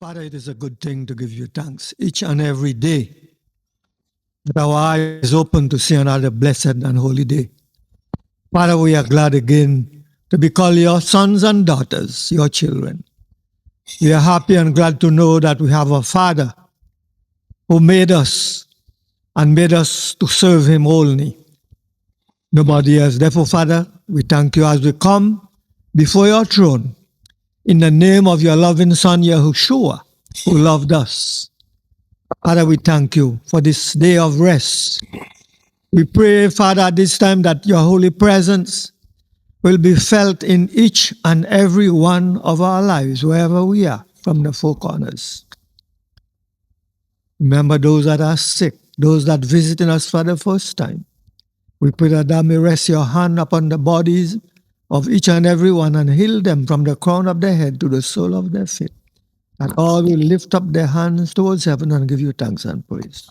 Father, it is a good thing to give you thanks each and every day that our eyes is open to see another blessed and holy day. Father, we are glad again to be called your sons and daughters, your children. We are happy and glad to know that we have a Father who made us and made us to serve him only. Nobody else. Therefore, Father, we thank you as we come before your throne in the name of your loving Son, Yahushua, who loved us. Father, we thank you for this day of rest. We pray, Father, at this time that your holy presence will be felt in each and every one of our lives, wherever we are, from the four corners. Remember those that are sick, those that visiting us for the first time. We pray that thou may rest your hand upon the bodies of each and every one and heal them from the crown of their head to the sole of their feet. That all will lift up their hands towards heaven and give you thanks and praise.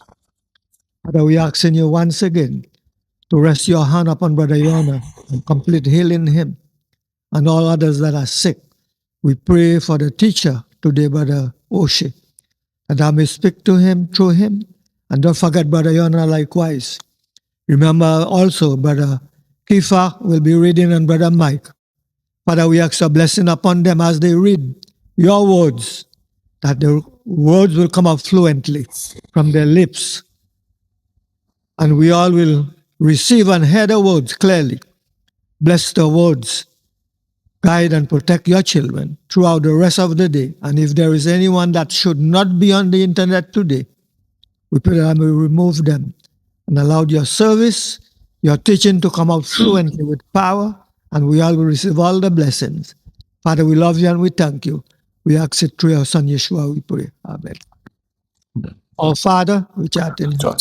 Father, we ask in you once again to rest your hand upon Brother Yona and complete healing him and all others that are sick. We pray for the teacher today, Brother Oshe, that I may speak to him through him. And don't forget Brother Yona likewise. Remember also Brother Kifa will be reading and Brother Mike. Father, we ask a blessing upon them as they read your words, that the words will come out fluently from their lips. And we all will receive and hear the words clearly. Bless the words. Guide and protect your children throughout the rest of the day. And if there is anyone that should not be on the internet today, we pray that I may remove them and allow your service, your teaching to come out fluently with power, and we all will receive all the blessings. Father, we love you and we thank you. We ask it through your Son Yeshua, we pray. Amen. Our Father, which art in heaven,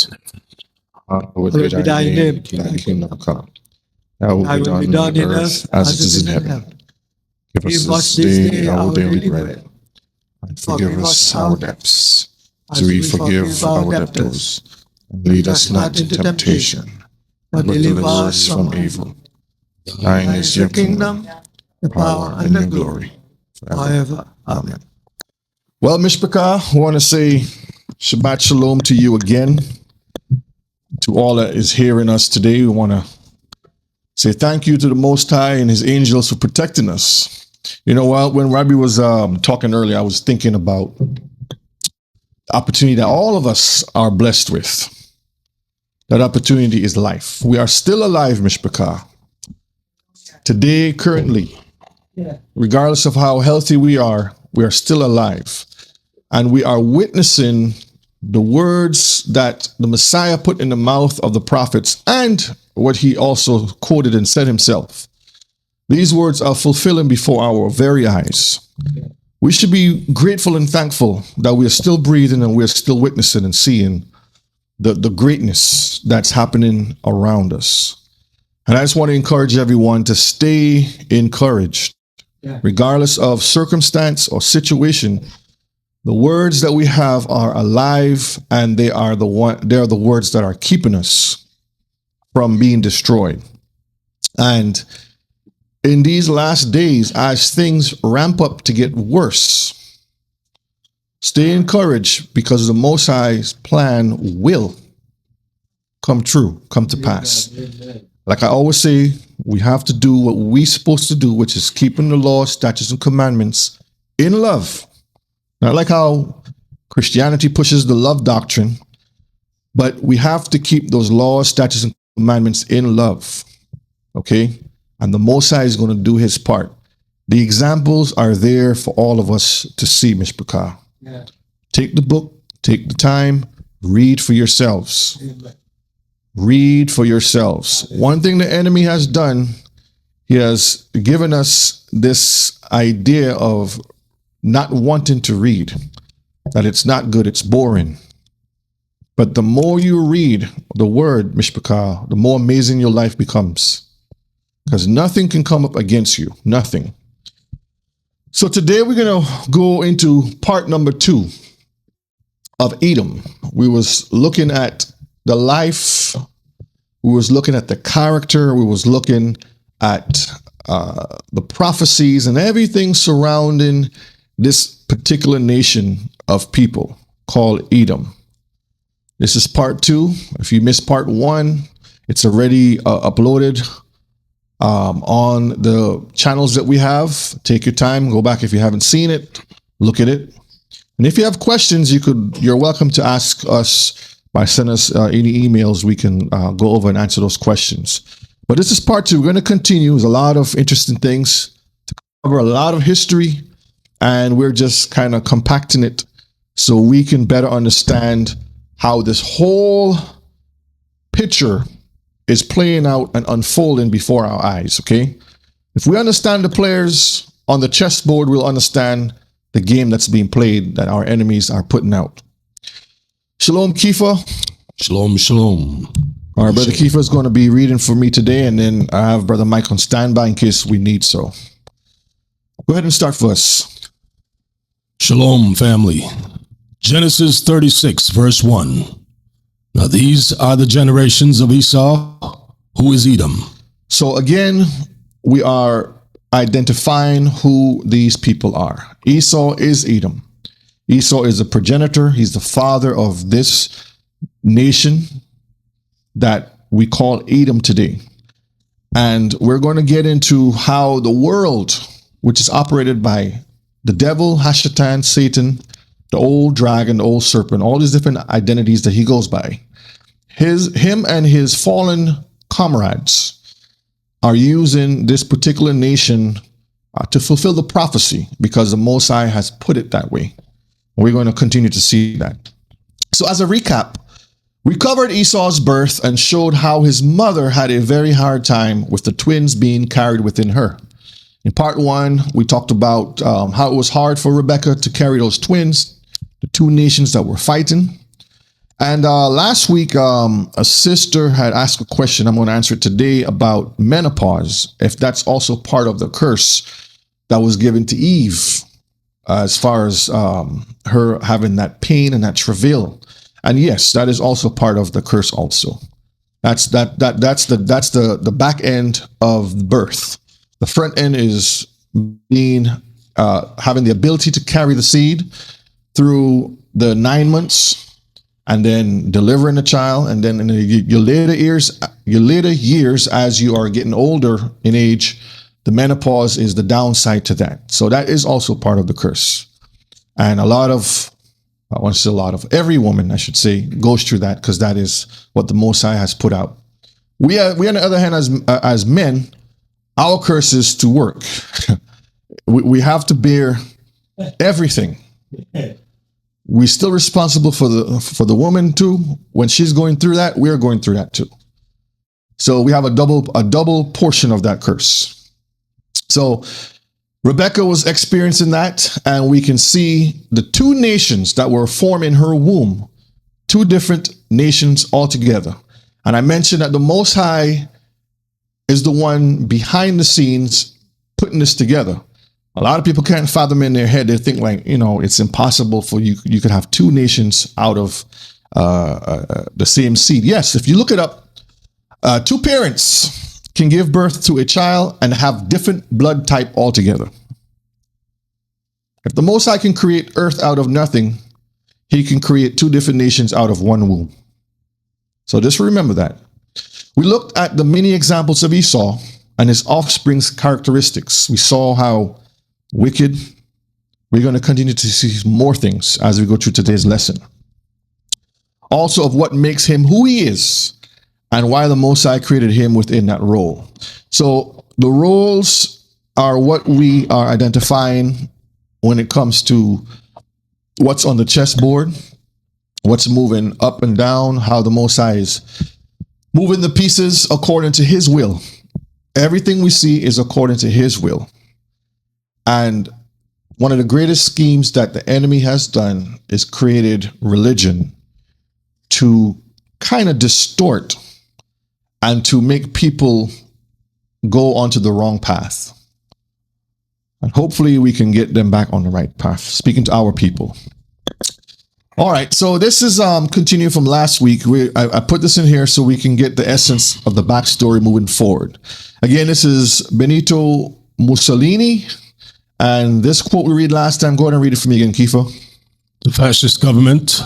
Hallowed hallowed be thy name. thy kingdom come. Thy will Thy be will be done done on earth as it is in heaven. Give us this day our daily bread, and forgive us our debts, as we forgive our debtors. And lead us not into temptation, but deliver us from evil. Thine is your kingdom, the power, and the glory, forever. Amen. Well, Mishpachah, I want to say Shabbat Shalom to you again. To all that is hearing us today, we want to say thank you to the Most High and his angels for protecting us. You know, when Rabbi was talking earlier, I was thinking about the opportunity that all of us are blessed with. That opportunity is life. We are still alive, Mishpachah. Today, currently, regardless of how healthy we are still alive. And we are witnessing the words that the Messiah put in the mouth of the prophets and what he also quoted and said himself. These words are fulfilling before our very eyes. We should be grateful and thankful that we are still breathing and we're still witnessing and seeing the greatness that's happening around us. And I just want to encourage everyone to stay encouraged, regardless of circumstance or situation. The words that we have are alive, and they are the words that are keeping us from being destroyed. And in these last days, as things ramp up to get worse, stay encouraged, because the Most High's plan will come true, come to pass. Like I always say, we have to do what we're supposed to do, which is keeping the law, statutes, and commandments in love. Not like how Christianity pushes the love doctrine, but we have to keep those laws, statutes, and commandments in love. Okay? And the Most High is going to do his part. The examples are there for all of us to see, Mishpachah. Yeah. Take the book, take the time, read for yourselves. Amen. Read for yourselves. One thing the enemy has done, he has given us this idea of not wanting to read, that it's not good, it's boring. But the more you read the word, Mishpachah, the more amazing your life becomes. Because nothing can come up against you, nothing. So today we're going to go into part number 2 of Edom. We was looking at the life, we was looking at the character, we was looking at the prophecies and everything surrounding this particular nation of people called Edom. This is part 2. If you missed part 1, it's already uploaded on the channels that we have. Take your time, go back if you haven't seen it, look at it. And if you have questions, you're welcome to ask us by sending us any emails. We can go over and answer those questions. But this is part 2. We're going to continue. There's a lot of interesting things to cover, a lot of history, and we're just kind of compacting it so we can better understand how this whole picture is playing out and unfolding before our eyes, okay? If we understand the players on the chessboard, we'll understand the game that's being played that our enemies are putting out. Shalom, Kifa. Shalom, shalom. All right, Brother Kifa is going to be reading for me today, and then I have Brother Mike on standby in case we need so. Go ahead and start for us. Shalom, family. Genesis 36, verse 1. Now these are the generations of Esau, who is Edom. So again, we are identifying who these people are. Esau is Edom. Esau is a progenitor. He's the father of this nation that we call Edom today. And we're going to get into how the world, which is operated by the devil, Hashatan, Satan, the old dragon, the old serpent, all these different identities that he goes by. Him and his fallen comrades are using this particular nation to fulfill the prophecy because the Most High has put it that way. We're going to continue to see that. So as a recap, we covered Esau's birth and showed how his mother had a very hard time with the twins being carried within her. In part 1, we talked about how it was hard for Rebekah to carry those twins, the two nations that were fighting. And last week, a sister had asked a question. I'm going to answer it today about menopause, if that's also part of the curse that was given to Eve, as far as her having that pain and that travail. And yes, that is also part of the curse also. That's the back end of birth. The front end is being having the ability to carry the seed through the 9 months, and then delivering a child, and then in your later years, as you are getting older in age, the menopause is the downside to that. So that is also part of the curse. And every woman, I should say, goes through that because that is what the Most High has put out. We on the other hand, as men, our curse is to work. we have to bear everything. We're still responsible for the woman too. When she's going through that, we're going through that too. So we have a double portion of that curse. So Rebekah was experiencing that, and we can see the two nations that were formed in her womb, two different nations altogether. And I mentioned that the Most High is the one behind the scenes putting this together. A lot of people can't fathom in their head. They think it's impossible for you could have two nations out of the same seed. Yes, if you look it up, two parents can give birth to a child and have different blood type altogether. If the Most High can create earth out of nothing, he can create two different nations out of one womb. So just remember that. We looked at the many examples of Esau and his offspring's characteristics. We saw how wicked. We're going to continue to see more things as we go through today's lesson. Also of what makes him who he is and why the Most High created him within that role. So the roles are what we are identifying when it comes to what's on the chessboard, what's moving up and down, how the Most High is moving the pieces according to his will. Everything we see is according to his will. And one of the greatest schemes that the enemy has done is created religion to kind of distort and to make people go onto the wrong path. And hopefully we can get them back on the right path, speaking to our people. All right, so this is continuing from last week. I put this in here so we can get the essence of the backstory moving forward. Again, this is Benito Mussolini And this quote we read last time, go ahead and read it for me again, Kiefer. The fascist government.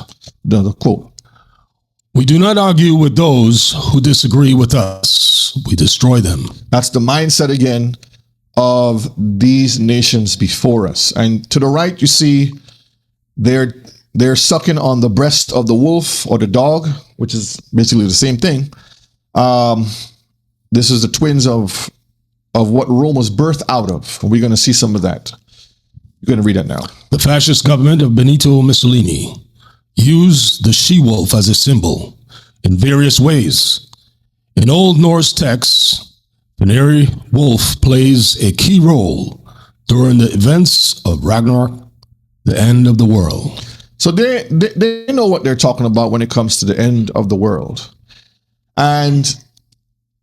The quote. We do not argue with those who disagree with us. We destroy them. That's the mindset again of these nations before us. And to the right, you see they're sucking on the breast of the wolf or the dog, which is basically the same thing. This is the twins of what Rome was birthed out of. We're going to see some of that. You're going to read that now. The fascist government of Benito Mussolini used the she-wolf as a symbol in various ways. In Old Norse texts, Fenrir wolf plays a key role during the events of Ragnarok, the end of the world. So they know what they're talking about when it comes to the end of the world. And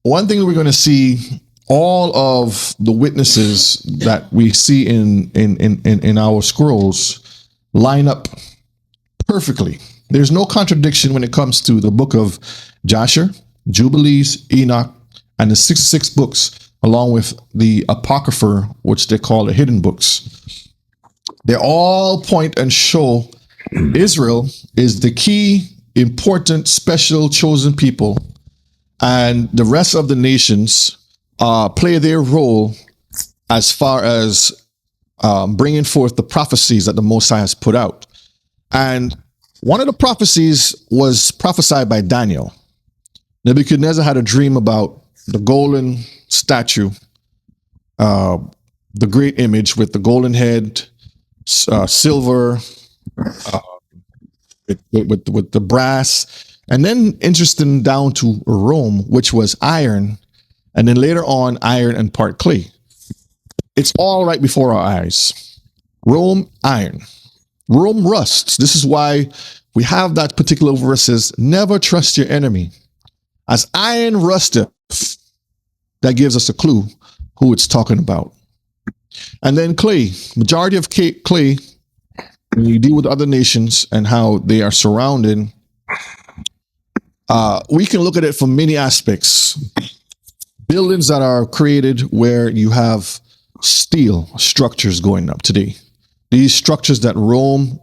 one thing we're going to see, all of the witnesses that we see in our scrolls line up perfectly. There's no contradiction when it comes to the book of Jasher, Jubilees, Enoch, and the 66 books, along with the Apocrypha, which they call the hidden books. They all point and show Israel is the key, important, special, chosen people, and the rest of the nations play their role as far as bringing forth the prophecies that the Most High has put out. And one of the prophecies was prophesied by Daniel. Nebuchadnezzar had a dream about the golden statue, the great image with the golden head, silver, with the brass, and then interesting down to Rome, which was iron, and then later on iron and part clay. It's all right before our eyes. Rome, iron. Rome rusts. This is why we have that particular verse says, never trust your enemy. As iron rusteth, that gives us a clue who it's talking about. And then clay, majority of clay, when you deal with other nations and how they are surrounded, we can look at it from many aspects. Buildings that are created where you have steel structures going up today. These structures that roam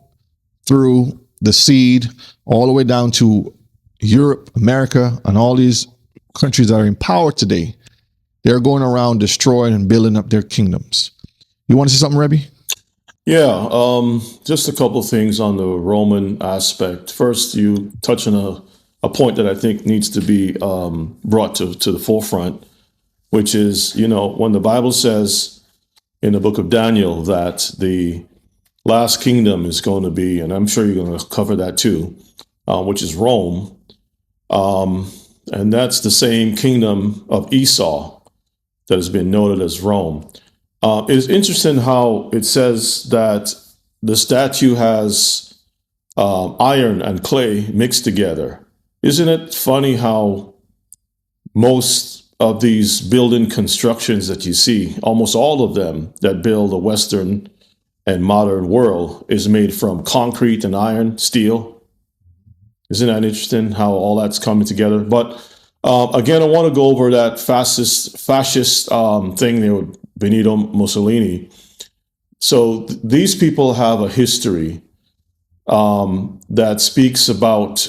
through the seed all the way down to Europe, America, and all these countries that are in power today, they're going around destroying and building up their kingdoms. You want to say something, Rebbe? Yeah, just a couple of things on the Roman aspect. First, you touch on a point that I think needs to be brought to the forefront, which is, when the Bible says in the book of Daniel that the last kingdom is going to be, and I'm sure you're going to cover that too, which is Rome. And that's the same kingdom of Esau that has been noted as Rome. It's interesting how it says that the statue has iron and clay mixed together. Isn't it funny how most of these building constructions that you see, almost all of them that build a Western and modern world, is made from concrete and iron, steel? Isn't that interesting how all that's coming together? But again, I want to go over that fascist thing there with Benito Mussolini. So these people have a history that speaks about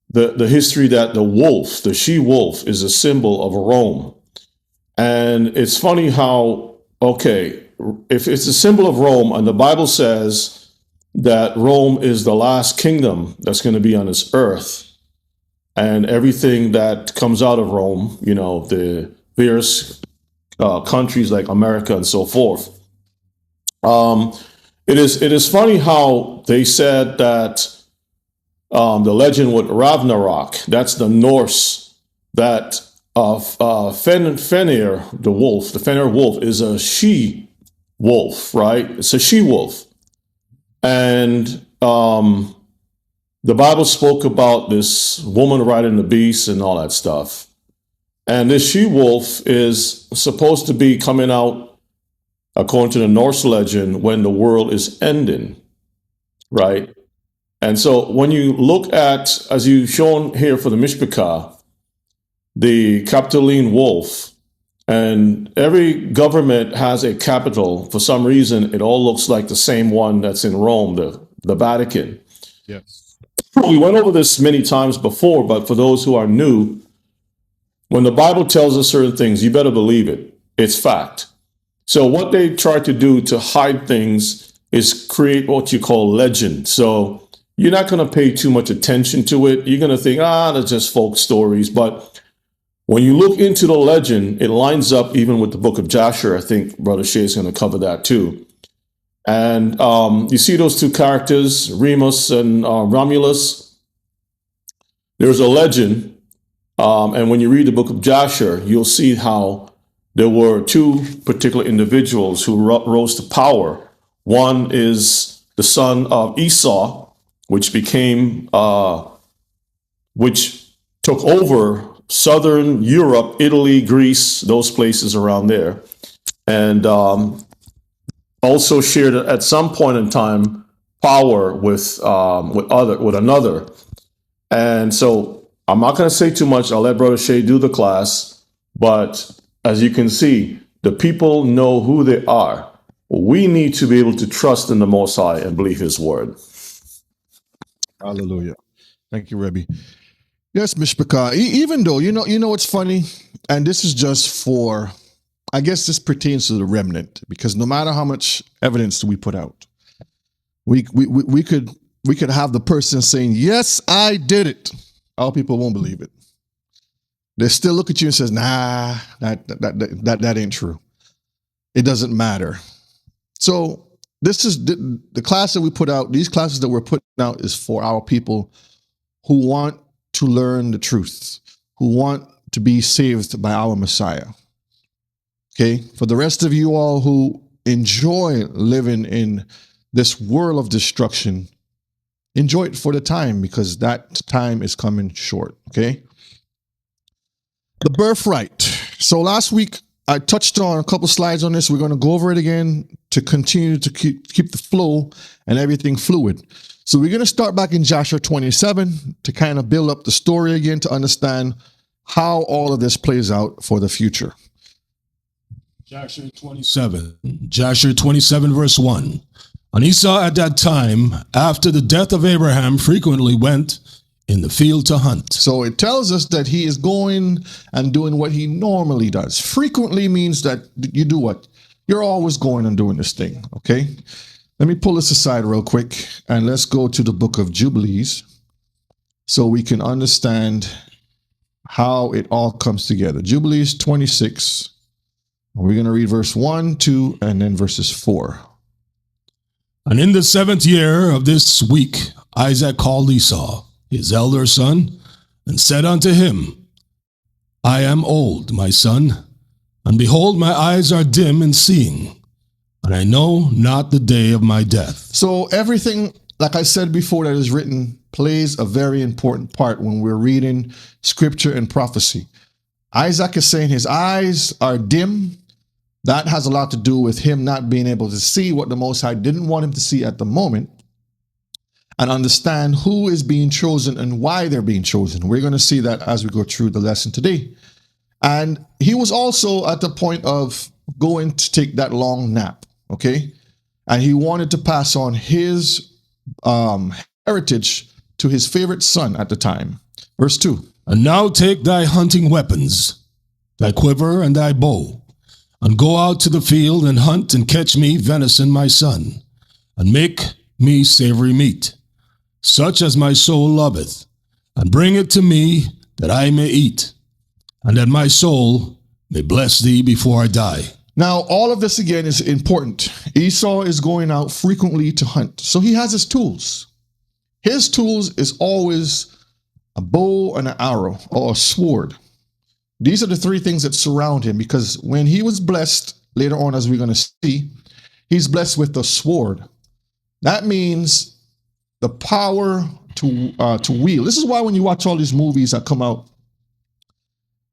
the history that the wolf, the she-wolf, is a symbol of Rome. And it's funny how, okay, if it's a symbol of Rome and the Bible says that Rome is the last kingdom that's going to be on this earth, and everything that comes out of Rome, the various countries like America and so forth. It is funny how they said that the legend with Ragnarok, that's the Norse, that Fenrir, the wolf, the Fenrir wolf is a she-wolf, right? It's a she-wolf. And the Bible spoke about this woman riding the beast and all that stuff. And this she-wolf is supposed to be coming out, according to the Norse legend, when the world is ending, right? And so when you look at, as you've shown here for the Mishpachah, the Capitoline wolf, And every government has a capital. For some reason, it all looks like the same one that's in Rome, the Vatican. Yes. We went over this many times before, but for those who are new, when the Bible tells us certain things, you better believe it. It's fact. So what they try to do to hide things is create what you call legend. So you're not going to pay too much attention to it. You're going to think, that's just folk stories. But when you look into the legend, it lines up even with the book of Joshua. I think Brother Shea is going to cover that too. And you see those two characters, Remus and Romulus. There's a legend. And when you read the book of Joshua, you'll see how there were two particular individuals who rose to power. One is the son of Esau, which took over southern Europe, Italy, Greece, those places around there. And also shared at some point in time power with another. And so I'm not going to say too much. I'll let Brother Shea do the class. But as you can see, the people know who they are. We need to be able to trust in the Most High and believe His word. Hallelujah. Thank you, Rebbe. Yes, Mishpachah. Even though, you know what's funny? And this is just for, I guess this pertains to the remnant, because no matter how much evidence we put out, we could have the person saying, yes, I did it. Our people won't believe it. They still look at you and says, nah, that ain't true. It doesn't matter. So this is the class that we put out. These classes that we're putting out is for our people who want to learn the truth, who want to be saved by our Messiah. Okay. For the rest of you all who enjoy living in this world of destruction, enjoy it for the time, because that time is coming short. Okay. The birthright. So last week I touched on a couple slides on this. We're going to go over it again to continue to keep the flow and everything fluid. So we're going to start back in Joshua 27 to kind of build up the story again, to understand how all of this plays out for the future. Joshua 27 verse 1. And Esau at that time, after the death of Abraham, frequently went in the field to hunt. So it tells us that he is going and doing what he normally does. Frequently means that you do what? You're always going and doing this thing, okay? Let me pull this aside real quick, and let's go to the book of Jubilees so we can understand how it all comes together. Jubilees 26. We're going to read verse 1, 2, and then verses 4. And in the 7th year of this week, Isaac called Esau, his elder son, and said unto him, I am old, my son, and behold, my eyes are dim in seeing, and I know not the day of my death. So everything, like I said before, that is written plays a very important part when we're reading scripture and prophecy. Isaac is saying his eyes are dim. That has a lot to do with him not being able to see what the Most High didn't want him to see at the moment, and understand who is being chosen and why they're being chosen. We're going to see that as we go through the lesson today. And he was also at the point of going to take that long nap, okay? And he wanted to pass on his heritage to his favorite son at the time. Verse 2. And now take thy hunting weapons, thy quiver and thy bow, and go out to the field and hunt and catch me venison, my son, and make me savory meat, such as my soul loveth, and bring it to me that I may eat, and that my soul may bless thee before I die. Now, all of this again is important. Esau is going out frequently to hunt. So he has his tools. His tools is always a bow and an arrow or a sword. These are the three things that surround him, because when he was blessed, later on as we're going to see, he's blessed with the sword. That means the power to wield. This is why when you watch all these movies that come out,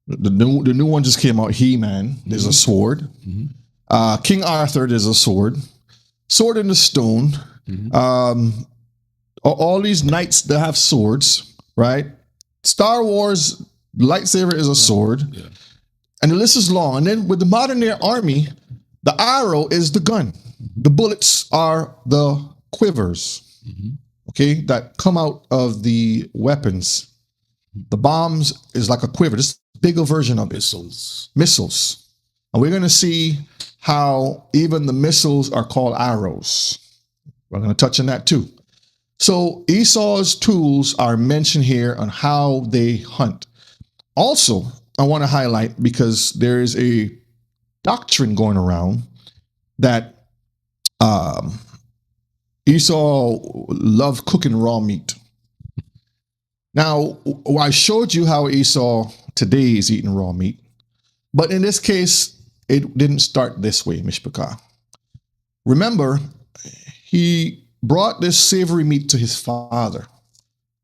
the new one just came out, He-Man, there's a sword. Mm-hmm. King Arthur, there's a sword. Sword in the Stone. Mm-hmm. All these knights that have swords, right? Star Wars, lightsaber is a sword. Yeah. And the list is long. And then with the modern day army, the arrow is the gun. The bullets are the quivers, okay, that come out of the weapons. The bombs is like a quiver, just a bigger version of it. Missiles. And we're going to see how even the missiles are called arrows. We're going to touch on that too. So Esau's tools are mentioned here on how they hunt. Also, I want to highlight, because there is a doctrine going around that Esau loved cooking raw meat. Now, I showed you how Esau today is eating raw meat, but in this case, it didn't start this way, Mishpachah. Remember, he brought this savory meat to his father.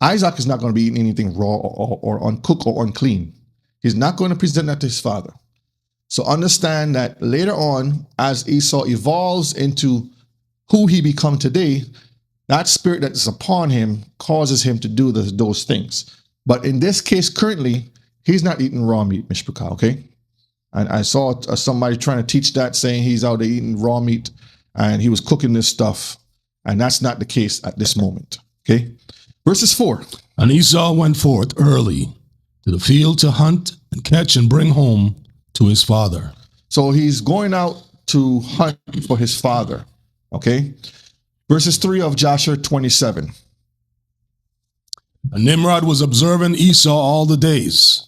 Isaac is not going to be eating anything raw or uncooked or unclean. He's not going to present that to his father. So understand that later on, as Esau evolves into who he become today, that spirit that is upon him causes him to do those things. But in this case, currently, he's not eating raw meat, Mishpachah, okay? And I saw somebody trying to teach that, saying he's out there eating raw meat and he was cooking this stuff. And that's not the case at this moment, okay? Verses 4. And Esau went forth early to the field to hunt and catch and bring home to his father. So he's going out to hunt for his father, okay? Verses 3 of Joshua 27. And Nimrod was observing Esau all the days,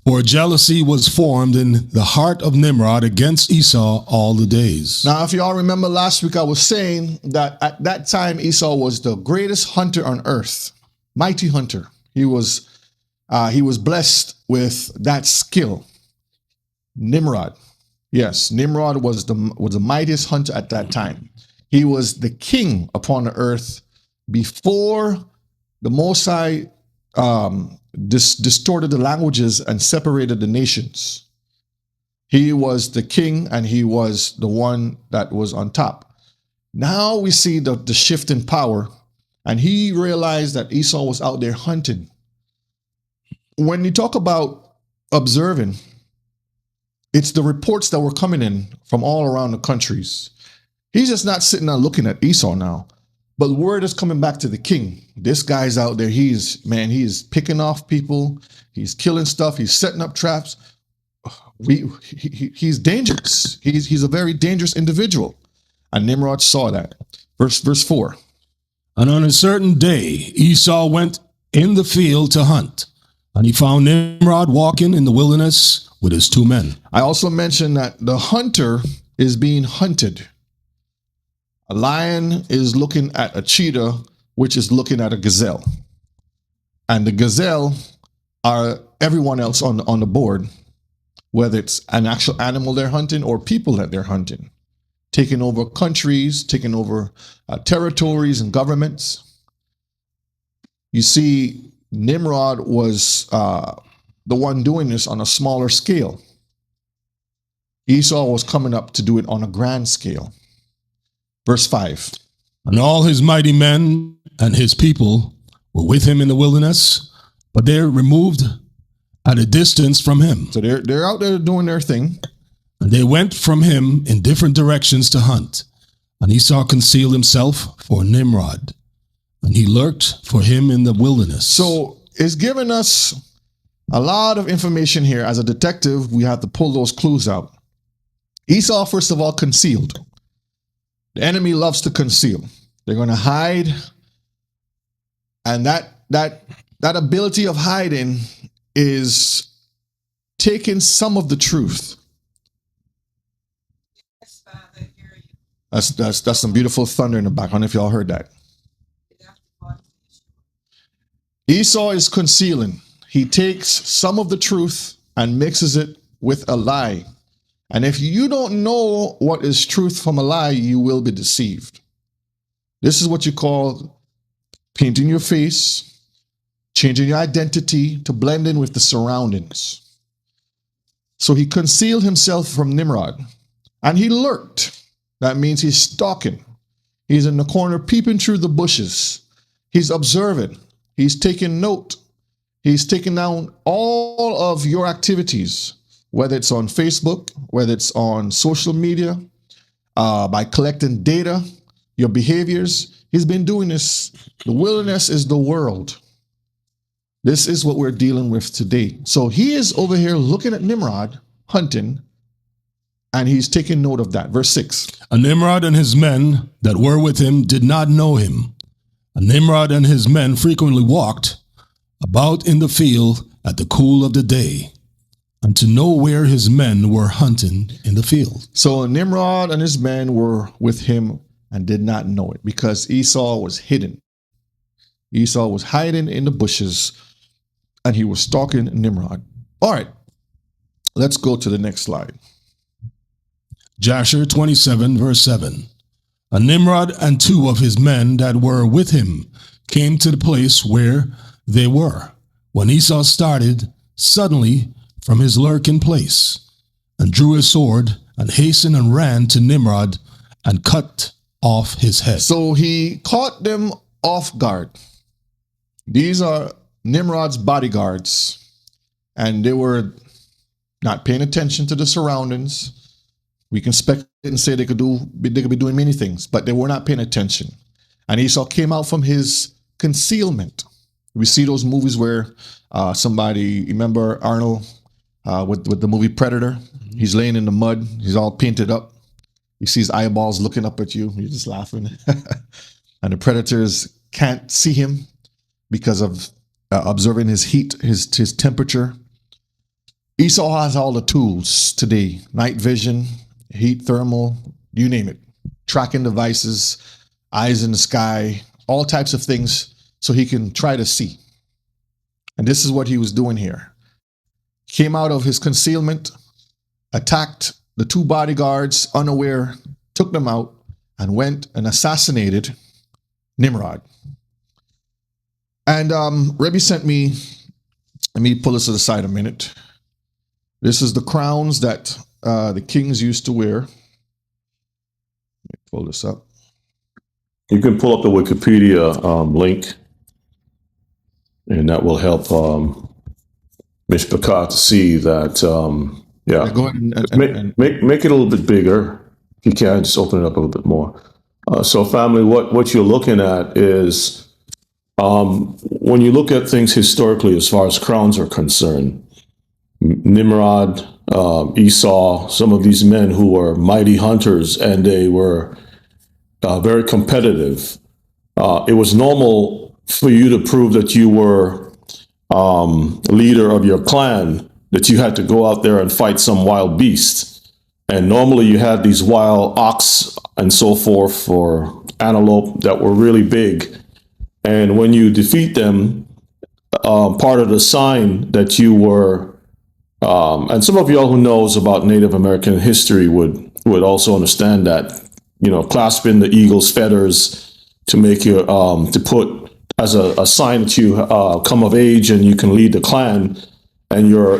for jealousy was formed in the heart of Nimrod against Esau all the days. Now, if you all remember last week, I was saying that at that time, Esau was the greatest hunter on earth, mighty hunter. He was blessed with that skill. Nimrod. Yes, Nimrod was the mightiest hunter at that time. He was the king upon the earth before the Most High distorted the languages and separated the nations. He was the king and he was the one that was on top. Now we see the shift in power, and he realized that Esau was out there hunting. When you talk about observing, it's the reports that were coming in from all around the countries. He's just not sitting there looking at Esau now, but the word is coming back to the king. This guy's out there. He's picking off people. He's killing stuff. He's setting up traps. He's dangerous. He's a very dangerous individual. And Nimrod saw that. Verse 4. And on a certain day, Esau went in the field to hunt, and he found Nimrod walking in the wilderness with his 2 men. I also mentioned that the hunter is being hunted. A lion is looking at a cheetah, which is looking at a gazelle. And the gazelle are everyone else on the board, whether it's an actual animal they're hunting or people that they're hunting, taking over countries, taking over territories and governments. You see, Nimrod was the one doing this on a smaller scale. Esau was coming up to do it on a grand scale. Verse 5. And all his mighty men and his people were with him in the wilderness, but they're removed at a distance from him. So they're out there doing their thing. And they went from him in different directions to hunt. And Esau concealed himself for Nimrod, and he lurked for him in the wilderness. So it's giving us a lot of information here. As a detective, we have to pull those clues out. Esau, first of all, concealed. The enemy loves to conceal. They're going to hide. And that ability of hiding is taking some of the truth. Yes, Father, hear you. That's some beautiful thunder in the back. I don't know if y'all heard that. Esau is concealing. He takes some of the truth and mixes it with a lie. And if you don't know what is truth from a lie, you will be deceived. This is what you call painting your face, changing your identity to blend in with the surroundings. So he concealed himself from Nimrod, and he lurked. That means he's stalking. He's in the corner peeping through the bushes. He's observing. He's taking note. He's taking down all of your activities, whether it's on Facebook, whether it's on social media, by collecting data, your behaviors. He's been doing this. The wilderness is the world. This is what we're dealing with today. So he is over here looking at Nimrod, hunting, and he's taking note of that. Verse 6. And Nimrod and his men that were with him did not know him. And Nimrod and his men frequently walked about in the field at the cool of the day, and to know where his men were hunting in the field. So Nimrod and his men were with him and did not know it, because Esau was hidden. Esau was hiding in the bushes, and he was stalking Nimrod. All right, let's go to the next slide. Jasher 27, verse 7. And Nimrod and 2 of his men that were with him came to the place where they were, when Esau started suddenly from his lurking place, and drew his sword, and hastened and ran to Nimrod, and cut off his head. So he caught them off guard. These are Nimrod's bodyguards, and they were not paying attention to the surroundings. We can speculate and say they could be doing many things, but they were not paying attention. And Esau came out from his concealment. We see those movies where somebody, remember Arnold with the movie Predator? He's laying in the mud. He's all painted up. You see his eyeballs looking up at you. You're just laughing. And the predators can't see him because of observing his heat, his temperature. Esau has all the tools today. Night vision, heat, thermal, you name it. Tracking devices, eyes in the sky, all types of things so he can try to see. And this is what he was doing here. Came out of his concealment, attacked the 2 bodyguards unaware, took them out, and went and assassinated Nimrod. And Rebbe sent me, let me pull this to the side a minute. This is the crowns that the kings used to wear. Let me pull this up. You can pull up the Wikipedia link, and that will help Mishpachah to see that. Yeah, Go ahead and make it a little bit bigger. If you can, just open it up a little bit more. So, family, what you're looking at is when you look at things historically, as far as crowns are concerned, Nimrod, Esau, some of these men who were mighty hunters, and they were very competitive. It was normal for you to prove that you were leader of your clan, that you had to go out there and fight some wild beast. And normally you had these wild ox and so forth, or antelope that were really big. And when you defeat them, part of the sign that you were, and some of y'all who knows about Native American history would also understand that, clasping the eagle's feathers to make you, to put as a sign that you come of age and you can lead the clan, and your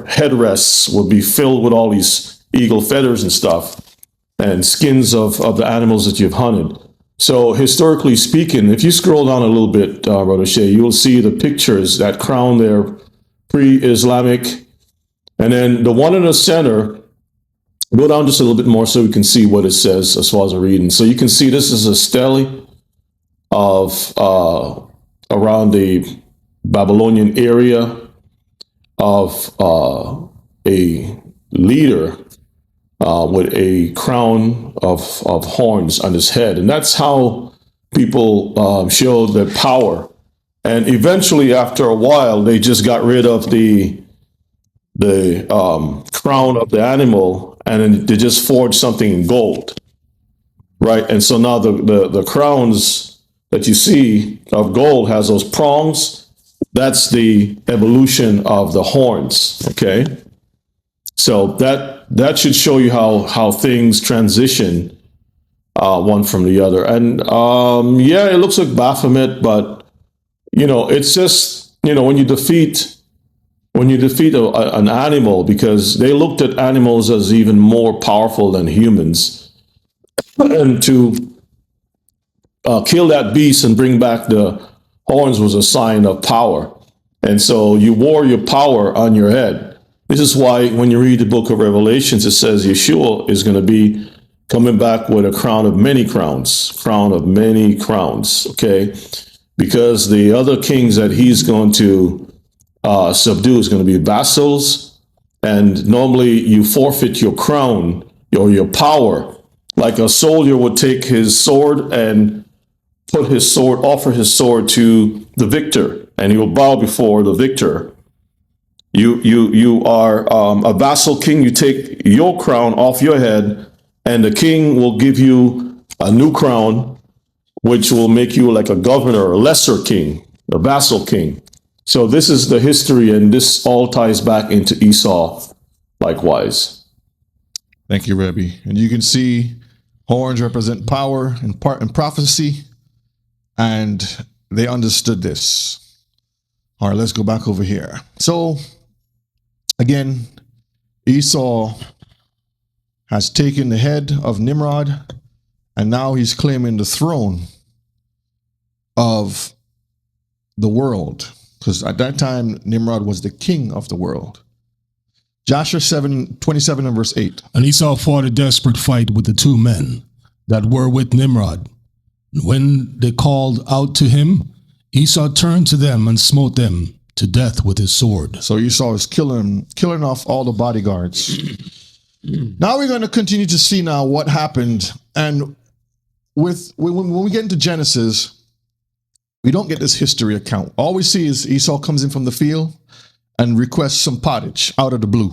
headrests will be filled with all these eagle feathers and stuff, and skins of the animals that you've hunted. So historically speaking, if you scroll down a little bit, Brother Shea, you will see the pictures, that crown there, pre-Islamic. And then the one in the center, go down just a little bit more so we can see what it says as far as the reading. So you can see this is a stele of around the Babylonian area of a leader with a crown of horns on his head. And that's how people showed their power. And eventually, after a while, they just got rid of the crown of the animal, and then they just forged something in gold, right? And so now the crowns that you see of gold has those prongs. That's the evolution of the horns, okay? So that should show you how things transition one from the other. And yeah, it looks like Baphomet, but it's just when you defeat an animal, because they looked at animals as even more powerful than humans, and to kill that beast and bring back the horns was a sign of power. And so you wore your power on your head. This is why when you read the book of Revelations, it says Yeshua is going to be coming back with a crown of many crowns, okay? Because the other kings that he's going to subdue is going to be vassals, and normally you forfeit your crown or your power. Like a soldier would take his sword and offer his sword to the victor, and he will bow before the victor. You are a vassal king. You take your crown off your head, and the king will give you a new crown, which will make you like a governor, a lesser king, a vassal king. So this is the history, and this all ties back into Esau likewise. Thank you, Rebbe. And you can see horns represent power and part and prophecy, and they understood this. All right, let's go back over here. So again, Esau has taken the head of Nimrod, and now he's claiming the throne of the world, because at that time Nimrod was the king of the world. Joshua 7:27 and verse 8. And Esau fought a desperate fight with the two men that were with Nimrod. When they called out to him, Esau turned to them and smote them to death with his sword. So Esau is killing off all the bodyguards. Now we're going to continue to see now what happened. And when we get into Genesis, we don't get this history account. All we see is Esau comes in from the field and requests some pottage out of the blue.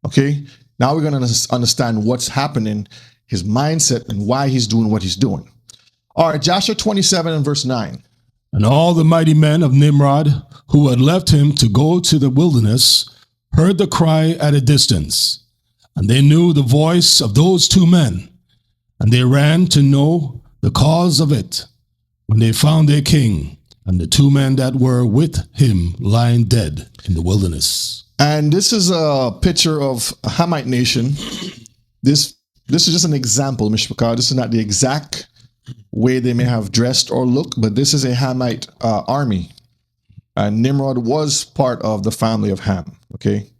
Okay, now we're going to understand what's happening, his mindset, and why he's doing what he's doing. All right, Joshua 27 and verse 9. And all the mighty men of Nimrod, who had left him to go to the wilderness, heard the cry at a distance. And they knew the voice of those two men, and they ran to know the cause of it. When they found their king and the two men that were with him lying dead in the wilderness. And this is a picture of a Hamite nation. This is just an example, Mishpachah. This is not the exact way they may have dressed or looked, but this is a Hamite army. And Nimrod was part of the family of Ham, okay?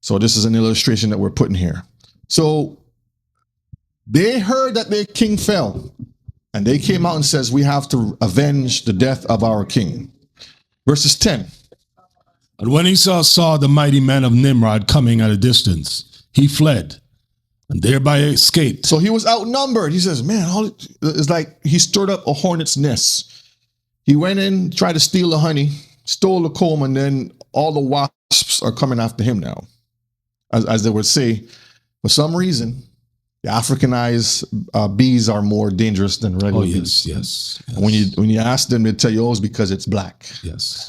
So this is an illustration that we're putting here. So they heard that their king fell, and they came out and says, we have to avenge the death of our king. Verses 10. And when Esau saw the mighty men of Nimrod coming at a distance, he fled and thereby escaped. So he was outnumbered. He says, man, it's like he stirred up a hornet's nest. He went in, tried to steal the honey, stole the comb, and then all the wasps are coming after him now. As they would say, for some reason, the Africanized bees are more dangerous than regular bees. Yes. And when you ask them, they tell you, oh, it's because it's black. Yes.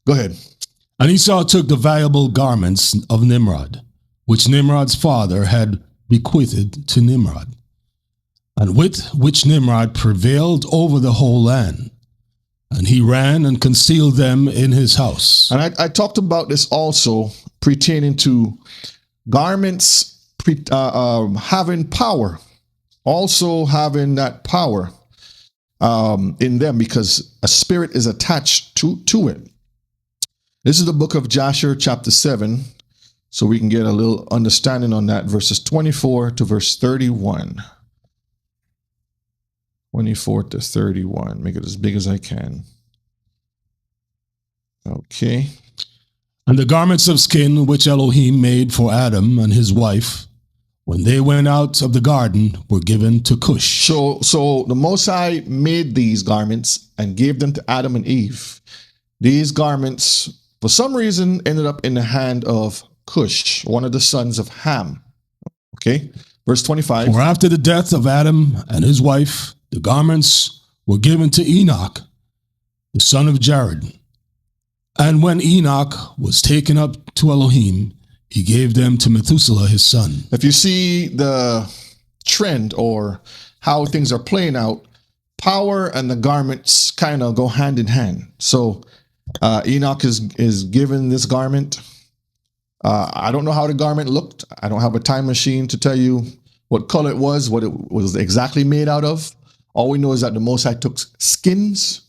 Go ahead. And Esau took the valuable garments of Nimrod, which Nimrod's father had bequeathed to Nimrod, and with which Nimrod prevailed over the whole land. And he ran and concealed them in his house. And I talked about this also pertaining to garments having power, also having that power in them, because a spirit is attached to it. This is the book of Joshua chapter 7, so we can get a little understanding on that, verses 24 to verse 31. 24 to 31. Make it as big as I can. Okay. And the garments of skin which Elohim made for Adam and his wife, when they went out of the garden, were given to Cush. So the Most High made these garments and gave them to Adam and Eve. These garments, for some reason, ended up in the hand of Cush, one of the sons of Ham. Okay. Verse 25. For after the death of Adam and his wife, the garments were given to Enoch, the son of Jared. And when Enoch was taken up to Elohim, he gave them to Methuselah, his son. If you see the trend or how things are playing out, power and the garments kind of go hand in hand. So Enoch is given this garment. I don't know how the garment looked. I don't have a time machine to tell you what color it was, what it was exactly made out of. All we know is that the Most High took skins,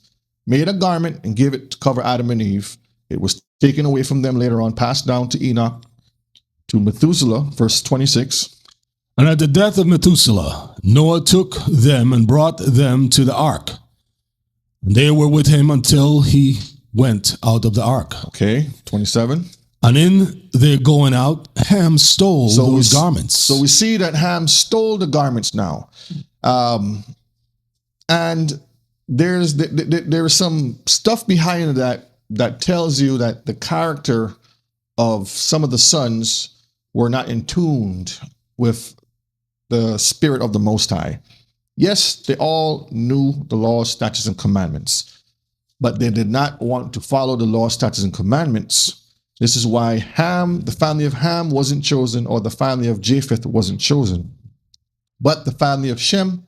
made a garment, and gave it to cover Adam and Eve. It was taken away from them later on, passed down to Enoch, to Methuselah, verse 26. And at the death of Methuselah, Noah took them and brought them to the ark. And they were with him until he went out of the ark. Okay, 27. And in their going out, Ham stole those garments. So we see that Ham stole the garments now. And there's some stuff behind that tells you that the character of some of the sons were not in tune with the spirit of the Most High. Yes, they all knew the law, statutes, and commandments, but they did not want to follow the law, statutes, and commandments. This is why Ham, the family of Ham, wasn't chosen, or the family of Japheth wasn't chosen. But the family of Shem,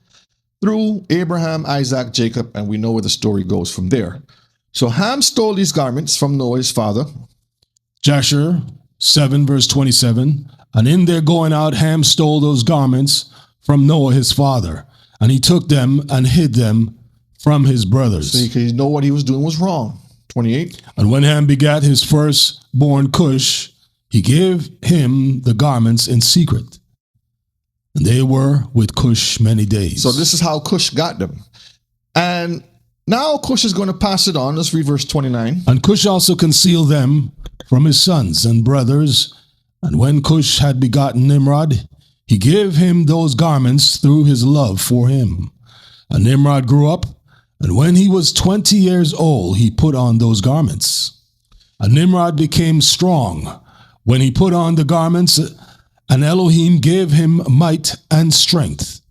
through Abraham, Isaac, Jacob, and we know where the story goes from there. So Ham stole these garments from Noah, his father. Jasher 7, verse 27. And in their going out, Ham stole those garments from Noah, his father. And he took them and hid them from his brothers. So you know what he was doing was wrong. 28. And when Ham begat his firstborn Cush, he gave him the garments in secret. And they were with Cush many days. So this is how Cush got them. And now Cush is going to pass it on. Let's read verse 29. And Cush also concealed them from his sons and brothers. And when Cush had begotten Nimrod, he gave him those garments through his love for him. And Nimrod grew up, and when he was 20 years old, he put on those garments. And Nimrod became strong when he put on the garments, and Elohim gave him might and strength.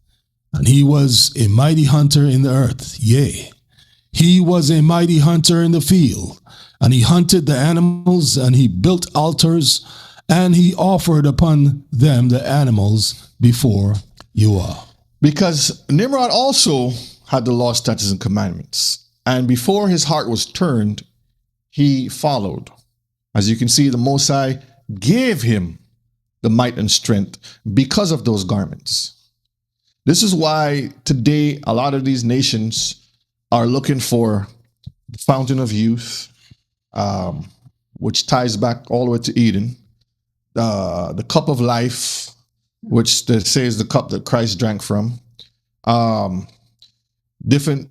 And he was a mighty hunter in the earth. Yea, he was a mighty hunter in the field. And he hunted the animals, and he built altars, and he offered upon them the animals before Yahweh. Because Nimrod also had the law, statutes, and commandments. And before his heart was turned, he followed. As you can see, the Most High gave him the might and strength because of those garments. This is why today a lot of these nations are looking for the fountain of youth, which ties back all the way to Eden, the cup of life, which they say is the cup that Christ drank from, different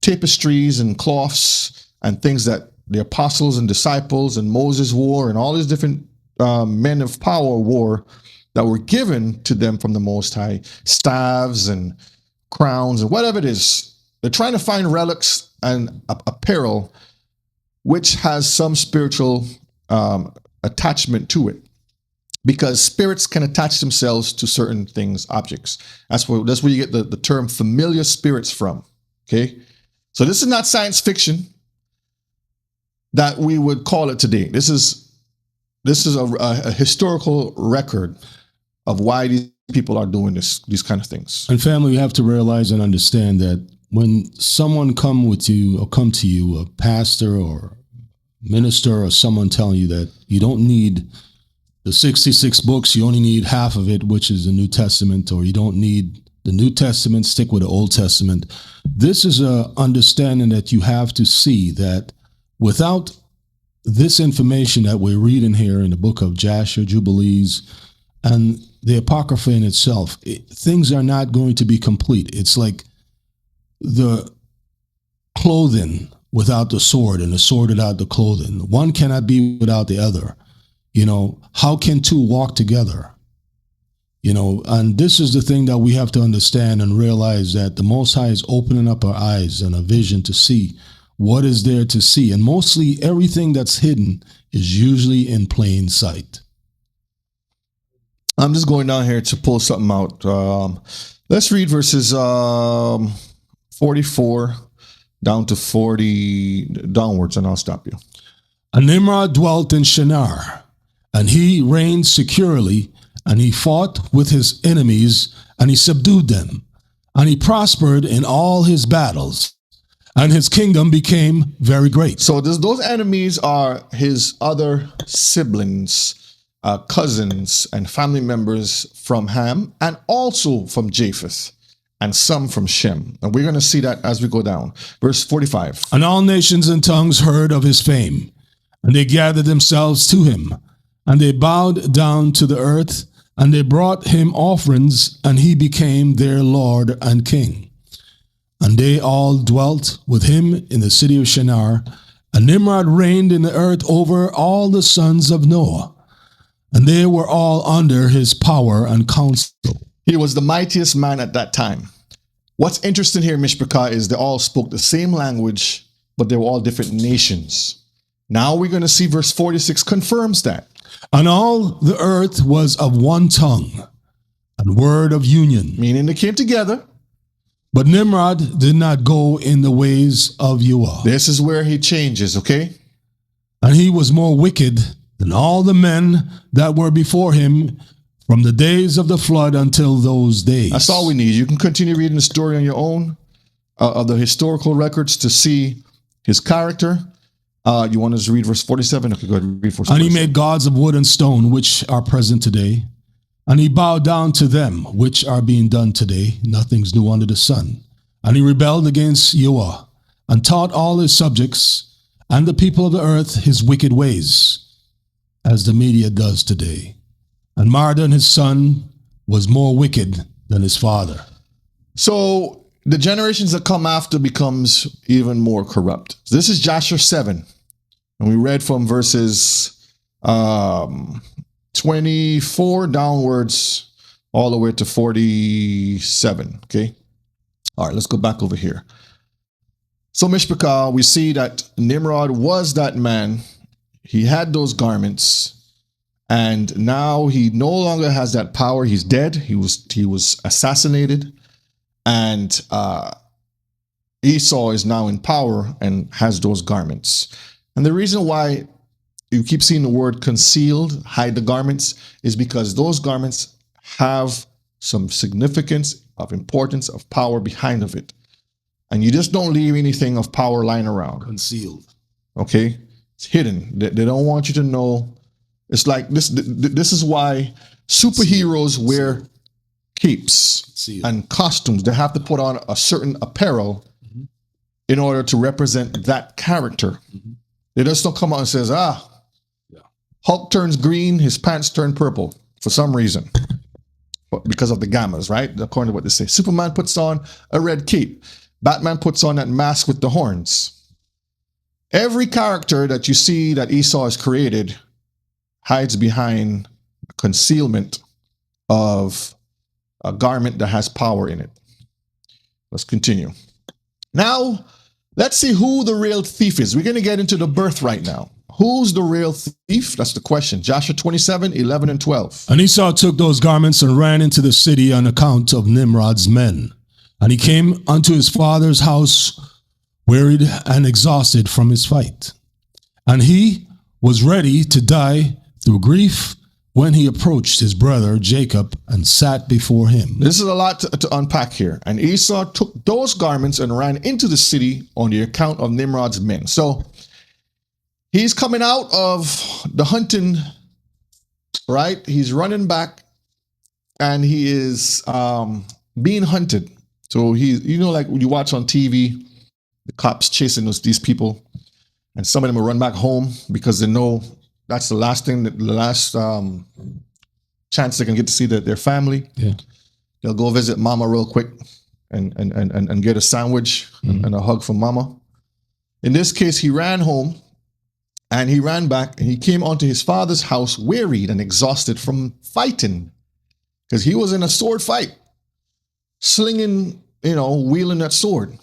tapestries and cloths and things that the apostles and disciples and Moses wore, and all these different men of power wore, that were given to them from the Most High, staves and crowns and whatever it is. They're trying to find relics and apparel which has some spiritual attachment to it, because spirits can attach themselves to certain things, objects. That's where you get the term familiar spirits from. Okay, so this is not science fiction that we would call it today. This is a historical record of why these people are doing these kind of things. And family, you have to realize and understand that when someone come to you, a pastor or minister or someone telling you that you don't need the 66 books, you only need half of it, which is the New Testament, or you don't need the New Testament, stick with the Old Testament. This is a understanding that you have to see that without this information that we're reading here in the book of Jasher, Jubilees, and the Apocrypha in itself, things are not going to be complete. It's like the clothing without the sword and the sword without the clothing. One cannot be without the other. How can two walk together? And this is the thing that we have to understand and realize, that the Most High is opening up our eyes and a vision to see what is there to see. And mostly everything that's hidden is usually in plain sight. I'm just going down here to pull something out. Let's read verses 44 down to 40 downwards, and I'll stop you. And Nimrod dwelt in Shinar, and he reigned securely, and he fought with his enemies, and he subdued them, and he prospered in all his battles, and his kingdom became very great. So those enemies are his other siblings, cousins, and family members from Ham, and also from Japheth, and some from Shem. And we're going to see that as we go down. Verse 45. And all nations and tongues heard of his fame, And they gathered themselves to him, and they bowed down to the earth, and they brought him offerings, and he became their Lord and King. And they all dwelt with him in the city of Shinar, and Nimrod reigned in the earth over all the sons of Noah, and they were all under his power and counsel. He was the mightiest man at that time. What's interesting here, Mishpachah, is they all spoke the same language, but they were all different nations. Now we're going to see verse 46 confirms that. And all the earth was of one tongue and word of union. Meaning they came together. But Nimrod did not go in the ways of Yahweh. This is where he changes, okay? And he was more wicked than all the men that were before him from the days of the flood until those days. That's all we need. You can continue reading the story on your own, of the historical records to see his character. You want us to read verse 47? Okay, go ahead and read verse 47. And he made gods of wood and stone, which are present today. And he bowed down to them, which are being done today. Nothing's new under the sun. And he rebelled against Yahweh, and taught all his subjects and the people of the earth his wicked ways, as the media does today. And Mardon, his son, was more wicked than his father. So the generations that come after becomes even more corrupt. This is Joshua 7. And we read from verses 24 downwards all the way to 47. Okay. All right, let's go back over here. So Mishpachah, we see that Nimrod was that man. He had those garments, and now he no longer has that power. He's dead. He was assassinated, and Esau is now in power and has those garments. And the reason why you keep seeing the word concealed, hide the garments, is because those garments have some significance, of importance, of power behind of it. And you just don't leave anything of power lying around. Concealed. Okay? It's hidden. They don't want you to know. It's like this. This is why superheroes wear capes and costumes. They have to put on a certain apparel in order to represent that character. They just don't come out and says, Hulk turns green, his pants turn purple for some reason. Because of the gammas, right? According to what they say. Superman puts on a red cape. Batman puts on that mask with the horns. Every character that you see that Esau has created hides behind concealment of a garment that has power in it. Let's continue. Now, let's see who the real thief is. We're going to get into the birthright now. Who's the real thief? That's the question. Joshua 27, 11 and 12. And Esau took those garments and ran into the city on account of Nimrod's men. And he came unto his father's house, wearied and exhausted from his fight. And he was ready to die through grief when he approached his brother Jacob and sat before him. This is a lot to unpack here. And Esau took those garments and ran into the city on the account of Nimrod's men. So he's coming out of the hunting, right? He's running back and he is being hunted. So he, like when you watch on TV, the cops chasing these people, and some of them will run back home because they know that's the last chance they can get to see their family. Yeah. They'll go visit mama real quick and get a sandwich and a hug from mama. In this case, he ran home and he ran back and he came onto his father's house wearied and exhausted from fighting because he was in a sword fight, slinging, wielding that sword.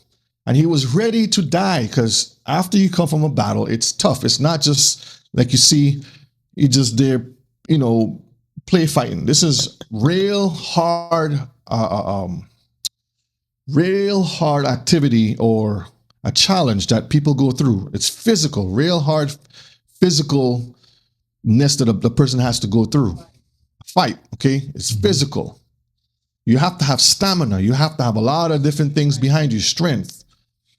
And he was ready to die because after you come from a battle, it's tough. It's not just like you see, you just there, play fighting. This is real hard activity or a challenge that people go through. It's physical, real hard physicalness that the person has to go through. Fight, okay? It's physical. You have to have stamina. You have to have a lot of different things behind you, strength.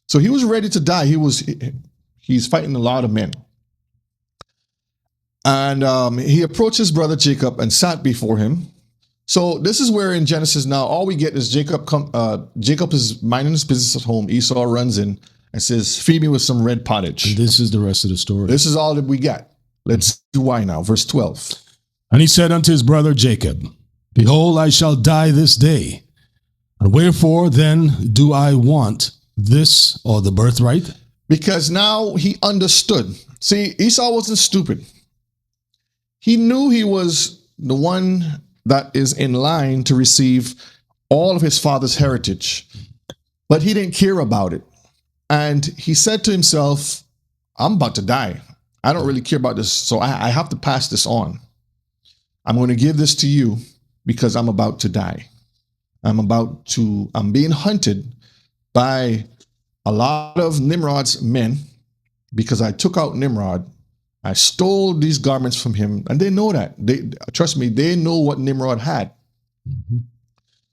So he was ready to die. He's fighting a lot of men. And he approached his brother Jacob and sat before him. So this is where in Genesis now, all we get is Jacob is minding his business at home. Esau runs in It says, feed me with some red pottage. And this is the rest of the story. This is all that we got. Let's do why now. Verse 12. And he said unto his brother Jacob, Behold, I shall die this day. And wherefore then do I want this or the birthright? Because now he understood. See, Esau wasn't stupid. He knew he was the one that is in line to receive all of his father's heritage, but he didn't care about it. And he said to himself, I'm about to die. I don't really care about this, so I have to pass this on. I'm going to give this to you because I'm about to die. I'm being hunted by a lot of Nimrod's men because I took out Nimrod. I stole these garments from him, and they know that. Trust me, they know what Nimrod had. Mm-hmm.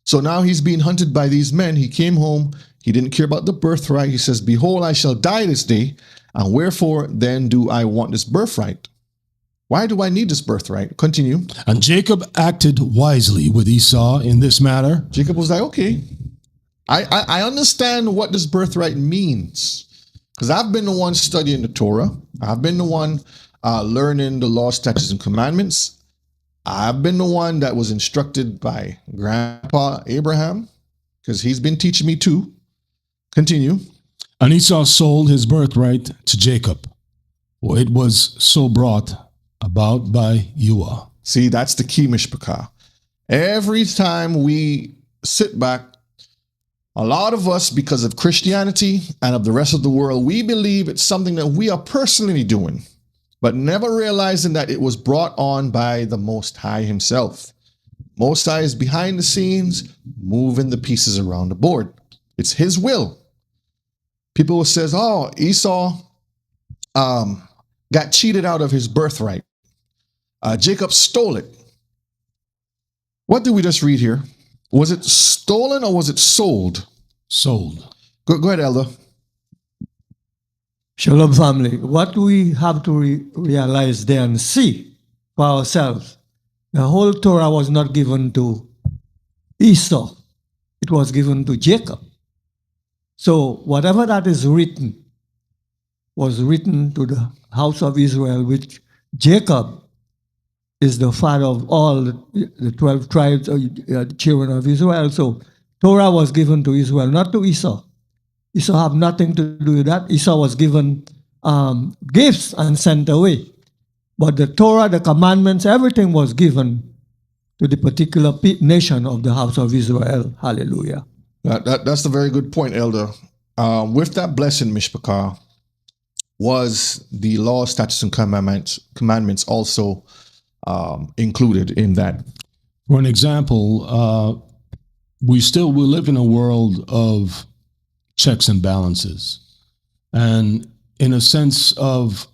So now he's being hunted by these men. He came home. He didn't care about the birthright. He says, Behold, I shall die this day. And wherefore then do I want this birthright? Why do I need this birthright? Continue. And Jacob acted wisely with Esau in this matter. Jacob was like, okay, I understand what this birthright means. Because I've been the one studying the Torah. I've been the one learning the law, statutes, and commandments. I've been the one that was instructed by Grandpa Abraham, because he's been teaching me too. Continue. And Esau sold his birthright to Jacob, for it was so brought about by Yua. See, that's the key, Mishpachah. Every time we sit back, a lot of us, because of Christianity and of the rest of the world, we believe it's something that we are personally doing, but never realizing that it was brought on by the Most High himself. Most High is behind the scenes, moving the pieces around the board. It's his will. People will say, oh, Esau got cheated out of his birthright. Jacob stole it. What did we just read here? Was it stolen or was it sold? Sold. Go ahead, Elder. Shalom, family. What we have to realize there and see for ourselves, the whole Torah was not given to Esau. It was given to Jacob. So whatever that is written was written to the house of Israel, which Jacob is the father of all the 12 tribes, children of Israel. So Torah was given to Israel, not to Esau. Esau have nothing to do with that. Esau was given gifts and sent away. But the Torah, the commandments, everything was given to the particular nation of the house of Israel. Hallelujah. That's a very good point, Elder. With that blessing, Mishpachah, was the law, statutes, and commandments also included in that? For an example, we live in a world of checks and balances. And in a sense of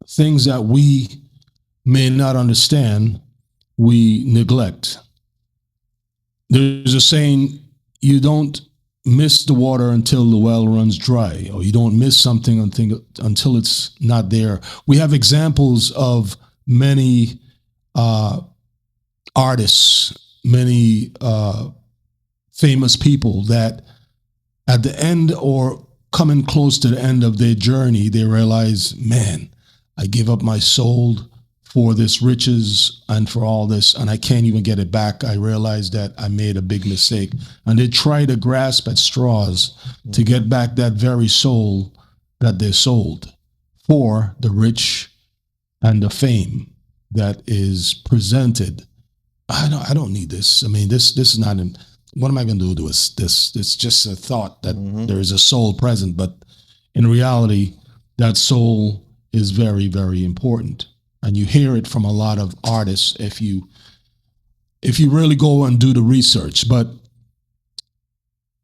things that we may not understand, we neglect. There's a saying, you don't miss the water until the well runs dry, or you don't miss something until it's not there. We have examples of many artists, many famous people that at the end or coming close to the end of their journey, they realize, man, I give up my soul for this riches and for all this, and I can't even get it back. I realized that I made a big mistake. And they try to grasp at straws to get back that very soul that they sold for the rich and the fame that is presented. I don't need this. I mean, this is not, what am I going to do with this? It's just a thought that there is a soul present, but in reality, that soul is very, very important. And you hear it from a lot of artists if you really go and do the research. But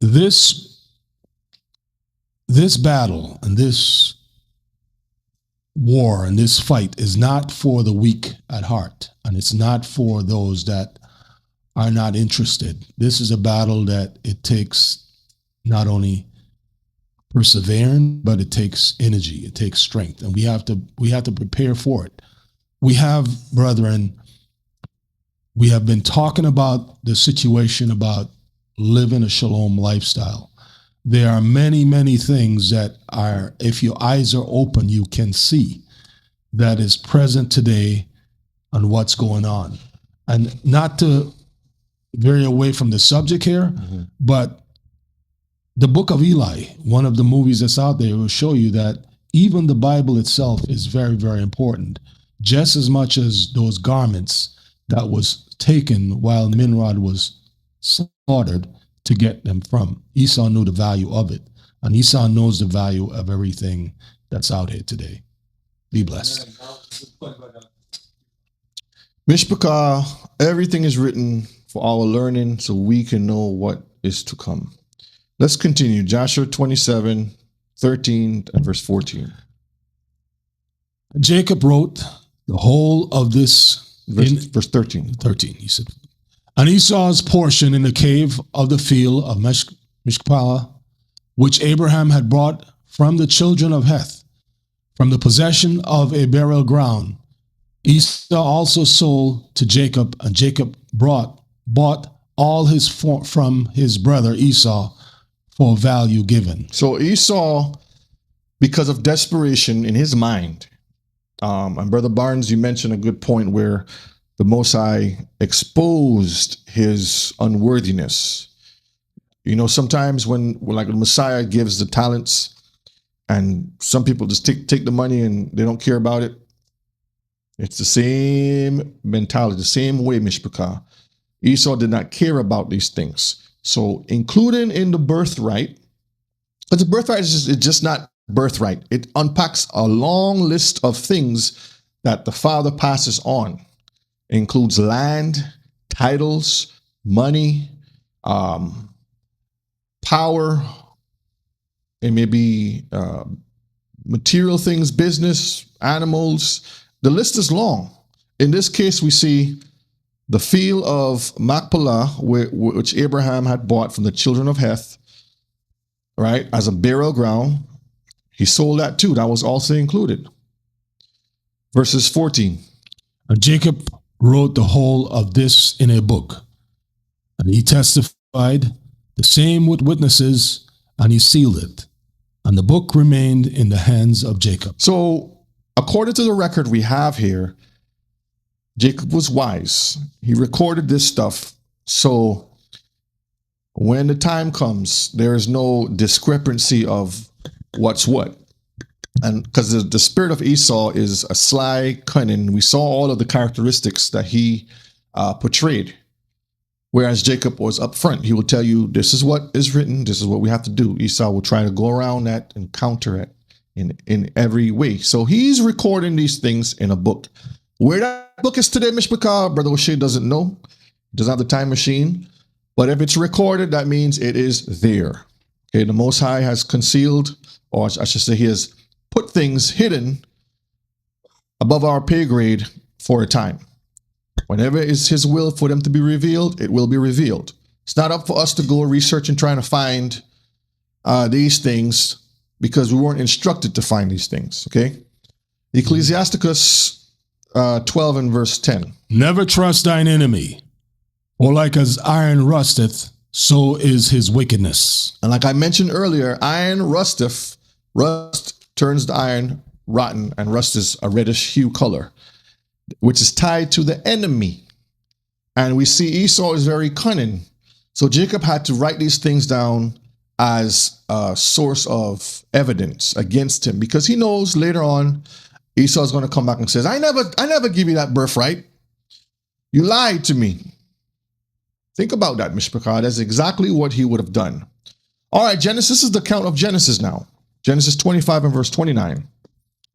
this battle and this war and this fight is not for the weak at heart, and it's not for those that are not interested. This is a battle that it takes not only perseverance, but it takes energy, it takes strength, and we have to prepare for it. We have, brethren, we have been talking about the situation about living a shalom lifestyle. there are many, many things that are, if your eyes are open, you can see that is present today on what's going on. And not to vary away from the subject here, but the book of Eli, one of the movies that's out there, will show you that even the Bible itself is very, very important, just as much as those garments that was taken while Nimrod was slaughtered to get them from. Esau knew the value of it, and Esau knows the value of everything that's out here today. Be blessed. Mishpachah, everything is written for our learning so we can know what is to come. Let's continue. Joshua 27, 13 and verse 14. Jacob wrote the whole of this Verse 13. 13, he said. And Esau's portion in the cave of the field of Mishpah, which Abraham had brought from the children of Heth, from the possession of a burial ground, Esau also sold to Jacob, and Jacob bought all his from his brother Esau for value given. So Esau, because of desperation in his mind, and Brother Barnes, you mentioned a good point where the Most High exposed his unworthiness. You know, sometimes when like the Messiah gives the talents, and some people just take the money and they don't care about it. It's the same mentality, the same way, Mishpachah. Esau did not care about these things. So including in the birthright, but the birthright is just not birthright. It unpacks a long list of things that the father passes on. It includes land, titles, money, power, it may be material things, business, animals. The list is long. In this case, we see the field of Machpelah, which Abraham had bought from the children of Heth, right, as a burial ground. He sold that too. That was also included. Verses 14. And Jacob wrote the whole of this in a book, and he testified the same with witnesses, and he sealed it. And the book remained in the hands of Jacob. So, according to the record we have here, Jacob was wise. He recorded this stuff. So, when the time comes, there is no discrepancy of what's what. And because the spirit of Esau is a sly, cunning, we saw all of the characteristics that he portrayed. Whereas Jacob was upfront. He will tell you, this is what is written, this is what we have to do. Esau will try to go around that and counter it in every way. So he's recording these things in a book. Where that book is today, Mishpachah, Brother O'Shea doesn't know. He doesn't have the time machine. But if it's recorded, that means it is there. Okay, the Most High has concealed, or I should say he has put things hidden above our pay grade for a time. Whenever it's his will for them to be revealed, it will be revealed. It's not up for us to go research and trying to find these things because we weren't instructed to find these things, okay? Ecclesiasticus 12 and verse 10. Never trust thine enemy, or like as iron rusteth, so is his wickedness. And like I mentioned earlier, iron rusteth, rust turns the iron rotten, and rust is a reddish hue color, which is tied to the enemy. And we see Esau is very cunning. So Jacob had to write these things down as a source of evidence against him, because he knows later on Esau is going to come back and says, I never give you that birthright. You lied to me. Think about that, Mishpachah. That's exactly what he would have done. All right, Genesis is the account of Genesis now. Genesis 25 and verse 29.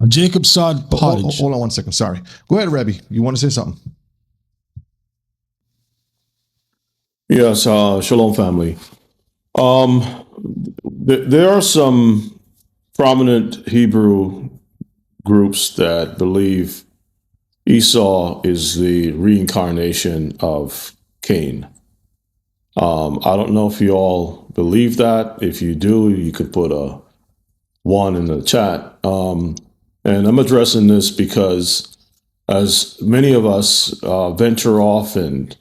And Jacob sawed pottage. Hold on 1 second. Sorry. Go ahead, Rebbe. You want to say something? Yes, shalom, family. There are some prominent Hebrew groups that believe Esau is the reincarnation of Cain. I don't know if you all believe that. If you do, you could put a 1 in the chat. And I'm addressing this because as many of us venture off and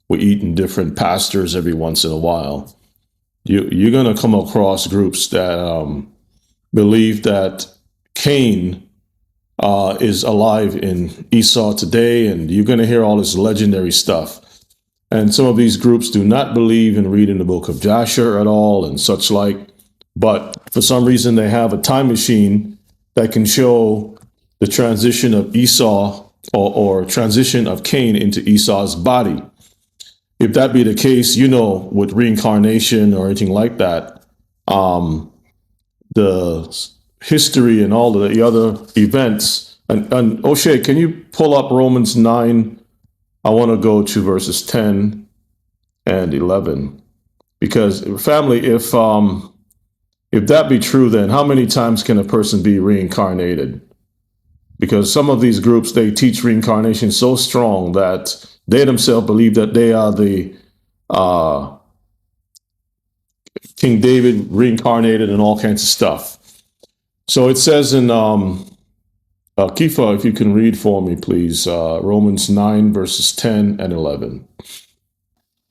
we eat in different pastures every once in a while, you're going to come across groups that believe that Cain is alive in Esau today, and you're going to hear all this legendary stuff. And some of these groups do not believe in reading the book of Joshua at all and such like, but for some reason they have a time machine that can show the transition of Esau or transition of Cain into Esau's body. If that be the case, with reincarnation or anything like that, the history and all of the other events. And O'Shea, can you pull up Romans 9? I want to go to verses 10 and 11. Because, family, if that be true, then how many times can a person be reincarnated? Because some of these groups, they teach reincarnation so strong that they themselves believe that they are the King David reincarnated and all kinds of stuff. So it says in Kifa, if you can read for me, please, Romans 9, verses 10 and 11.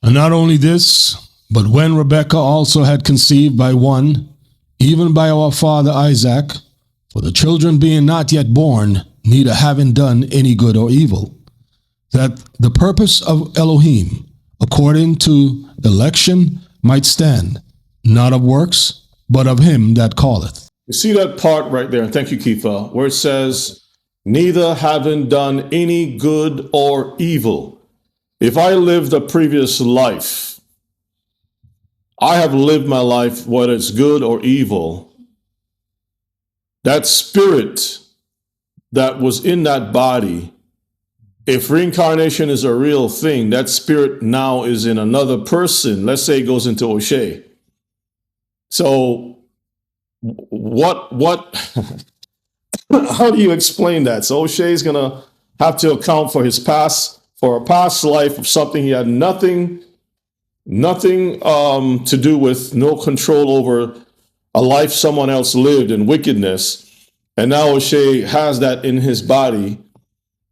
And not only this, but when Rebekah also had conceived by one, even by our father Isaac, for the children being not yet born, neither having done any good or evil, that the purpose of Elohim, according to election, might stand, not of works, but of him that calleth. You see that part right there, and thank you, Kifa, where it says, neither having done any good or evil. If I lived a previous life, I have lived my life, whether it's good or evil, that spirit that was in that body, if reincarnation is a real thing, that spirit now is in another person. Let's say it goes into O'Shea. So what how do you explain that? So O'Shea's going to have to account for his past, for a past life of something he had nothing to do with, no control over, a life someone else lived in wickedness. And now O'Shea has that in his body.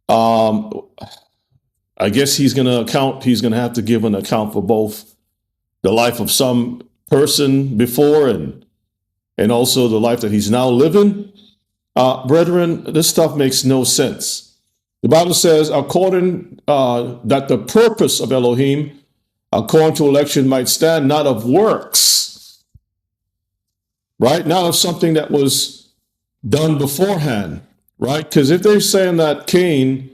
I guess he's going to have to give an account for both the life of some person before and also the life that he's now living. Brethren, this stuff makes no sense. The Bible says, according that the purpose of Elohim, according to election, might stand, not of works, right? Not of something that was done beforehand, right? Because if they're saying that Cain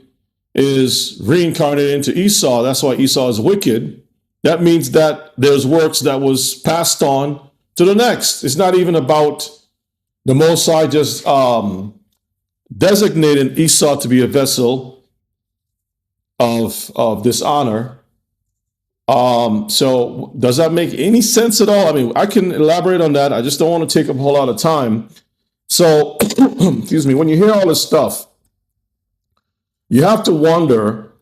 is reincarnated into Esau, that's why Esau is wicked, that means that there's works that was passed on to the next. It's not even about the Most High just designating Esau to be a vessel of dishonor. So does that make any sense at all? I mean, I can elaborate on that. I just don't want to take up a whole lot of time. So, excuse me, when you hear all this stuff, you have to wonder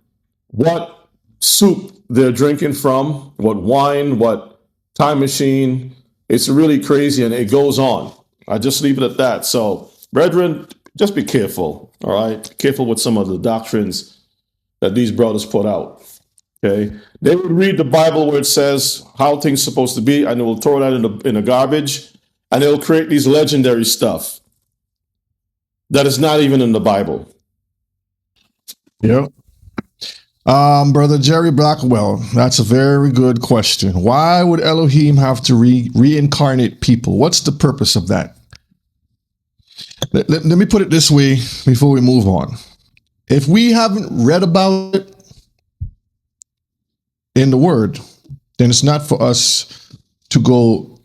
what soup they're drinking from, what wine, what time machine. It's really crazy, and it goes on. I just leave it at that. So, brethren, just be careful, all right? Careful with some of the doctrines that these brothers put out, okay? They would read the Bible where it says how things are supposed to be, and they will throw that in the garbage, and they'll create these legendary stuff that is not even in the Bible. Yep. Brother Jerry Blackwell, that's a very good question. Why would Elohim have to reincarnate people? What's the purpose of that? Let me put it this way before we move on. If we haven't read about it in the Word, then it's not for us to go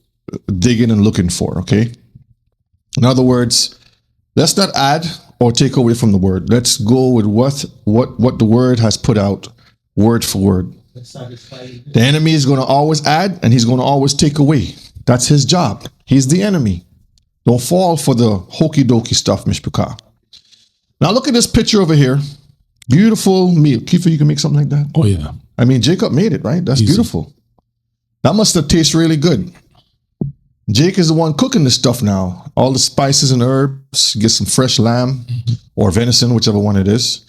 digging and looking for, okay? In other words, let's not add or take away from the Word. Let's go with what the Word has put out, word for word. The enemy is going to always add, and he's going to always take away. That's his job. He's the enemy. Don't fall for the hokey dokey stuff, Mishpachah. Now look at this picture over here. Beautiful meal. Kiefer, you can make something like that? Oh, yeah. I mean, Jacob made it, right? That's easy. Beautiful. That must have tasted really good. Jake is the one cooking this stuff now. All the spices and herbs, get some fresh lamb or venison, whichever one it is.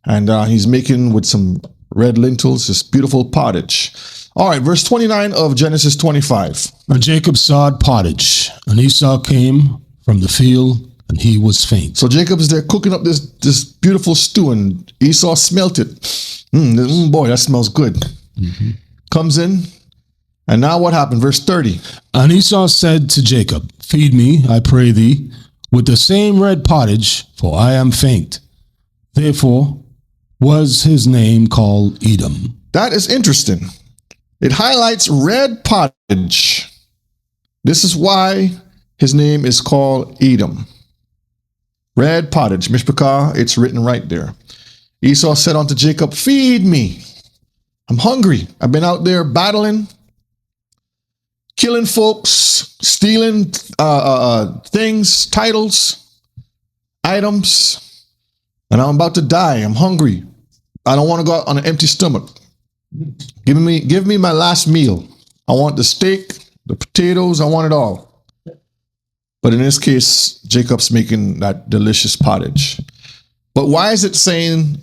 And he's making with some red lentils, this beautiful pottage. All right, verse 29 of Genesis 25. And Jacob sawed pottage, and Esau came from the field, and he was faint. So Jacob is there cooking up this beautiful stew, and Esau smelt it. Boy, that smells good. Comes in, and now what happened? Verse 30. And Esau said to Jacob, Feed me, I pray thee, with the same red pottage, for I am faint. Therefore was his name called Edom. That is interesting. It highlights red pottage. This is why his name is called Edom. Red pottage, Mishpachah, it's written right there. Esau said unto Jacob, Feed me. I'm hungry. I've been out there battling, killing folks, stealing things, titles, items, and I'm about to die. I'm hungry. I don't want to go out on an empty stomach. Give me my last meal. I want the steak, the potatoes, I want it all. But in this case, Jacob's making that delicious pottage. But why is it saying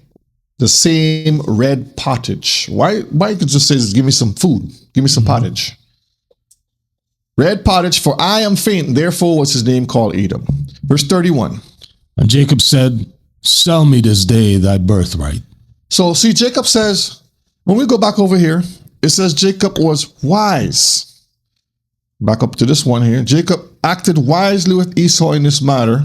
the same red pottage? Why could it just say, give me some food, give me some pottage? Red pottage, for I am faint, therefore was his name called Edom. Verse 31. And Jacob said, Sell me this day thy birthright. So see, Jacob says, when we go back over here, it says Jacob was wise. Back up to this one here. Jacob acted wisely with Esau in this matter.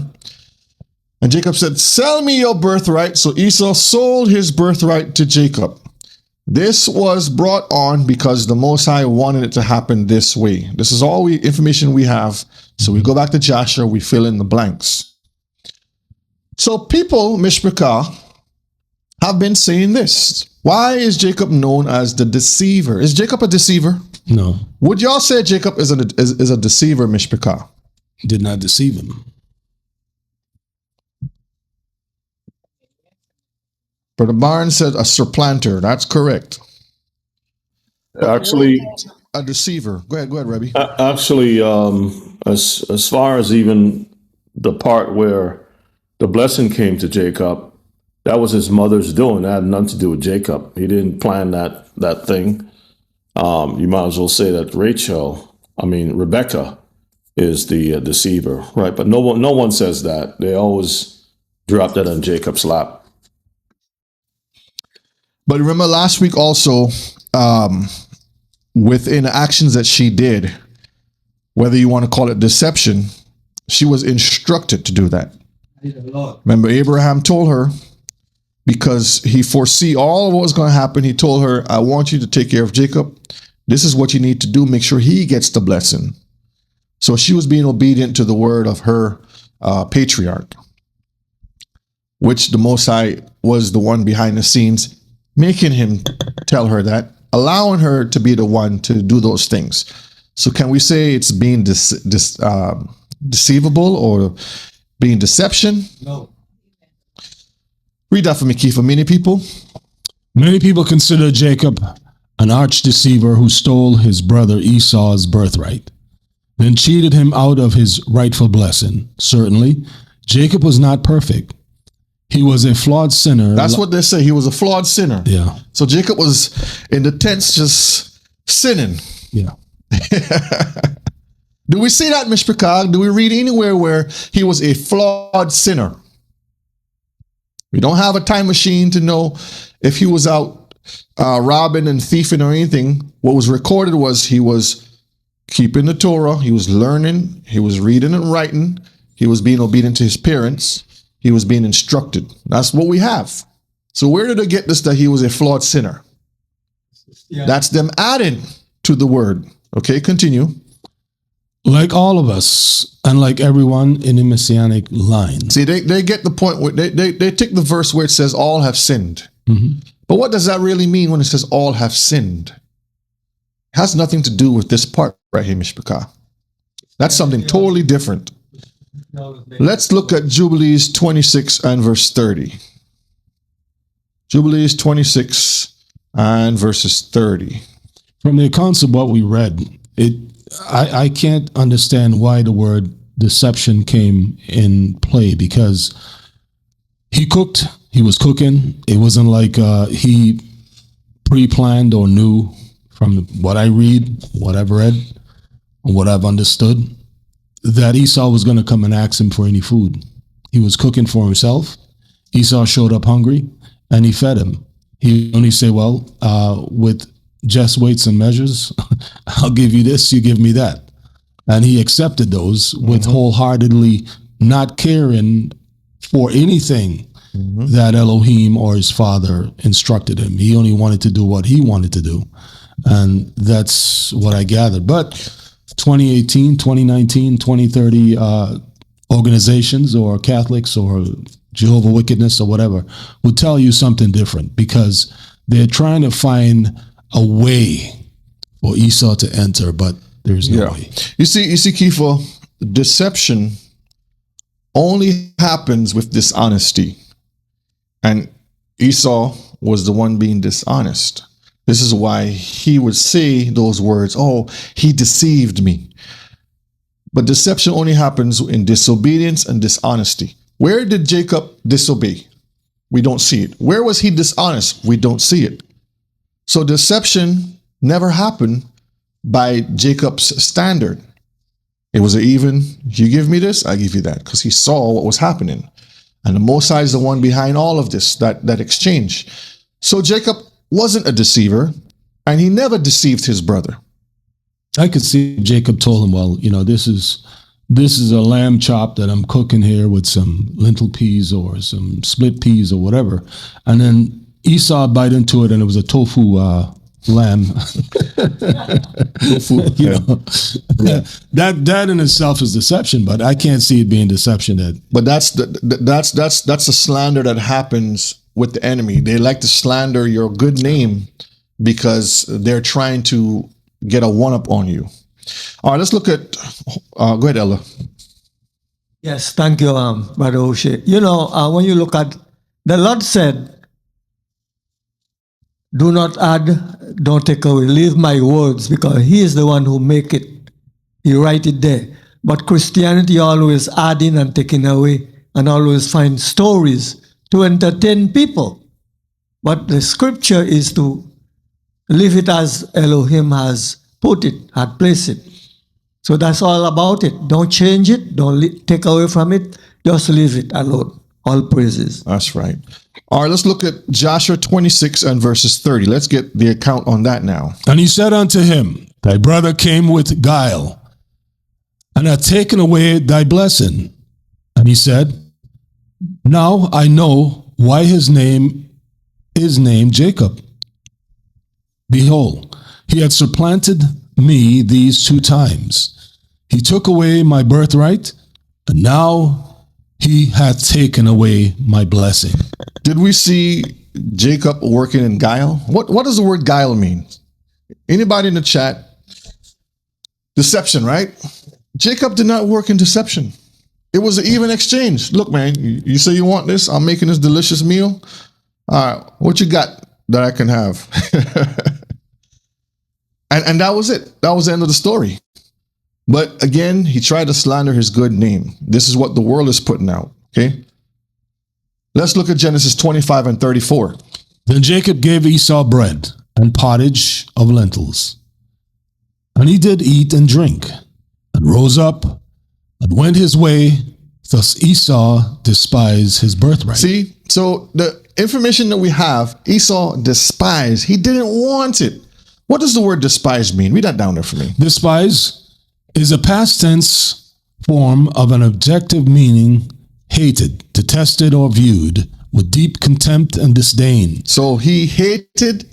And Jacob said, Sell me your birthright. So Esau sold his birthright to Jacob. This was brought on because the Most High wanted it to happen this way. This is all information we have. So we go back to Joshua, we fill in the blanks. So people, Mishpachah, have been saying this. Why is Jacob known as the deceiver? Is Jacob a deceiver? No, Would y'all say Jacob is a deceiver, Mishpachah? did not deceive him. Brother Barnes said a supplanter. That's correct. Actually, A deceiver. Go ahead, Rebbe. actually, as far as even the part where the blessing came to Jacob, that was his mother's doing. That had nothing to do with Jacob. He didn't plan that thing. You might as well say that Rebecca is the deceiver, right? But no one says that. They always drop that on Jacob's lap. But remember last week also, within actions that she did, whether you want to call it deception, she was instructed to do that. Remember, Abraham told her, because he foresee all of what was going to happen, he told her, I want you to take care of Jacob. This is what you need to do. Make sure he gets the blessing. So she was being obedient to the word of her patriarch, which the Most High was the one behind the scenes, making him tell her that, allowing her to be the one to do those things. So can we say it's being deceivable or being deception? No. Read that for me, Keith. For many people, Many people consider Jacob an arch deceiver who stole his brother Esau's birthright, then cheated him out of his rightful blessing. Certainly, Jacob was not perfect. He was a flawed sinner. that's what they say. He was a flawed sinner. Yeah, So Jacob was in the tents just sinning. yeah. Do we see that, Mishpachah? Do we read anywhere where he was a flawed sinner? We don't have a time machine to know if he was out robbing and thieving or anything. What was recorded was he was keeping the Torah, he was learning, he was reading and writing, he was being obedient to his parents, he was being instructed. That's what we have. So where did they get this that he was a flawed sinner? Yeah. That's them adding to the word. Okay, continue. Like all of us, and like everyone in the Messianic line. See, they get the point where they take the verse where it says all have sinned. But what does that really mean when it says all have sinned? It has nothing to do with this part right here, Mishpachah. That's something totally different. Let's look at Jubilees 26 and verse 30. Jubilees 26 and verses 30. From the accounts of what we read, I can't understand why the word deception came in play, because he was cooking. It wasn't like he pre-planned or knew from what I read, what I've read, and what I've understood, that Esau was going to come and ask him for any food. He was cooking for himself. Esau showed up hungry, and he fed him. He only say, well, with just weights and measures, I'll give you this, you give me that. And he accepted those with wholeheartedly not caring for anything that Elohim or his father instructed him. He only wanted to do what he wanted to do. And that's what I gathered. But 2018, 2019, 2030 organizations or Catholics or Jehovah Wickedness or whatever would tell you something different, because they're trying to find a way for Esau to enter, but there's no way. You see, Kiefer, deception only happens with dishonesty. And Esau was the one being dishonest. This is why he would say those words, oh, he deceived me. But deception only happens in disobedience and dishonesty. Where did Jacob disobey? We don't see it. Where was he dishonest? We don't see it. So deception never happened by Jacob's standard. It was an even, you give me this, I give you that, because he saw what was happening. And the Most High is the one behind all of this, that exchange. So Jacob wasn't a deceiver, and he never deceived his brother. I could see Jacob told him, well, you know, this is a lamb chop that I'm cooking here with some lentil peas or some split peas or whatever. And then Esau bite into it, and it was a tofu lamb. Tofu, you know, that in itself is deception, but I can't see it being deception. But that's a slander that happens with the enemy. They like to slander your good name because they're trying to get a one-up on you. All right, let's look at, go ahead, Ella. Yes, thank you, Brother O'Shea. You know, when you look at, the Lord said, do not add, don't take away, leave my words, because he is the one who make it. He write it there. But Christianity always adding and taking away, and always find stories to entertain people. But the scripture is to leave it as Elohim has put it, had placed it. So that's all about it. Don't change it. Don't take away from it. Just leave it alone. All praises. That's right. All right, let's look at Joshua 26 and verses 30. Let's get the account on that now. And he said unto him, thy brother came with guile, and hath taken away thy blessing. And he said, now I know why his name is named Jacob. Behold, he had supplanted me these 2 times. He took away my birthright, and now he hath taken away my blessing. Did we see Jacob working in guile? What does the word guile mean? Anybody in the chat? Deception, right? Jacob did not work in deception. It was an even exchange. Look, man, you say you want this? I'm making this delicious meal. All right, what you got that I can have? And that was it. That was the end of the story. But again, he tried to slander his good name. This is what the world is putting out. Okay. Let's look at Genesis 25 and 34. Then Jacob gave Esau bread and pottage of lentils. And he did eat and drink, and rose up and went his way. Thus Esau despised his birthright. See, so the information that we have, Esau despised. He didn't want it. What does the word despise mean? Read that down there for me. Despise is a past tense form of an objective meaning, hated, detested, or viewed with deep contempt and disdain. So he hated,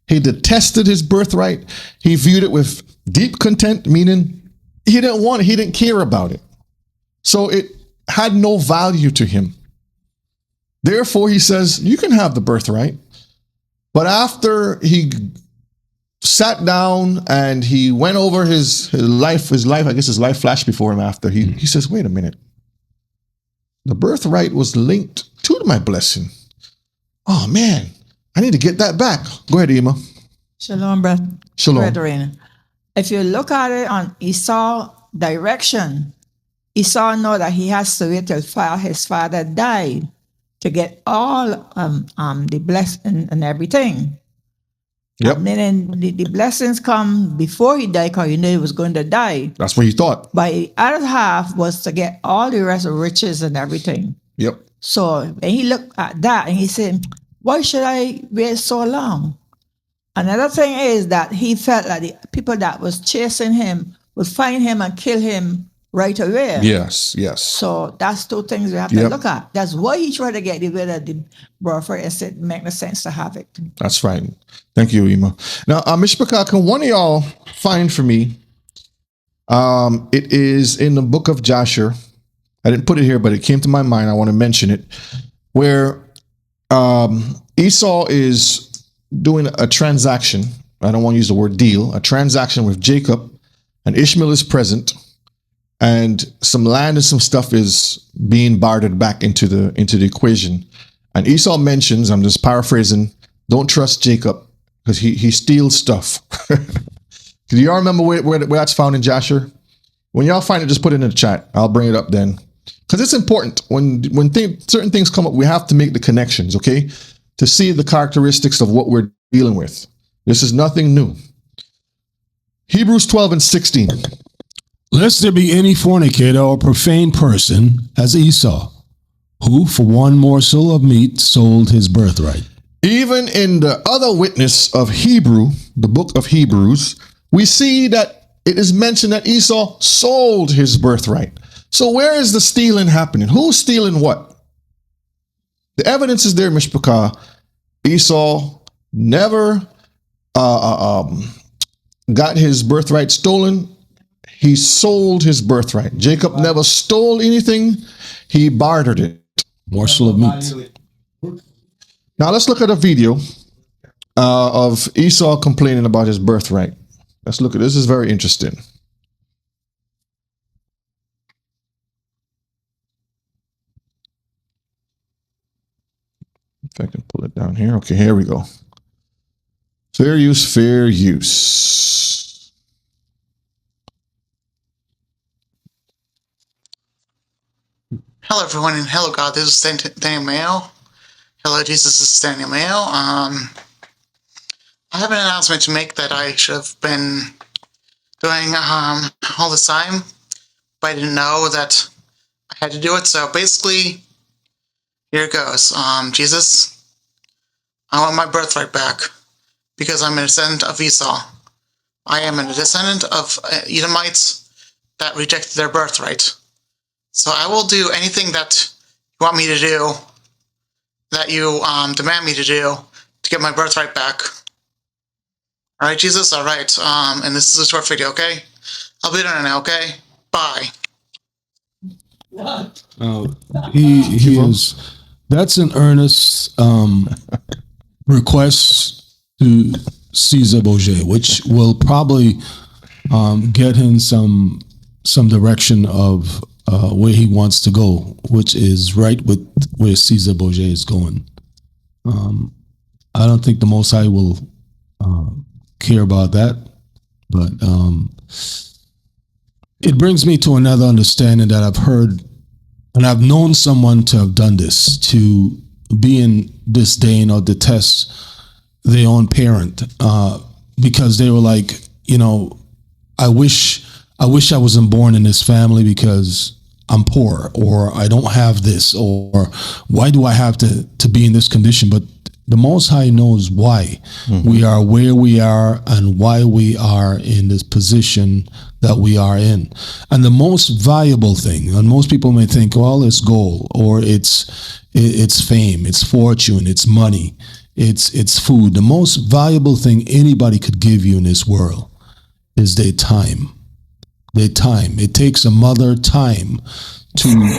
he detested his birthright. He viewed it with deep contempt, meaning he didn't want it. He didn't care about it. So it had no value to him. Therefore, he says, you can have the birthright. But after he sat down and he went over his life, I guess his life flashed before him after. He says, wait a minute. The birthright was linked to my blessing. Oh, man, I need to get that back. Go ahead, Emma. Shalom, Shalom. brethren. If you look at it on Esau's direction, Esau know that he has to wait till his father died to get all the blessing and everything. Yep. And then the blessings come before he died, because he knew he was going to die. That's what he thought. But the other half was to get all the rest of riches and everything. Yep. So and he looked at that and he said, why should I wait so long? Another thing is that he felt like the people that was chasing him would find him and kill him right away. Yes. Yes. So that's two things we have to Yep. look at. That's why he tried to get rid of the birthright and said, make no sense to have it. That's right. Thank you, Ima. Now, Mishpachah, can one of y'all find for me? It is in the book of Jasher. I didn't put it here, but it came to my mind. I want to mention it, where Esau is doing a transaction. I don't want to use the word deal. A transaction with Jacob, and Ishmael is present, and some land and some stuff is being bartered back into the equation. And Esau mentions, I'm just paraphrasing, don't trust Jacob because he steals stuff. Do y'all remember where that's found in Jasher? When y'all find it, just put it in the chat. I'll bring it up then. Because it's important. When certain things come up, we have to make the connections, okay? To see the characteristics of what we're dealing with. This is nothing new. Hebrews 12:16. Lest there be any fornicator or profane person as Esau, who for one morsel of meat sold his birthright. Even in the other witness of Hebrew, the book of Hebrews, we see that it is mentioned that Esau sold his birthright. So where is the stealing happening? Who's stealing what? The evidence is there, Mishpachah. Esau never got his birthright stolen. He sold his birthright. Jacob never stole anything. He bartered it. Morsel of meat. Now let's look at a video of Esau complaining about his birthright. Let's look at this. This is very interesting. If I can pull it down here. Okay, here we go. Fair use, fair use. Hello, everyone, and hello, God. This is Daniel Mayo. Hello, Jesus. This is Daniel Mayo. I have an announcement to make that I should have been doing all this time, but I didn't know that I had to do it. So basically, here it goes. Jesus, I want my birthright back because I'm a descendant of Esau. I am a descendant of Edomites that rejected their birthright. So I will do anything that you want me to do, that you demand me to do, to get my birthright back. All right, Jesus? All right. And this is a short video, okay? I'll be done now, okay? Bye. He is. That's an earnest request to Caesar Bourget, which will probably get him some direction of where he wants to go, which is right with where Caesar Bourget is going. I don't think the Most High will care about that, but it brings me to another understanding that I've heard, and I've known someone to have done this, to be in disdain or detest their own parent, because they were like, I wish I wasn't born in this family because I'm poor, or I don't have this, or why do I have to be in this condition? But the Most High knows why we are where we are and why we are in this position that we are in. And the most valuable thing, and most people may think, well, it's gold, or it's fame, it's fortune, it's money, it's food. The most valuable thing anybody could give you in this world is their time. Their time. It takes a mother time to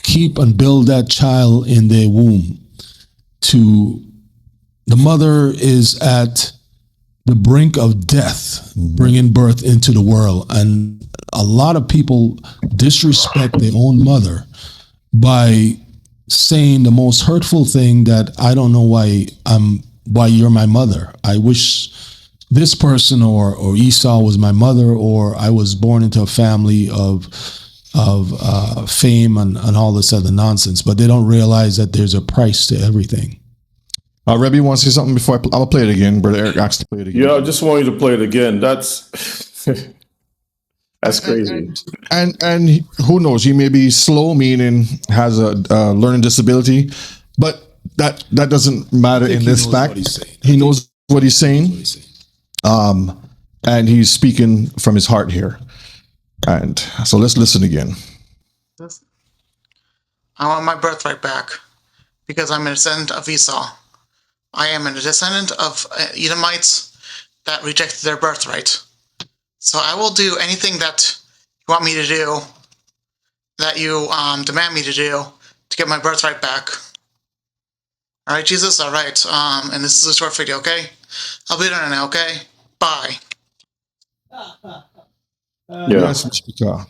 keep and build that child in their womb. The mother is at the brink of death, bringing birth into the world. And a lot of people disrespect their own mother by saying the most hurtful thing, that I don't know why you're my mother. I wish this person or Esau was my mother, or I was born into a family of fame and all this other nonsense. But they don't realize that there's a price to everything. Rebbe wants to say something before I'll play it again. Brother Eric asked to play it again. Yeah, I just want you to play it again. That's that's crazy. And who knows? He may be slow, meaning has a learning disability, but that doesn't matter in this fact. He knows what he's saying, and he's speaking from his heart here. And so let's listen again. I want my birthright back because I'm a descendant of Esau. I am a descendant of Edomites that rejected their birthright. So I will do anything that you want me to do, that you demand me to do, to get my birthright back. All right, Jesus? All right. And this is a short video, okay? I'll be there now, okay? Bye. Yes, Mr.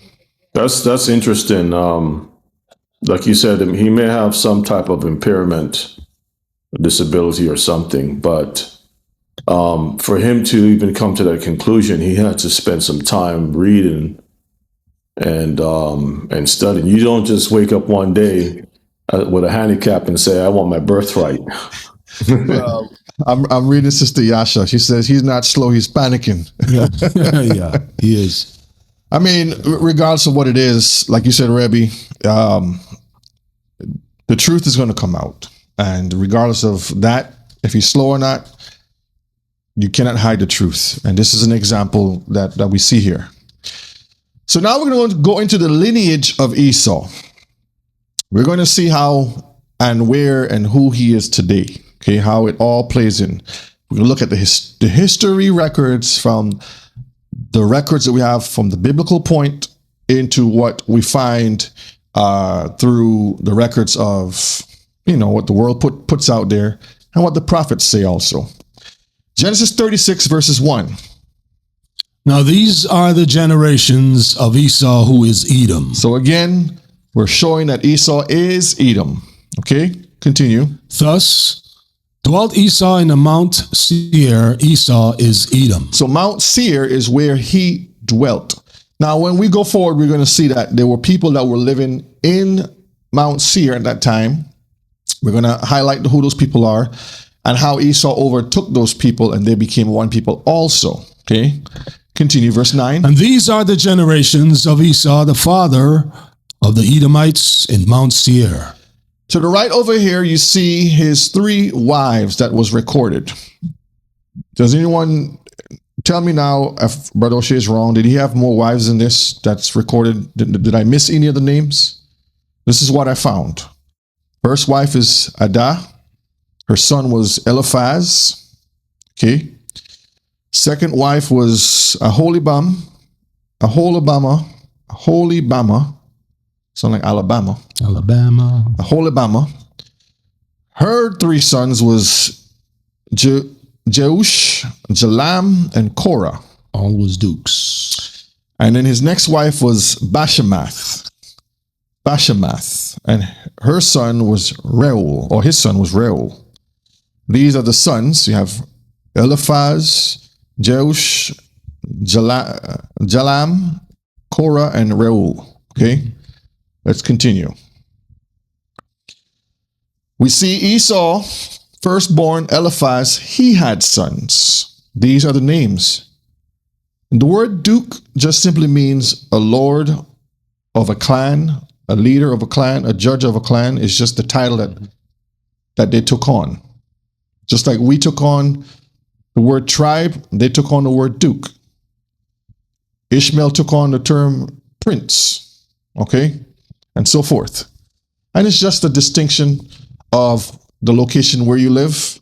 That's interesting. Like you said, he may have some type of impairment, disability, or something, but for him to even come to that conclusion, he had to spend some time reading and studying. You don't just wake up one day with a handicap and say, "I want my birthright." I'm reading Sister Yasha. She says he's not slow, he's panicking. Yeah, he is. I mean, regardless of what it is, like you said, Rebbe, the truth is going to come out. And regardless of that, if he's slow or not, you cannot hide the truth. And this is an example that we see here. So now we're going to go into the lineage of Esau. We're going to see how and where and who he is today. Okay, how it all plays in. We're going to look at the history records, from the records that we have from the biblical point into what we find through the records of, what the world puts out there and what the prophets say also. Genesis 36 verses 1. Now these are the generations of Esau, who is Edom. So again, we're showing that Esau is Edom. Okay, continue. Thus dwelt Esau in the Mount Seir. Esau is Edom. So Mount Seir is where he dwelt. Now, when we go forward, we're going to see that there were people that were living in Mount Seir at that time. We're going to highlight who those people are and how Esau overtook those people and they became one people also. Okay, continue, verse 9. And these are the generations of Esau, the father of the Edomites in Mount Seir. To the right over here, you see his 3 wives that was recorded. Does anyone tell me now if Brother O'Shea is wrong? Did he have more wives than this that's recorded? Did I miss any of the names? This is what I found. First wife is Adah. Her son was Eliphaz. Okay. Second wife was Aholibama. Sound like Alabama. Aholibama. Her 3 sons was Jeush, Jalam, and Korah. All was dukes. And then his next wife was Bashemath. And her son was Reuel, or his son was Reuel. These are the sons. You have Eliphaz, Jeush, Jalam, Korah, and Reuel. Okay, let's continue. We see Esau, firstborn Eliphaz, he had sons. These are the names. And the word duke just simply means a lord of a clan, a leader of a clan, a judge of a clan. Is just the title that they took on. Just like we took on the word tribe, they took on the word duke. Ishmael took on the term prince, okay, and so forth. And it's just a distinction of the location where you live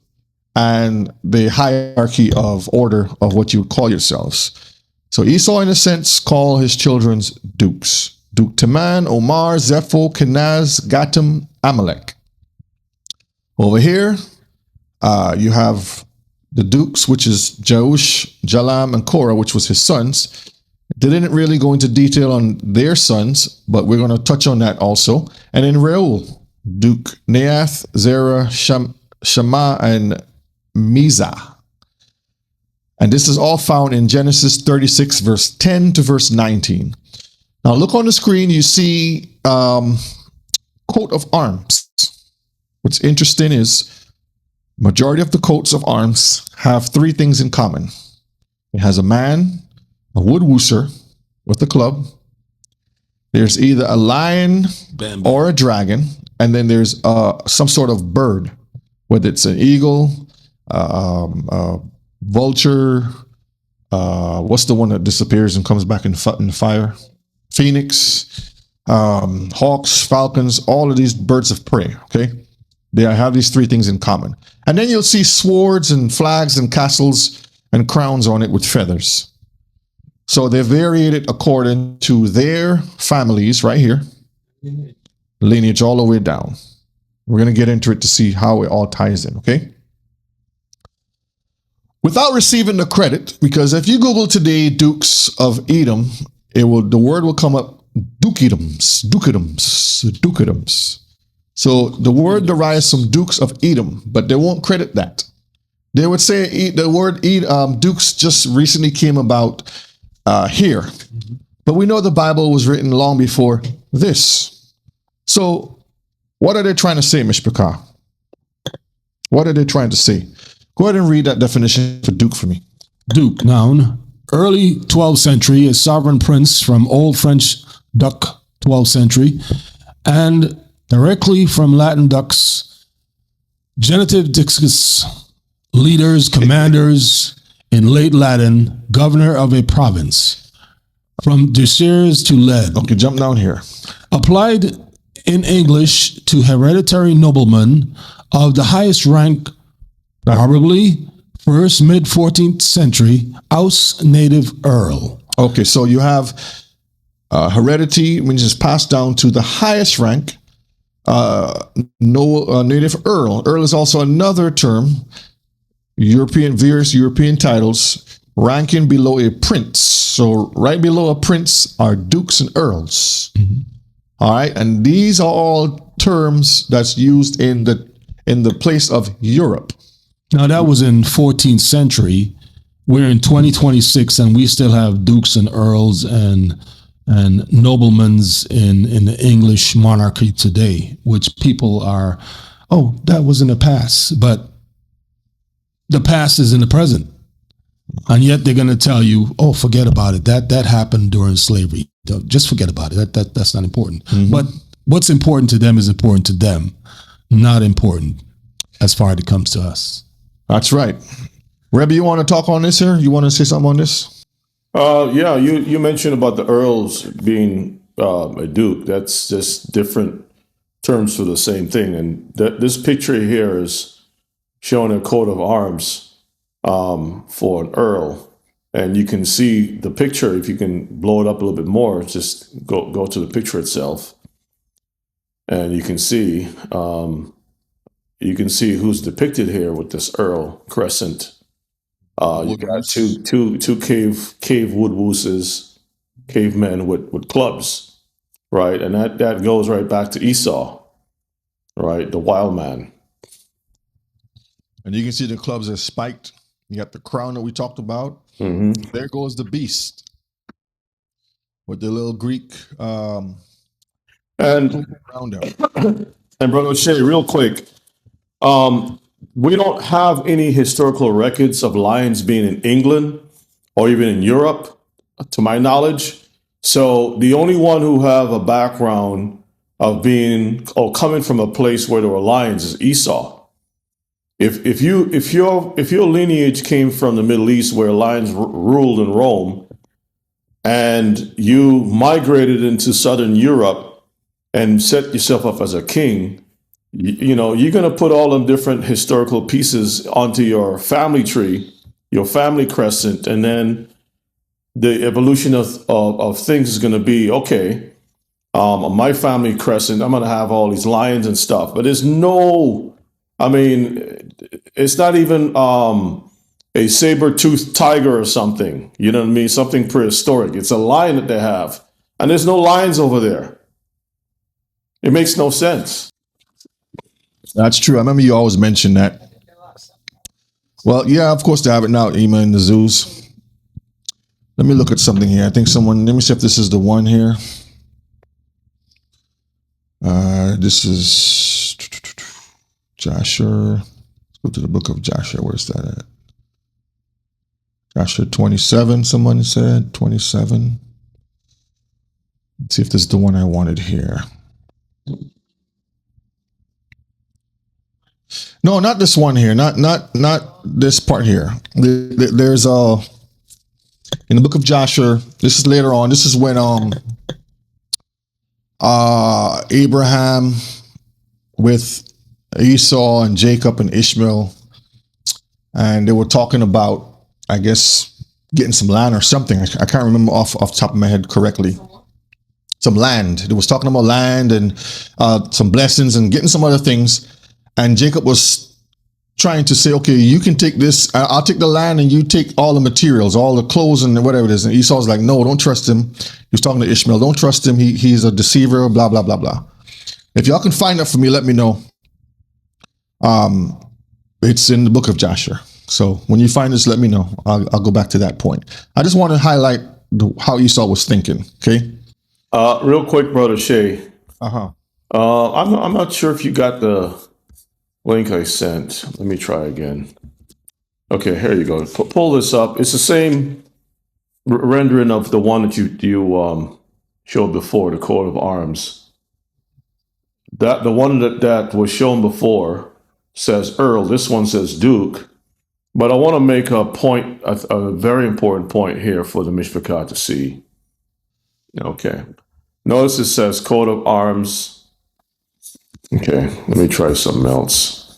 and the hierarchy of order of what you would call yourselves. So Esau, in a sense, called his children dukes. Duke Teman, Omar, Zepho, Kenaz, Gatam, Amalek. Over here, you have the dukes, which is Jeush, Jalam, and Korah, which was his sons. They didn't really go into detail on their sons, but we're going to touch on that also. And then Reuel, Duke Neath, Zerah, Shammah, and Mizah. And this is all found in Genesis 36, verse 10 to verse 19. Now look on the screen, you see coat of arms. What's interesting is Majority of the coats of arms have three things in common. It has a man, a wood wooser with a club. There's either a lion Bamboo. or a dragon, and then there's some sort of bird, whether it's an eagle, vulture. What's the one that disappears and comes back in the fire? Phoenix, hawks, falcons, all of these birds of prey. Okay, they have these three things in common. And then you'll see swords and flags and castles and crowns on it with feathers. So they varied it according to their families right here, lineage all the way down. We're going to get into it to see how it all ties in, okay? Without receiving the credit, because if you Google today Dukes of Edom, the word will come up Dukedoms. So the word derives from Dukes of Edom, but they won't credit that. They would say the word Dukes just recently came about here. But we know the Bible was written long before this. So what are they trying to say, Mishpachah? What are they trying to say? Go ahead and read that definition for Duke for me. Duke, noun. Early 12th century, a sovereign prince from Old French duc, 12th century, and directly from Latin dux, genitive dixis, leaders, commanders, in late Latin, governor of a province. From ducers to lead. Okay, jump down here. Applied in English to hereditary noblemen of the highest rank, probably first mid-14th century, Aus native earl. Okay, so you have heredity, which is passed down to the highest rank, native earl. Earl is also another term, various European titles, ranking below a prince. So right below a prince are dukes and earls. Mm-hmm. All right, and these are all terms that's used in the place of Europe. Now that was in 14th century. We're in 2026, and we still have dukes and earls and noblemen's in the English monarchy today, which people are, that was in the past, but the past is in the present. And yet they're going to tell you, forget about it. That happened during slavery. Just forget about it. That's not important. Mm-hmm. But what's important to them is important to them, not important as far as it comes to us. That's right. Rebbe, you want to talk on this here? You want to say something on this? Yeah, you mentioned about the earls being a duke. That's just different terms for the same thing. And this picture here is showing a coat of arms for an earl. And you can see the picture. If you can blow it up a little bit more, just go to the picture itself. And you can see who's depicted here with this earl crescent. You got two cave wood wooses, cavemen with clubs, right? And that goes right back to Esau, right? The wild man. And you can see the clubs are spiked. You got the crown that we talked about. Mm-hmm. There goes the beast with the little Greek and around him. And Brother O'Shea, real quick, we don't have any historical records of lions being in England or even in Europe, to my knowledge. So the only one who have a background of being or coming from a place where there were lions is Esau. If your lineage came from the Middle East where lions ruled in Rome, and you migrated into Southern Europe and set yourself up as a king, you're going to put all them different historical pieces onto your family tree, your family crescent, and then the evolution of things is going to be, okay, my family crescent, I'm going to have all these lions and stuff. But there's it's not even a saber-toothed tiger or something. You know what I mean? Something prehistoric. It's a lion that they have. And there's no lions over there. It makes no sense. That's true. I remember you always mention that. Well, yeah, of course they have it now, Ema, in the zoos. Let me look at something here. I think let me see if this is the one here. This is Joshua. Let's Go to the book of Joshua. Where's that at? Joshua 27, someone said. 27. Let's see if this is the one I wanted here. No, not this one here. Not this part here. There's in the book of Joshua. This is later on. This is when Abraham with Esau and Jacob and Ishmael, and they were talking about, I guess, getting some land or something. I can't remember off the top of my head correctly. Some land. They was talking about land and some blessings and getting some other things. And Jacob was trying to say, okay, you can take this. I'll take the land and you take all the materials, all the clothes and whatever it is. And Esau's like, no, don't trust him. He was talking to Ishmael. Don't trust him. He's a deceiver, blah, blah, blah, blah. If y'all can find that for me, let me know. It's in the book of Joshua. So when you find this, let me know. I'll go back to that point. I just want to highlight how Esau was thinking. Okay. Real quick, Brother Shay. Uh-huh. I'm not sure if you got the link I sent. Let me try again. Okay, here you go. Pull this up. It's the same rendering of the one that you showed before, the coat of arms. That the one that was shown before says Earl. This one says Duke. But I want to make a point, a very important point here for the Mishpachah to see. Okay. Notice it says coat of arms. Okay, let me try something else.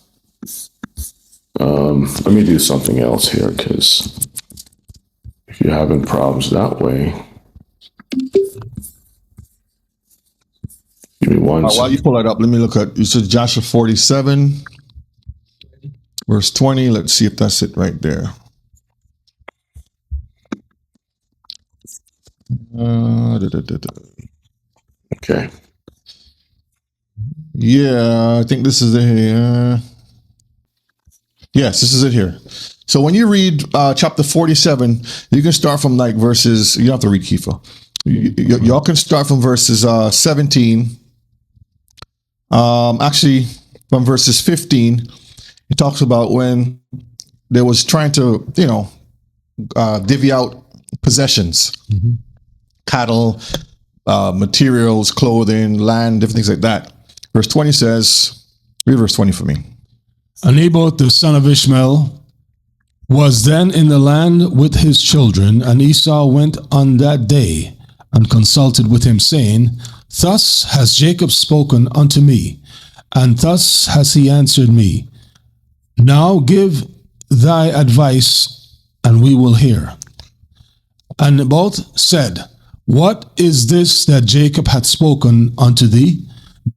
Let me do something else here, because if you're having problems that way, give me one second. While you pull that up, let me look at, you said Joshua 47, verse 20. Let's see if that's it right there. Okay. Yeah, I think this is it here. Yes, this is it here. So when you read chapter 47, you can start from like verses, you don't have to read Kepha. Y'all can start from verses 17. Actually, from verses 15, it talks about when they was trying to, divvy out possessions, cattle, materials, clothing, land, different things like that. Verse 20 says, read verse 20 for me. And Naboth the son of Ishmael was then in the land with his children, and Esau went on that day and consulted with him, saying, Thus has Jacob spoken unto me, and thus has he answered me. Now give thy advice, and we will hear. And Naboth said, What is this that Jacob hath spoken unto thee?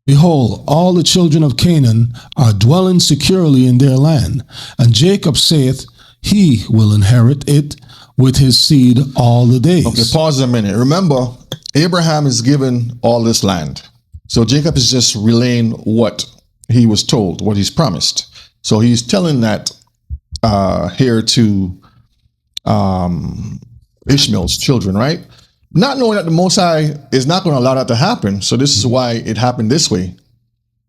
Behold, all the children of Canaan are dwelling securely in their land, and Jacob saith, He will inherit it with his seed all the days. Okay, pause a minute. Remember, Abraham is given all this land. So Jacob is just relaying what he was told, what he's promised. So he's telling that here to Ishmael's children, right? Not knowing that the Most High is not going to allow that to happen. So this is why it happened this way.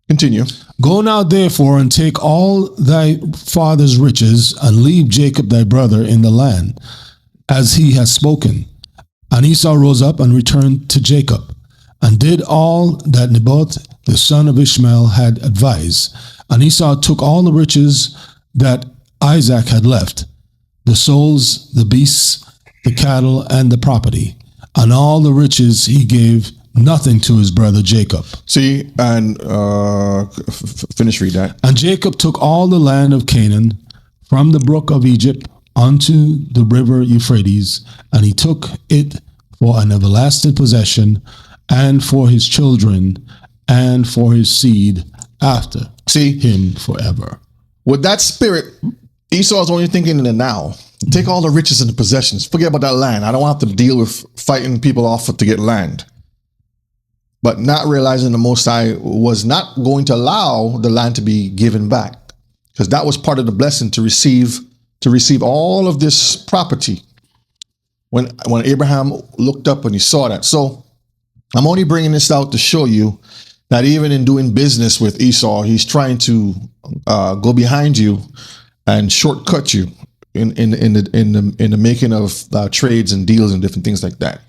Continue. Go now therefore and take all thy father's riches, and leave Jacob thy brother in the land, as he has spoken. And Esau rose up and returned to Jacob, and did all that Naboth the son of Ishmael had advised. And Esau took all the riches that Isaac had left, the souls, the beasts, the cattle, and the property. And all the riches he gave nothing to his brother Jacob. See, and finish read that. And Jacob took all the land of Canaan from the brook of Egypt unto the river Euphrates, and he took it for an everlasting possession, and for his children, and for his seed after him forever. With that spirit, Esau's only thinking in the now. Take all the riches and the possessions. Forget about that land. I don't have to deal with fighting people off to get land. But not realizing the Most High was not going to allow the land to be given back, because that was part of the blessing to receive all of this property. When Abraham looked up and he saw that. So I'm only bringing this out to show you that even in doing business with Esau, he's trying to go behind you and shortcut you in the making of trades and deals and different things like that.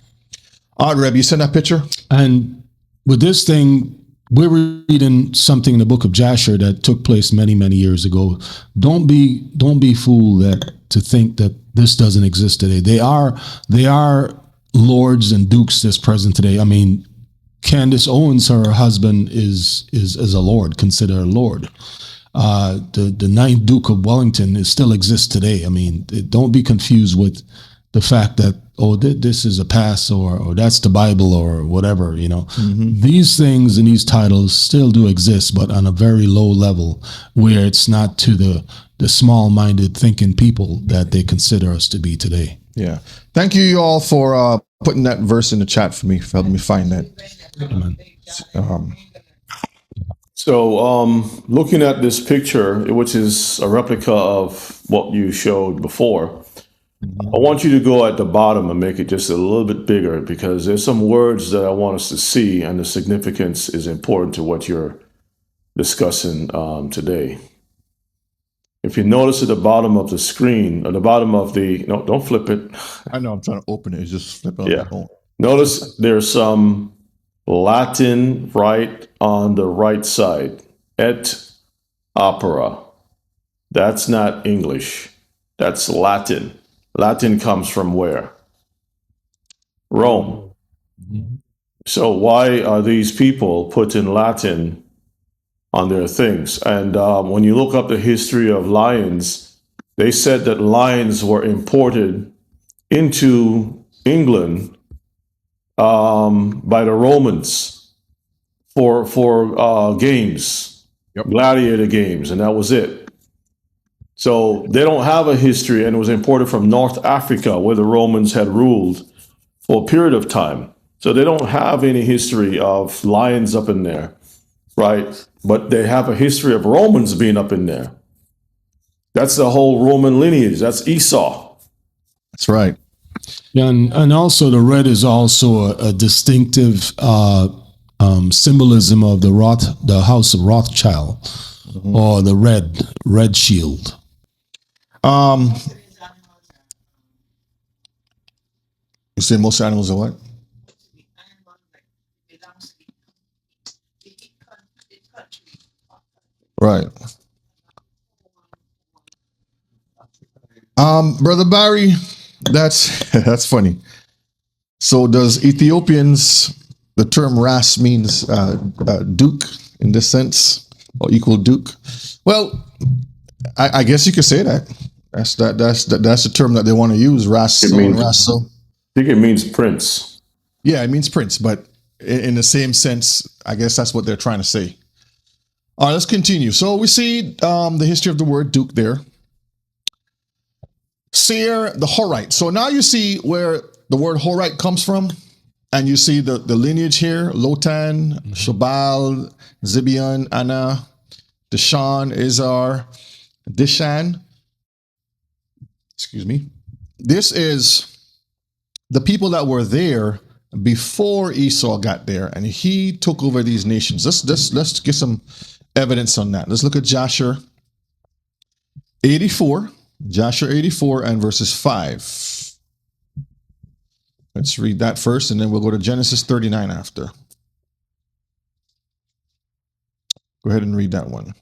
All right, Reb, you send that picture? And with this thing, we're reading something in the book of Jasher that took place many, many years ago. Don't be fooled to think that this doesn't exist today. They are lords and dukes that's present today. I mean, Candace Owens, her husband, is a lord, considered a lord. The ninth Duke of Wellington still exists today. I mean, don't be confused with the fact that, this is a past or that's the Bible or whatever, These things and these titles still do exist, but on a very low level where it's not to the small-minded thinking people that they consider us to be today. Yeah. Thank you all for putting that verse in the chat for me, for helping me find that. Amen. So, looking at this picture, which is a replica of what you showed before, I want you to go at the bottom and make it just a little bit bigger, because there's some words that I want us to see, and the significance is important to what you're discussing today. If you notice at the bottom of the screen, at the bottom of no, don't flip it. I know I'm trying to open it. It's just flip it. Yeah. Notice there's some Latin right on the right side. Et opera. That's not English. That's Latin. Latin comes from where? Rome. So why are these people putting Latin on their things? And when you look up the history of lions, they said that lions were imported into England by the Romans for games, gladiator games, and that was it. So they don't have a history, and it was imported from North Africa, where the Romans had ruled for a period of time. So they don't have any history of lions up in there, right? But they have a history of Romans being up in there. That's the whole Roman lineage. That's Esau. That's right. Yeah, and also the red is also a distinctive symbolism of the house of Rothschild, or the red shield. You say most animals are what? Right. Brother Barry, that's funny. So does Ethiopians, the term ras means duke in this sense, or equal duke? Well, I guess you could say that. That's the term that they want to use, ras. I think it means prince. Yeah, it means prince, but in the same sense, I guess that's what they're trying to say. All right, let's continue. So we see the history of the word duke there. Seir, the Horite. So now you see where the word Horite comes from, and you see the lineage here: Lotan, Shobal, Zibeon, Anna, Dishan, Izar, Dishan. Excuse me. This is the people that were there before Esau got there, and he took over these nations. Let's get some evidence on that. Let's look at Jasher 84. Jasher 84 and verses 5. Let's read that first, and then we'll go to Genesis 39 after. Go ahead and read that one.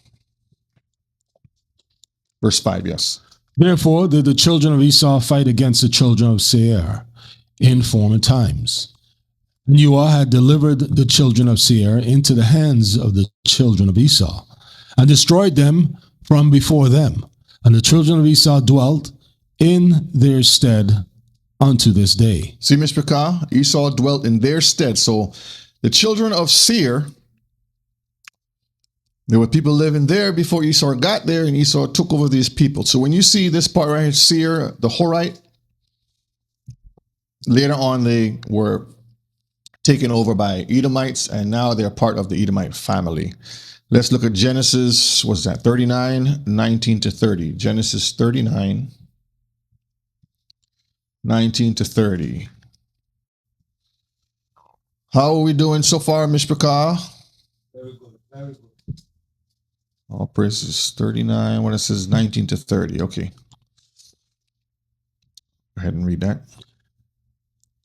Verse 5, yes. Therefore did the children of Esau fight against the children of Seir in former times. And Uah had delivered the children of Seir into the hands of the children of Esau, and destroyed them from before them. And the children of Esau dwelt in their stead unto this day. See, Mishpachah, Esau dwelt in their stead. So the children of Seir, there were people living there before Esau got there, and Esau took over these people. So when you see this part right here, Seir, the Horite, later on they were taken over by Edomites, and now they're part of the Edomite family. Let's look at Genesis, what's that, 39, 19 to 30. Genesis 39, 19 to 30. How are we doing so far, Mishpachah? Very good. Very good. All praises 39. When it says 19 to 30. Okay. Go ahead and read that.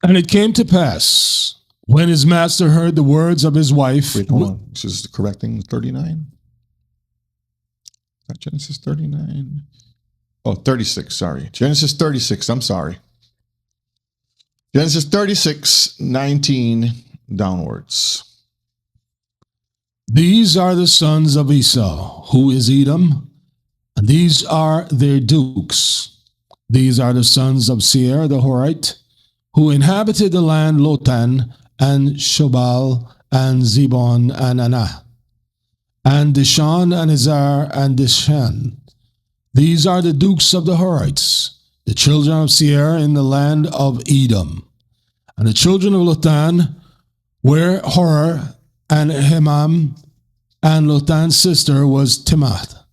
And it came to pass, when his master heard the words of his wife. Wait, hold on. This is the correct thing. 39? Not Genesis 39. Oh, 36. Sorry. Genesis 36. I'm sorry. Genesis 36, 19 downwards. These are the sons of Esau, who is Edom, and these are their dukes. These are the sons of Seir the Horite, who inhabited the land Lotan, and Shobal, and Zebon, and Anah, and Dishon, and Izar, and Dishan. These are the dukes of the Horites, the children of Seir in the land of Edom. And the children of Lotan were Hor and Hemam, and Lotan's sister was Timnah.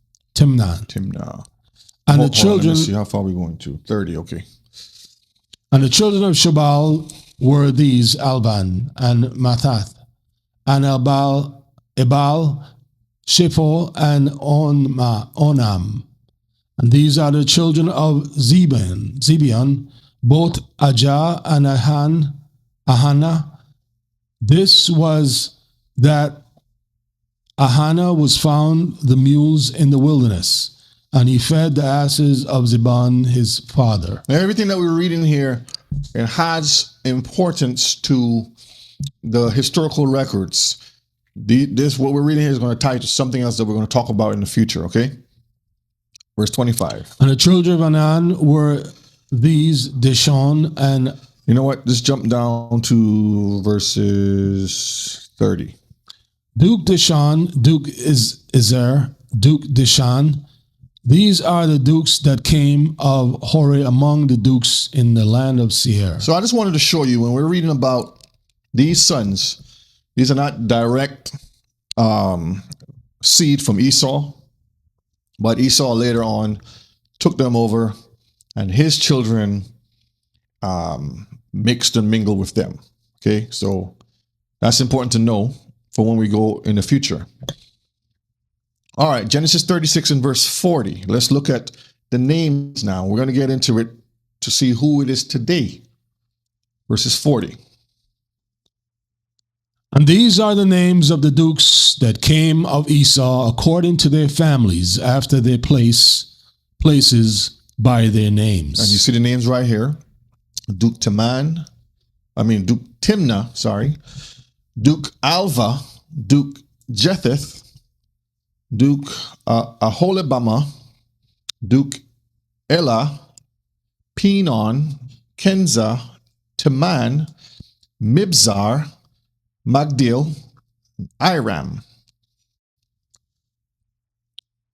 And the children. Let's see how far we're going to. 30, okay. And the children of Shobal were these: Alban and Mathath, and Ebal, Shepho, and Onam. And these are the children of Zibeon, both Ajah and Ahana. This was that Ahana was found the mules in the wilderness, and he fed the asses of Zebon his father. Now, everything that we're reading here, it has importance to the historical records. This, what we're reading here, is going to tie to something else that we're going to talk about in the future, okay? Verse 25. And the children of Anan were these: Dishon and... You know what? Just jump down to verses 30. Duke Dishon, Duke Izer, Duke Dishan. These are the dukes that came of Hori among the dukes in the land of Seir. So I just wanted to show you, when we're reading about these sons, these are not direct seed from Esau, but Esau later on took them over, and his children mixed and mingled with them. Okay, so that's important to know for when we go in the future. All right, Genesis 36 and verse 40. Let's look at the names now. We're going to get into it to see who it is today. Verses 40. And these are the names of the dukes that came of Esau according to their families, after their places by their names. And you see the names right here. Duke Timnah, Duke Alva, Duke Jetheth, Duke Aholibamah, Duke Elah, Pinon, Kenza, Teman, Mibzar, Magdil, Iram.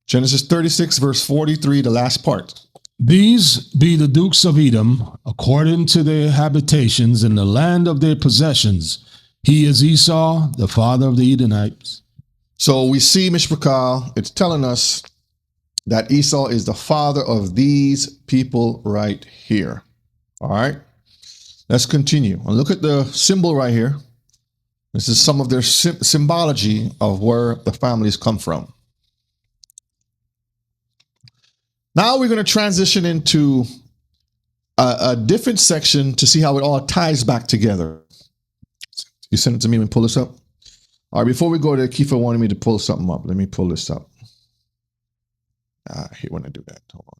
Genesis 36, verse 43, the last part. These be the dukes of Edom, according to their habitations in the land of their possessions. He is Esau, the father of the Edomites. So we see, Mishpachah, it's telling us that Esau is the father of these people right here. All right, let's continue. And look at the symbol right here. This is some of their symbology of where the families come from. Now we're going to transition into a different section to see how it all ties back together. You send it to me and pull this up. All right, before we go there, Kiefer wanted me to pull something up. Let me pull this up. I hate when I do that. Hold on.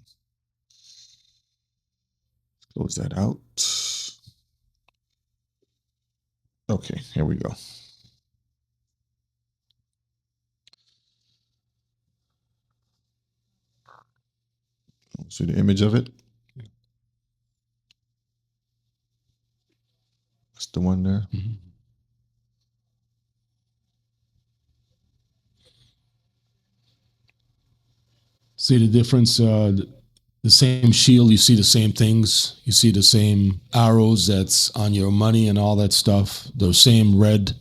Close that out. Okay, here we go. See the image of it? That's the one there. Mm-hmm. See the difference? The same shield, you see the same things. You see the same arrows that's on your money and all that stuff. The same red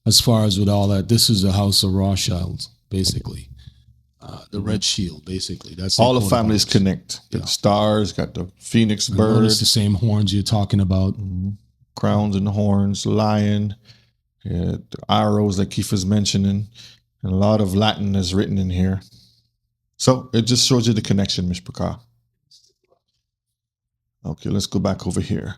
as far as with all that. This is the house of Rothschild, basically. The red shield, basically. That's all the families connect. Got the stars, got the phoenix bird. It's the same horns you're talking about. Mm-hmm. Crowns and horns, lion, Yeah, the arrows that Keith is mentioning, and a lot of Latin is written in here. So it just shows you the connection, Mishpachah. Okay, let's go back over here.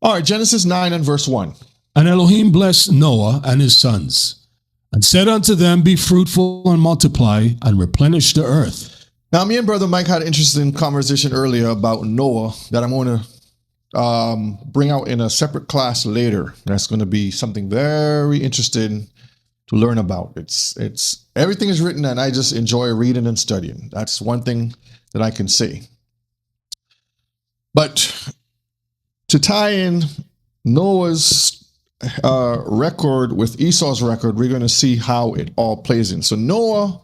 All right, Genesis 9 and verse 1. And Elohim blessed Noah and his sons, and said unto them, Be fruitful and multiply, and replenish the earth. Now, me and Brother Mike had an interesting conversation earlier about Noah that I'm going to bring out in a separate class later. That's going to be something very interesting to learn about. It's everything is written, and I just enjoy reading and studying. That's one thing that I can say. But to tie in Noah's record with Esau's record, we're going to see how it all plays in. So Noah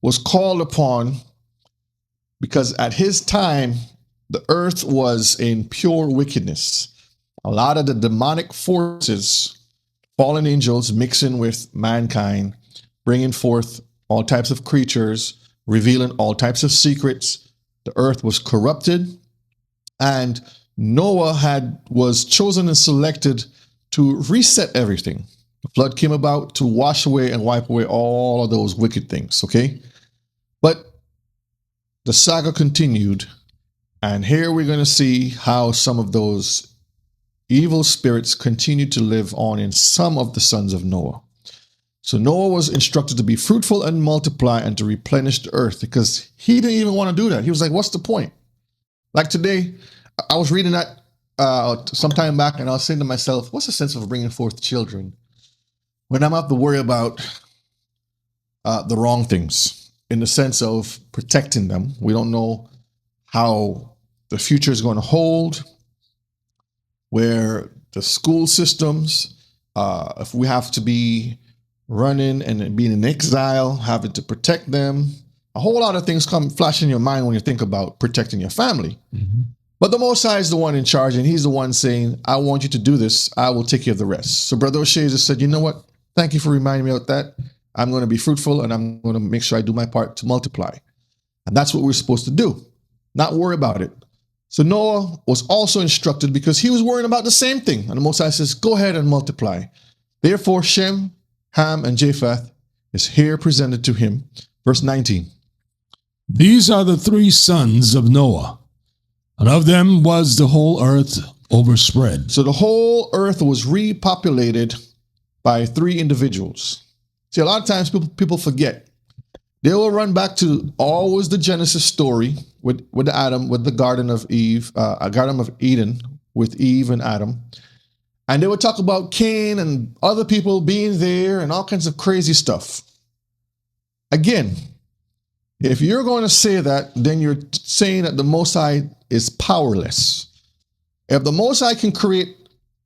was called upon because at his time, the earth was in pure wickedness. A lot of the demonic forces, fallen angels mixing with mankind, bringing forth all types of creatures, revealing all types of secrets. The earth was corrupted, and Noah was chosen and selected to reset everything. The flood came about to wash away and wipe away all of those wicked things, okay? But the saga continued, and here we're going to see how some of those evil spirits continued to live on in some of the sons of Noah. So Noah was instructed to be fruitful and multiply and to replenish the earth, because he didn't even want to do that. He was like, what's the point? Like today, I was reading that some time back, and I was saying to myself, what's the sense of bringing forth children when I'm have to worry about the wrong things, in the sense of protecting them? We don't know how the future is going to hold, where the school systems, if we have to be running and being in exile, having to protect them, a whole lot of things come flash in your mind when you think about protecting your family. Mm-hmm. But the Most High is the one in charge, and he's the one saying, I want you to do this. I will take care of the rest. So Brother O'Shea just said, you know what? Thank you for reminding me of that. I'm going to be fruitful, and I'm going to make sure I do my part to multiply. And that's what we're supposed to do, not worry about it. So Noah was also instructed, because he was worrying about the same thing. And the Most High says, go ahead and multiply. Therefore, Shem, Ham, and Japheth is here presented to him. Verse 19. These are the three sons of Noah, and of them was the whole earth overspread. So the whole earth was repopulated by three individuals. See, a lot of times people forget. They will run back to always the Genesis story with Adam, with the Garden of Eden, with Eve and Adam. And they would talk about Cain and other people being there and all kinds of crazy stuff. Again, if you're going to say that, then you're saying that the Most High is powerless. If the Most High can create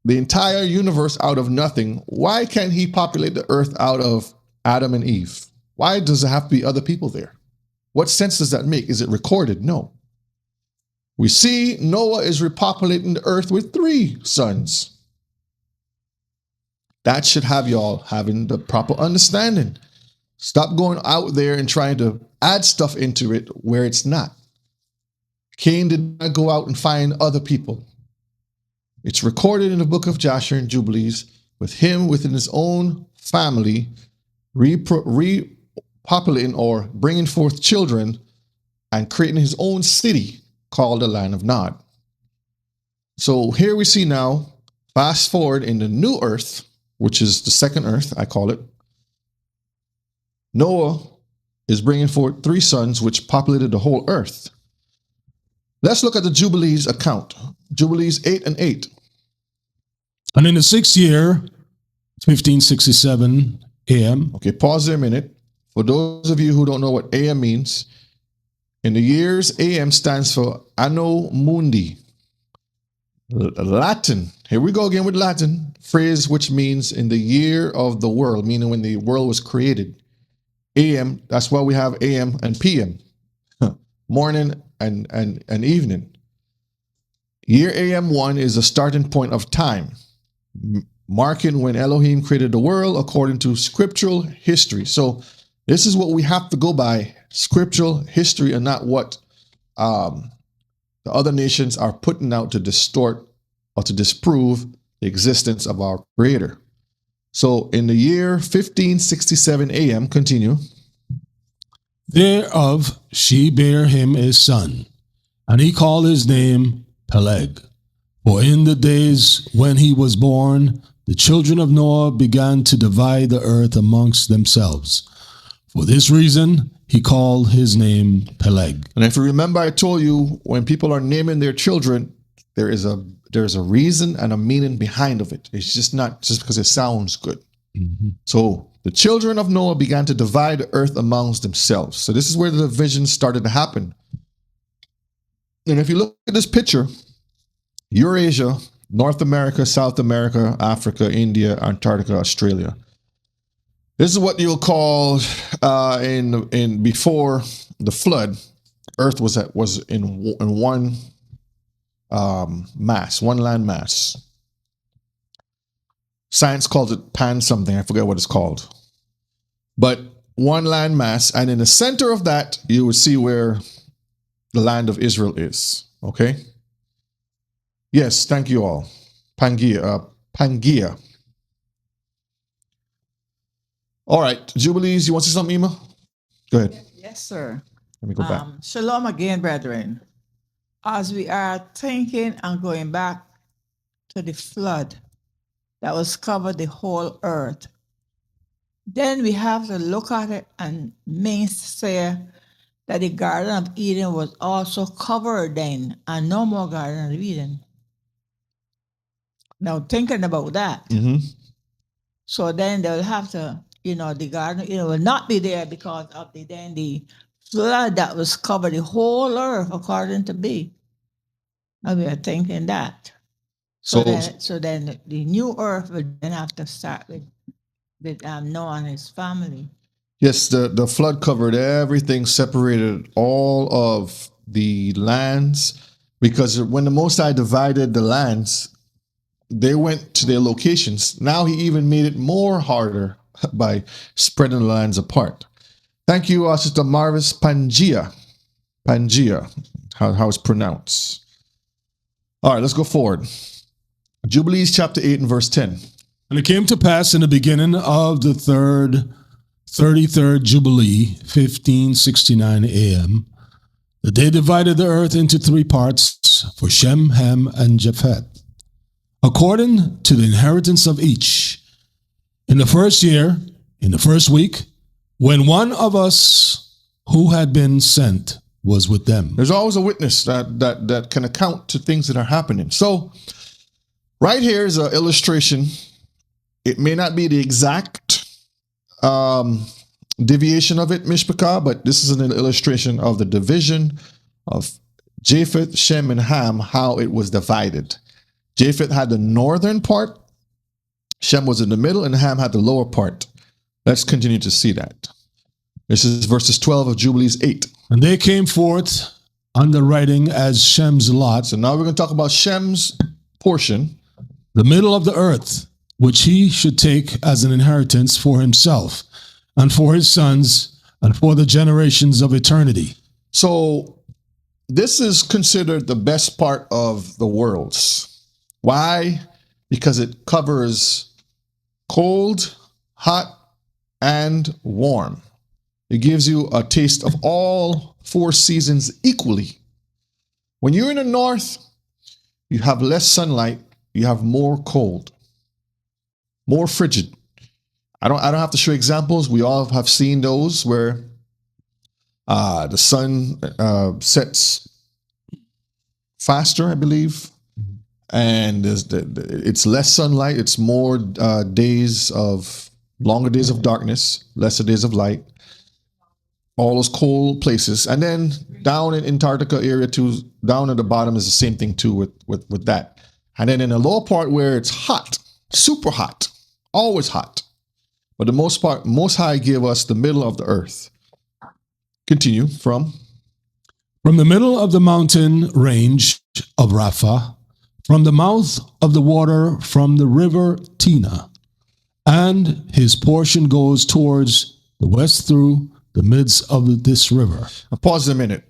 the entire universe out of nothing, why can't he populate the earth out of Adam and Eve? Why does it have to be other people there? What sense does that make? Is it recorded? No. We see Noah is repopulating the earth with three sons. That should have y'all having the proper understanding. Stop going out there and trying to add stuff into it where it's not. Cain did not go out and find other people. It's recorded in the book of Joshua and Jubilees, with him within his own family repopulating or bringing forth children and creating his own city called the land of Nod. So here we see now, fast forward in the new earth, which is the second earth, I call it. Noah is bringing forth three sons, which populated the whole earth. Let's look at the Jubilees account. Jubilees 8 and 8. And in the 6th year, 1567 AM. Okay, pause there a minute. For those of you who don't know what AM means, in the years, AM stands for Anno Mundi. Latin. Here we go again with Latin. Phrase which means in the year of the world, meaning when the world was created. AM, that's why we have AM and PM. Morning and evening. Year AM1 is a starting point of time, marking when Elohim created the world according to scriptural history. So this is what we have to go by, scriptural history, and not what the other nations are putting out to distort or to disprove the existence of our Creator. So in the year 1567 AM, continue. Thereof she bare him a son, and he called his name Peleg. For in the days when he was born, the children of Noah began to divide the earth amongst themselves. For this reason, he called his name Peleg. And if you remember, I told you when people are naming their children, there's a reason and a meaning behind of it. It's just not just because it sounds good. Mm-hmm. So the children of Noah began to divide the earth amongst themselves. So this is where the division started to happen. And if you look at this picture, Eurasia, North America, South America, Africa, India, Antarctica, Australia. This is what you'll call in before the flood, Earth was in one mass, one land mass. Science calls it pan something. I forget what it's called. But one land mass, and in the center of that, you will see where the land of Israel is. Okay? Yes, thank you all. Pangaea. All right, Jubilees, you want to say something, Ima? Go ahead. Yes, sir. Let me go back. Shalom again, brethren. As we are thinking and going back to the flood that was covered the whole earth, then we have to look at it and say that the Garden of Eden was also covered then, and no more Garden of Eden. Now, thinking about that, so then they'll have to, the Garden of Eden will not be there because of the flood that was covered the whole earth, according to B. And we are thinking that. So then the new earth will then have to start with Noah and his family. Yes, the flood covered everything, separated all of the lands, because when the Most High divided the lands, they went to their locations. Now he even made it more harder by spreading the lands apart. Thank you, Sister Marvis. Pangaea, how it's pronounced. All right, let's go forward. Jubilees chapter 8 and verse 10. And it came to pass in the beginning of the 33rd Jubilee, 1569 AM, that they divided the earth into three parts for Shem, Ham, and Japheth, according to the inheritance of each. In the first year, in the first week, when one of us who had been sent was with them. There's always a witness that can account to things that are happening. So right here is an illustration. It may not be the exact deviation of it, Mishpachah, but this is an illustration of the division of Japheth, Shem, and Ham, how it was divided. Japheth had the northern part, Shem was in the middle, and Ham had the lower part. Let's continue to see that. This is verses 12 of Jubilees 8. And they came forth under writing as Shem's lot. So now we're going to talk about Shem's portion. The middle of the earth, which he should take as an inheritance for himself and for his sons and for the generations of eternity. So this is considered the best part of the worlds. Why? Because it covers cold, hot, and warm. It gives you a taste of all four seasons equally. When you're in the north, you have less sunlight, you have more cold, more frigid. I don't have to show examples. We all have seen those where the sun sets faster, I believe, and it's less sunlight. It's more longer days of darkness, lesser days of light. All those cold places, and then down in Antarctica area too, down at the bottom is the same thing too with that. And then in the lower part where it's hot, super hot, always hot. But the most part, Most High gave us the middle of the earth. Continue from the middle of the mountain range of Rapha, from the mouth of the water from the river Tina, and his portion goes towards the west through the midst of this river. Now pause a minute.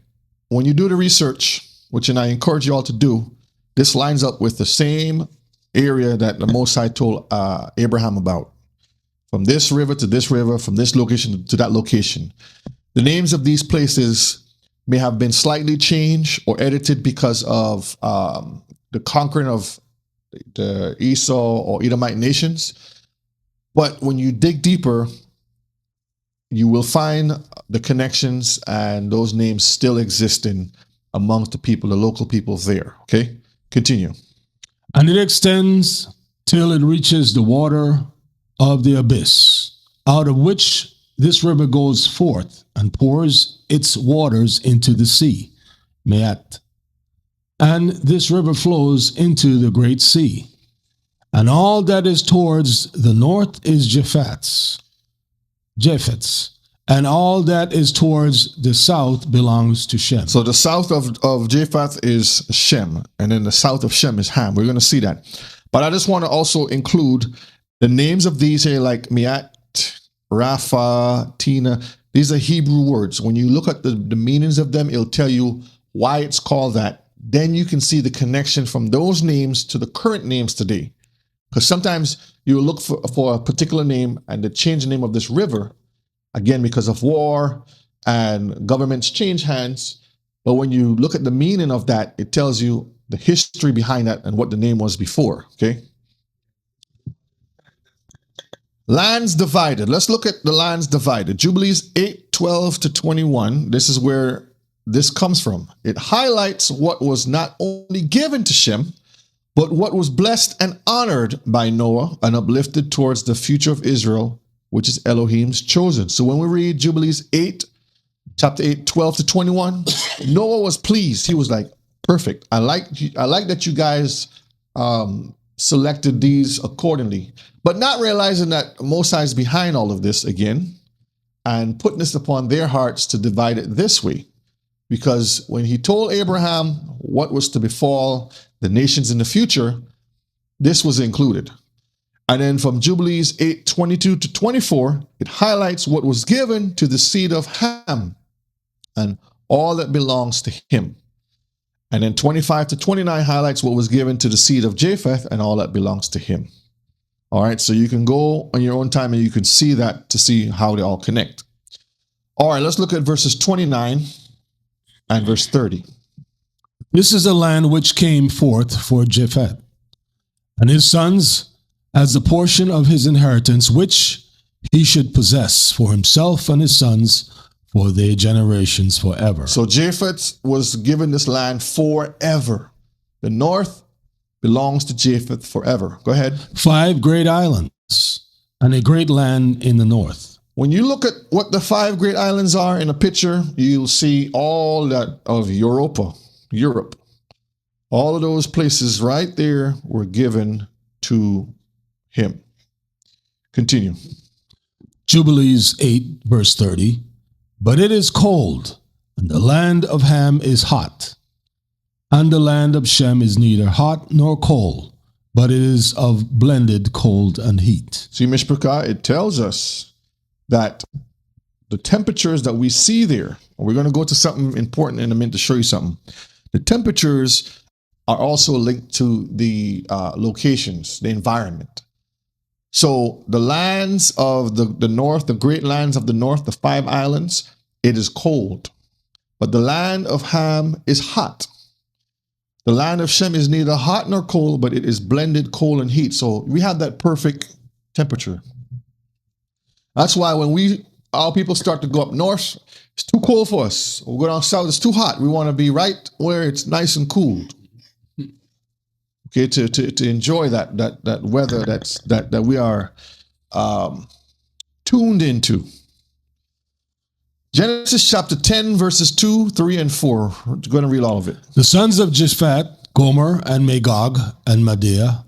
When you do the research, which I encourage you all to do, this lines up with the same area that the Most High told Abraham about. from this river to this river, from this location to that location. The names of these places may have been slightly changed or edited because of the conquering of the Esau or Edomite nations. But when you dig deeper, you will find the connections and those names still existing amongst the people, the local people there. Okay, continue. And it extends till it reaches the water of the abyss, out of which this river goes forth and pours its waters into the sea, Meat. And this river flows into the great sea. And all that is towards the north is Japheth's, and all that is towards the south belongs to Shem. So the south of Japheth is Shem, and then the south of Shem is Ham. We're going to see that. But I just want to also include the names of these here, like Meat, Rapha, Tina. These are Hebrew words. When you look at the meanings of them, it'll tell you why it's called that. Then you can see the connection from those names to the current names today. Because sometimes you look for a particular name and they change the name of this river, again, because of war and governments change hands. But when you look at the meaning of that, it tells you the history behind that and what the name was before, okay? Lands divided. Let's look at the lands divided. Jubilees 8:12 to 21. This is where this comes from. It highlights what was not only given to Shem, but what was blessed and honored by Noah and uplifted towards the future of Israel, which is Elohim's chosen. So when we read Jubilees 8, chapter 8, 12 to 21, Noah was pleased. He was like, perfect. I like that you guys selected these accordingly, but not realizing that Most High is behind all of this again and putting this upon their hearts to divide it this way. Because when he told Abraham what was to befall the nations in the future, this was included. And then from Jubilees 8:22 to 24, it highlights what was given to the seed of Ham and all that belongs to him. And then 25 to 29 highlights what was given to the seed of Japheth and all that belongs to him. All right, so you can go on your own time and you can see that to see how they all connect. All right, let's look at verses 29 and verse 30. This is the land which came forth for Japheth and his sons as the portion of his inheritance, which he should possess for himself and his sons for their generations forever. So Japheth was given this land forever. The north belongs to Japheth forever. Go ahead. 5 great islands and a great land in the north. When you look at what the 5 great islands are in a picture, you'll see all that of Europe. All of those places right there were given to him. Continue. Jubilees 8, verse 30. But it is cold, and the land of Ham is hot, and the land of Shem is neither hot nor cold, but it is of blended cold and heat. See, Mishpachah, it tells us that the temperatures that we see there, and we're going to go to something important in a minute to show you something. The temperatures are also linked to the locations, the environment. So the lands of the north, the great lands of the north, the 5 islands, it is cold. But the land of Ham is hot. The land of Shem is neither hot nor cold, but it is blended cold and heat. So we have that perfect temperature. That's why when our people start to go up north, it's too cold for us. We'll go down south, it's too hot. We want to be right where it's nice and cool. Okay, to enjoy that weather that we are tuned into. Genesis chapter 10, verses 2, 3, and 4. We're going to read all of it. The sons of Japheth, Gomer, and Magog, and Madea,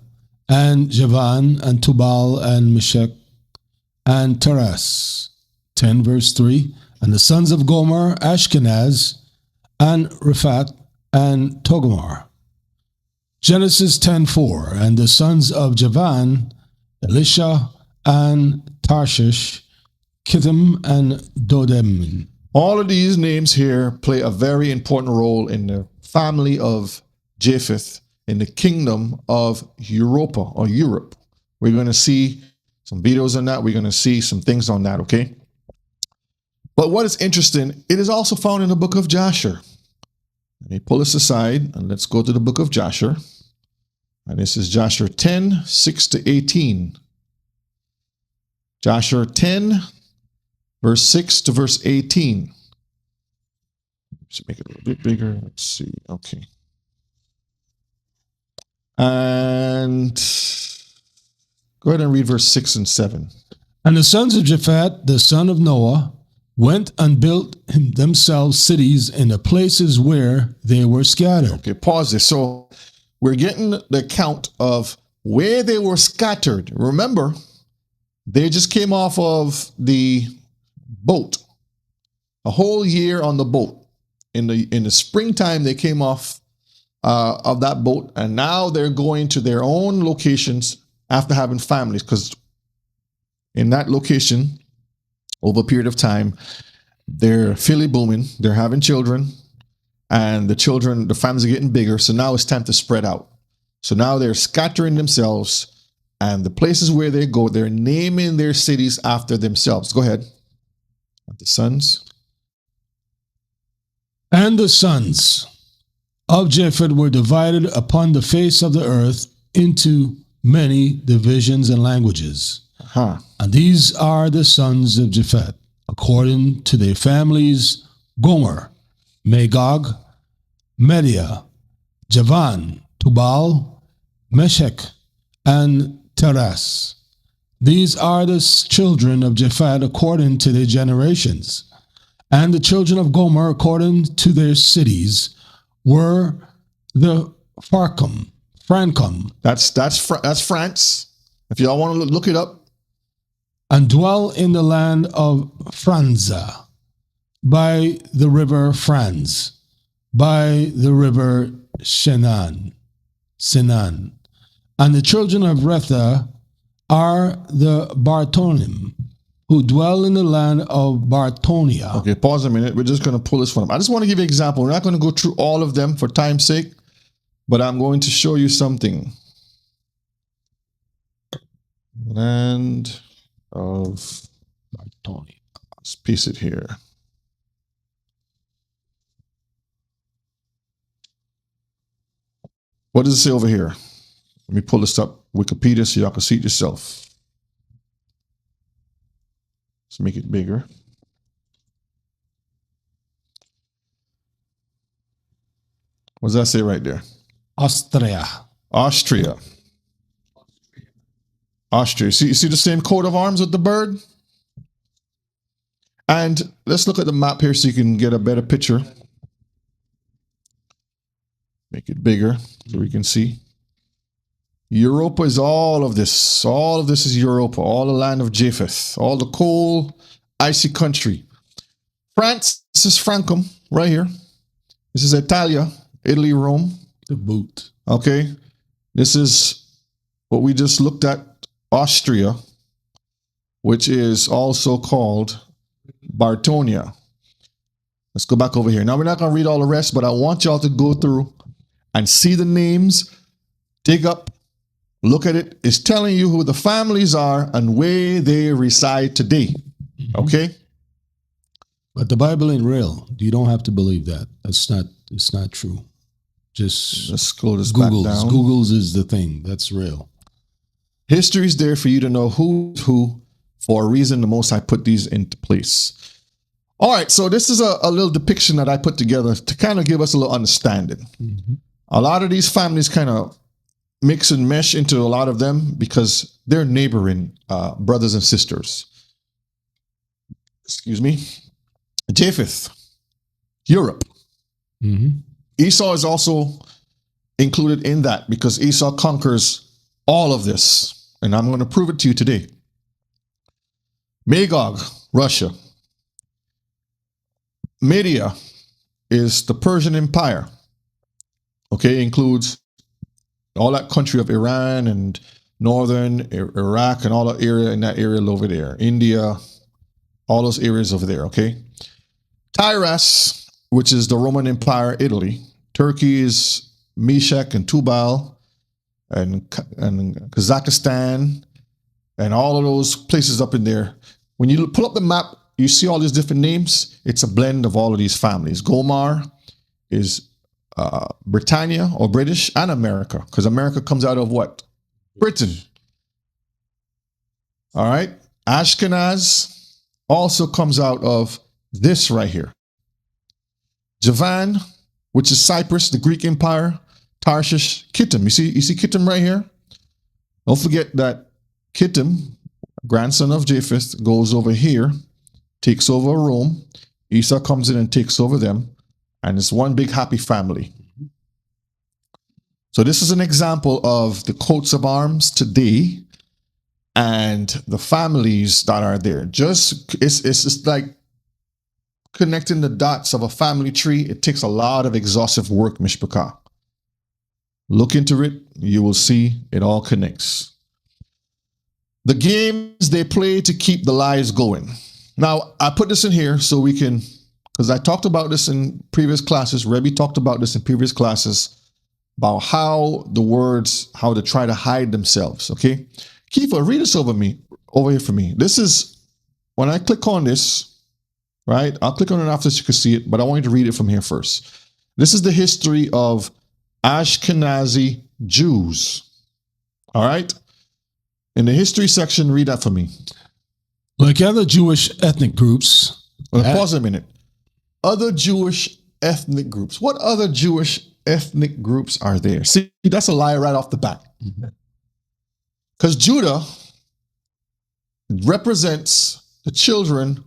and Javan, and Tubal, and Meshech, and Teras. 10, verse 3. And the sons of Gomer, Ashkenaz, and Riphat, and Togarmah. Genesis 10:4, and the sons of Javan, Elisha, and Tarshish, Kittim, and Dodem. All of these names here play a very important role in the family of Japheth, in the kingdom of Europa or Europe. We're going to see some videos on that. We're going to see some things on that, okay? But what is interesting, it is also found in the book of Joshua. Let me pull this aside and let's go to the book of Joshua. And this is Joshua 10, 6 to 18. Joshua 10, verse 6 to verse 18. Let's make it a little bit bigger. Let's see. Okay. And go ahead and read verse 6 and 7. And the sons of Japhet, the son of Noah, went and built themselves cities in the places where they were scattered. Okay, pause this. So we're getting the account of where they were scattered. Remember, they just came off of the boat, a whole year on the boat. In the springtime, they came off of that boat, and now they're going to their own locations after having families, because in that location, over a period of time, they're filly booming, they're having children, and the families are getting bigger, so now it's time to spread out. So now they're scattering themselves, and the places where they go, they're naming their cities after themselves. Go ahead. The sons. And the sons of Japhet were divided upon the face of the earth into many divisions and languages. And these are the sons of Japhet, according to their families: Gomer, Magog, Media, Javan, Tubal, Meshech, and Teras. These are the children of Japhet according to their generations. And the children of Gomer, according to their cities, were the Francum. That's France. If y'all want to look it up. And dwell in the land of Franza, by the river Franz, by the river Sinan. And the children of Retha are the Bartonim, who dwell in the land of Bartonia. Okay, pause a minute. We're just going to pull this one up. I just want to give you an example. We're not going to go through all of them for time's sake, but I'm going to show you something. Land of Bartonia. Let's piece it here. What does it say over here? Let me pull this up, Wikipedia, so y'all can see it yourself. Let's make it bigger. What does that say right there? Austria. You see the same coat of arms with the bird? And let's look at the map here so you can get a better picture. Make it bigger so we can see. Europa is all of this. All of this is Europa. All the land of Japheth. All the cold, icy country. France, this is Francum right here. This is Italia, Italy, Rome. The boot. Okay. This is what we just looked at, Austria, which is also called Bartonia. Let's go back over here. Now, we're not going to read all the rest, but I want y'all to go through and see the names, dig up, look at it. It's telling you who the families are and where they reside today. Okay? But the Bible ain't real. You don't have to believe that. It's not true. Just let's scroll this back down. Google's is the thing. That's real. History is there for you to know who's who. For a reason, the Most High put these into place. All right, so this is a little depiction that I put together to kind of give us a little understanding. Mm-hmm. A lot of these families kind of mix and mesh into a lot of them because they're neighboring brothers and sisters. Excuse me. Japheth, Europe. Mm-hmm. Esau is also included in that because Esau conquers all of this. And I'm going to prove it to you today. Magog, Russia. Media is the Persian Empire. Okay, includes all that country of Iran and northern Iraq and all the area in that area over there. India, all those areas over there, okay? Tyras, which is the Roman Empire, Italy. Turkey is Meshech and Tubal and Kazakhstan and all of those places up in there. When you pull up the map, you see all these different names. It's a blend of all of these families. Gomer is Britannia or British and America, because America comes out of what? Britain. All right. Ashkenaz also comes out of this right here. Javan, which is Cyprus, the Greek Empire. Tarshish, Kittim. You see Kittim right here? Don't forget that Kittim, grandson of Japheth, goes over here, takes over Rome. Esau comes in and takes over them, and it's one big happy family. So this is an example of the coats of arms today and the families that are there. It's just like connecting the dots of a family tree. It takes a lot of exhaustive work, Mishpachah. Look into it, you will see it all connects. The games they play to keep the lies going. Now, I put this in here so we can, because I talked about this in previous classes. Rebbe talked about this in previous classes about how to try to hide themselves, okay? Kiefer, read this over here for me. This is, when I click on this, right? I'll click on it after so you can see it, but I want you to read it from here first. This is the history of Ashkenazi Jews. All right? In the history section, read that for me. Like other Jewish ethnic groups. Pause a minute. Other Jewish ethnic groups. What other Jewish ethnic groups are there? See, that's a lie right off the bat. Because Judah represents the children,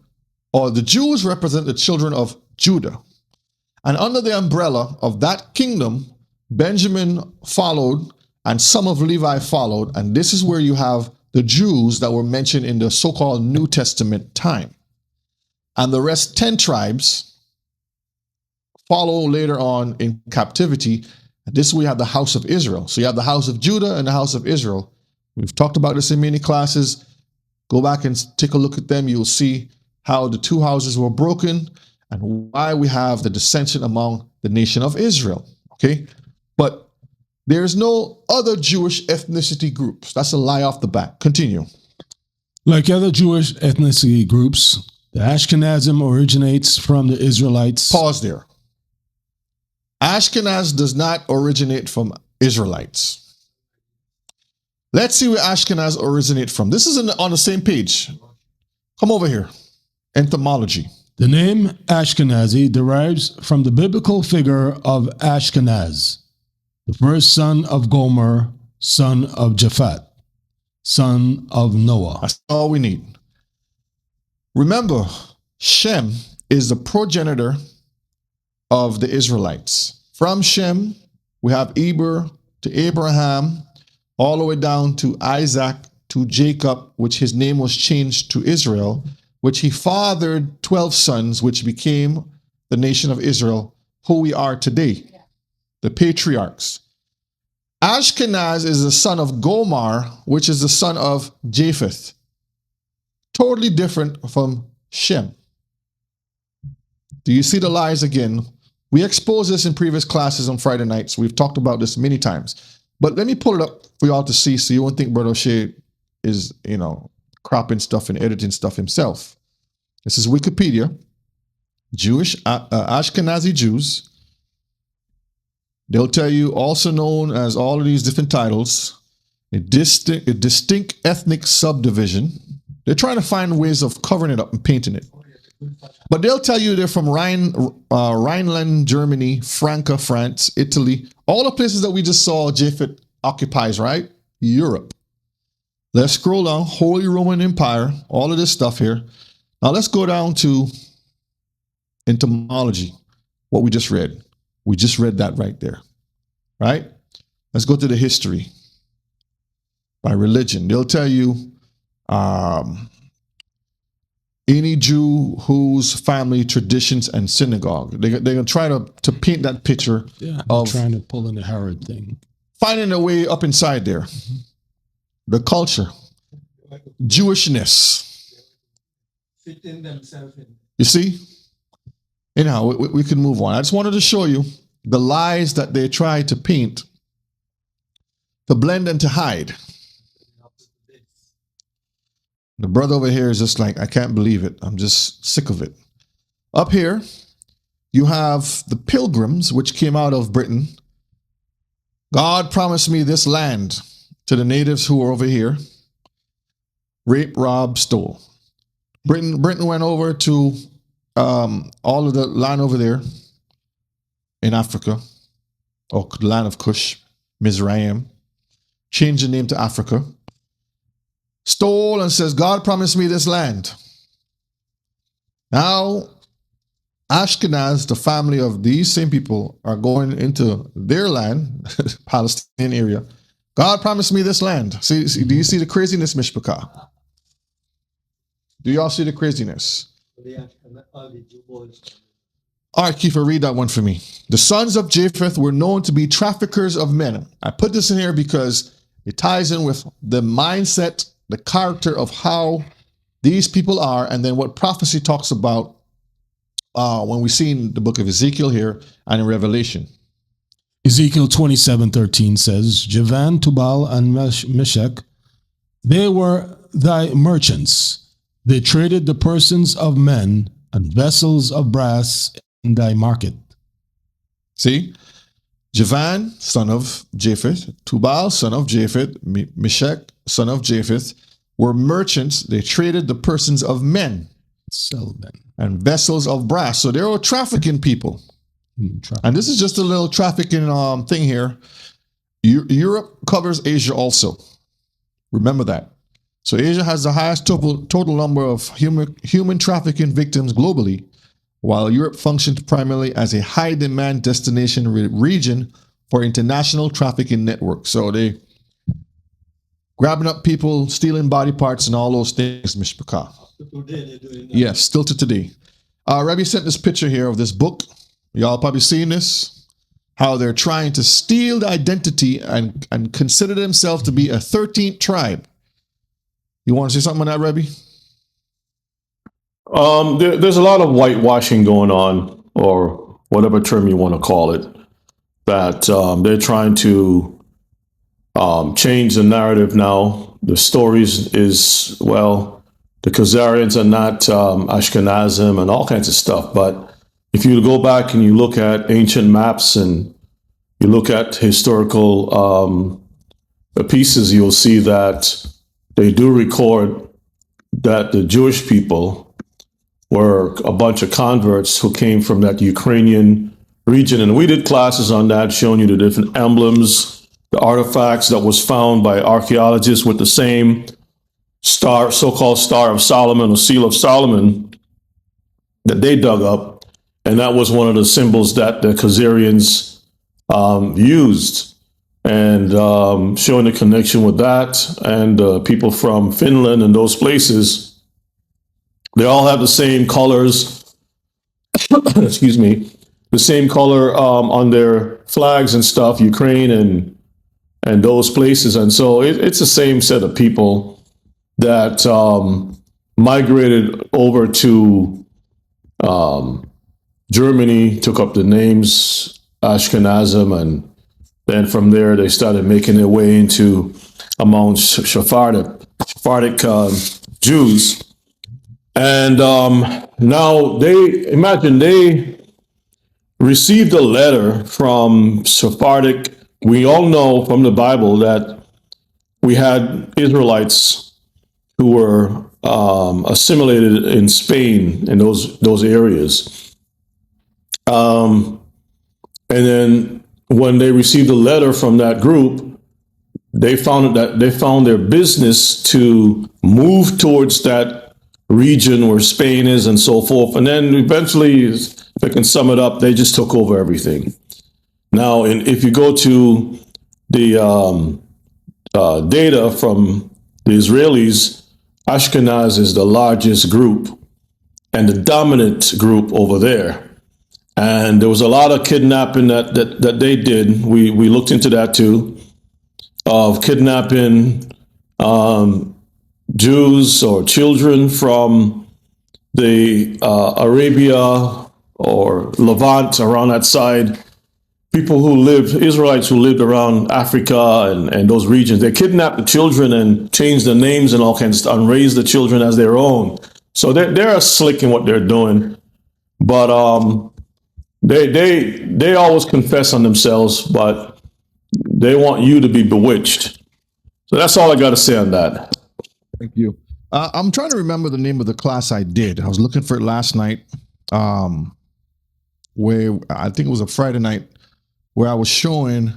or the Jews represent the children of Judah. And under the umbrella of that kingdom, Benjamin followed, and some of Levi followed, and this is where you have the Jews that were mentioned in the so-called New Testament time. And the rest, 10 tribes, follow later on in captivity. And this is where you have the house of Israel. So you have the house of Judah and the house of Israel. We've talked about this in many classes. Go back and take a look at them. You'll see how the two houses were broken and why we have the dissension among the nation of Israel. Okay? But there's no other Jewish ethnicity groups. That's a lie off the bat. Continue. Like other Jewish ethnicity groups, the Ashkenazim originates from the Israelites. Pause there. Ashkenaz does not originate from Israelites. Let's see where Ashkenaz originate from. This is on the same page. Come over here. Entomology. The name Ashkenazi derives from the biblical figure of Ashkenaz, the first son of Gomer, son of Japhet, son of Noah. That's all we need. Remember, Shem is the progenitor of the Israelites. From Shem, we have Eber to Abraham, all the way down to Isaac, to Jacob, which his name was changed to Israel, which he fathered 12 sons, which became the nation of Israel, who we are today, the patriarchs. Ashkenaz is the son of Gomer, which is the son of Japheth. Totally different from Shem. Do you see the lies again? We exposed this in previous classes on Friday nights. We've talked about this many times. But let me pull it up for y'all to see so you won't think Brother O'Shea is, cropping stuff and editing stuff himself. This is Wikipedia. Jewish, Ashkenazi Jews. They'll tell you, also known as all of these different titles, a distinct ethnic subdivision. They're trying to find ways of covering it up and painting it. But they'll tell you they're from Rhineland, Germany, Franca, France, Italy, all the places that we just saw Japheth occupies, right? Europe. Let's scroll down. Holy Roman Empire, all of this stuff here. Now let's go down to entomology, what we just read. We just read that right there, right? Let's go to the history by religion. They'll tell you any Jew whose family, traditions, and synagogue. They're going to try to paint that picture of trying to pull in the Herod thing. Finding a way up inside there. The culture. Jewishness. Fitting themselves in. You see? Anyhow, we can move on. I just wanted to show you the lies that they try to paint, to blend and to hide. The brother over here is just like, I can't believe it. I'm just sick of it. Up here, you have the pilgrims, which came out of Britain. God promised me this land to the natives who were over here. Rape, rob, stole. Britain went over to all of the land over there in Africa, or the land of Cush, Mizraim, changed the name to Africa, stole and says, God promised me this land. Now, Ashkenaz, the family of these same people, are going into their land, Palestinian area. God promised me this land. See, do you see the craziness, Mishpachah? Do y'all see the craziness? All right, Kiefer, read that one for me. The sons of Japheth were known to be traffickers of men. I put this in here because it ties in with the mindset, the character of how these people are, and then what prophecy talks about when we see in the book of Ezekiel here and in Revelation. Ezekiel 27:13 says, Javan, Tubal, and Meshach, they were thy merchants. They traded the persons of men and vessels of brass in thy market. See? Javan, son of Japheth, Tubal, son of Japheth, Meshach, son of Japheth, were merchants. They traded the persons of men. Sell men. And vessels of brass. So they were trafficking people. And this is just a little trafficking thing here. Europe covers Asia also. Remember that. So Asia has the highest total number of human trafficking victims globally, while Europe functioned primarily as a high-demand destination region for international trafficking networks. So they grabbing up people, stealing body parts, and all those things, Mishpachah. Yes, still to today. Rabbi sent this picture here of this book. Y'all probably seen this. How they're trying to steal the identity and consider themselves to be a 13th tribe. You want to say something on that, Rabbi? There's a lot of whitewashing going on, or whatever term you want to call it, that they're trying to change the narrative now. The stories is, well, the Khazarians are not Ashkenazim and all kinds of stuff. But if you go back and you look at ancient maps and you look at historical pieces, you'll see that they do record that the Jewish people were a bunch of converts who came from that Ukrainian region. And we did classes on that, showing you the different emblems, the artifacts that was found by archaeologists with the same star, so-called Star of Solomon or Seal of Solomon that they dug up. And that was one of the symbols that the Khazarians used. And showing the connection with that, and people from Finland and those places, they all have the same colors, excuse me, the same color on their flags and stuff, Ukraine and those places. And so it's the same set of people that migrated over to Germany, took up the names Ashkenazim, and then from there, they started making their way into among Sephardic Jews. And now they received a letter from Sephardic. We all know from the Bible that we had Israelites who were assimilated in Spain in those areas. And then when they received a letter from that group, they found their business to move towards that region where Spain is and so forth. And then eventually, if I can sum it up, they just took over everything. Now, if you go to the data from the Israelis, Ashkenaz is the largest group and the dominant group over there. And there was a lot of kidnapping that they did. We looked into that too, of kidnapping Jews or children from the Arabia or Levant around that side, people who lived, Israelites who lived around Africa and those regions, they kidnapped the children and changed the names and all kinds of stuff and raised the children as their own. So they're slick in what they're doing. But they always confess on themselves, but they want you to be bewitched. So that's all I got to say on that. Thank you. I'm trying to remember the name of the class I did. I was looking for it last night, where I think it was a Friday night, where I was showing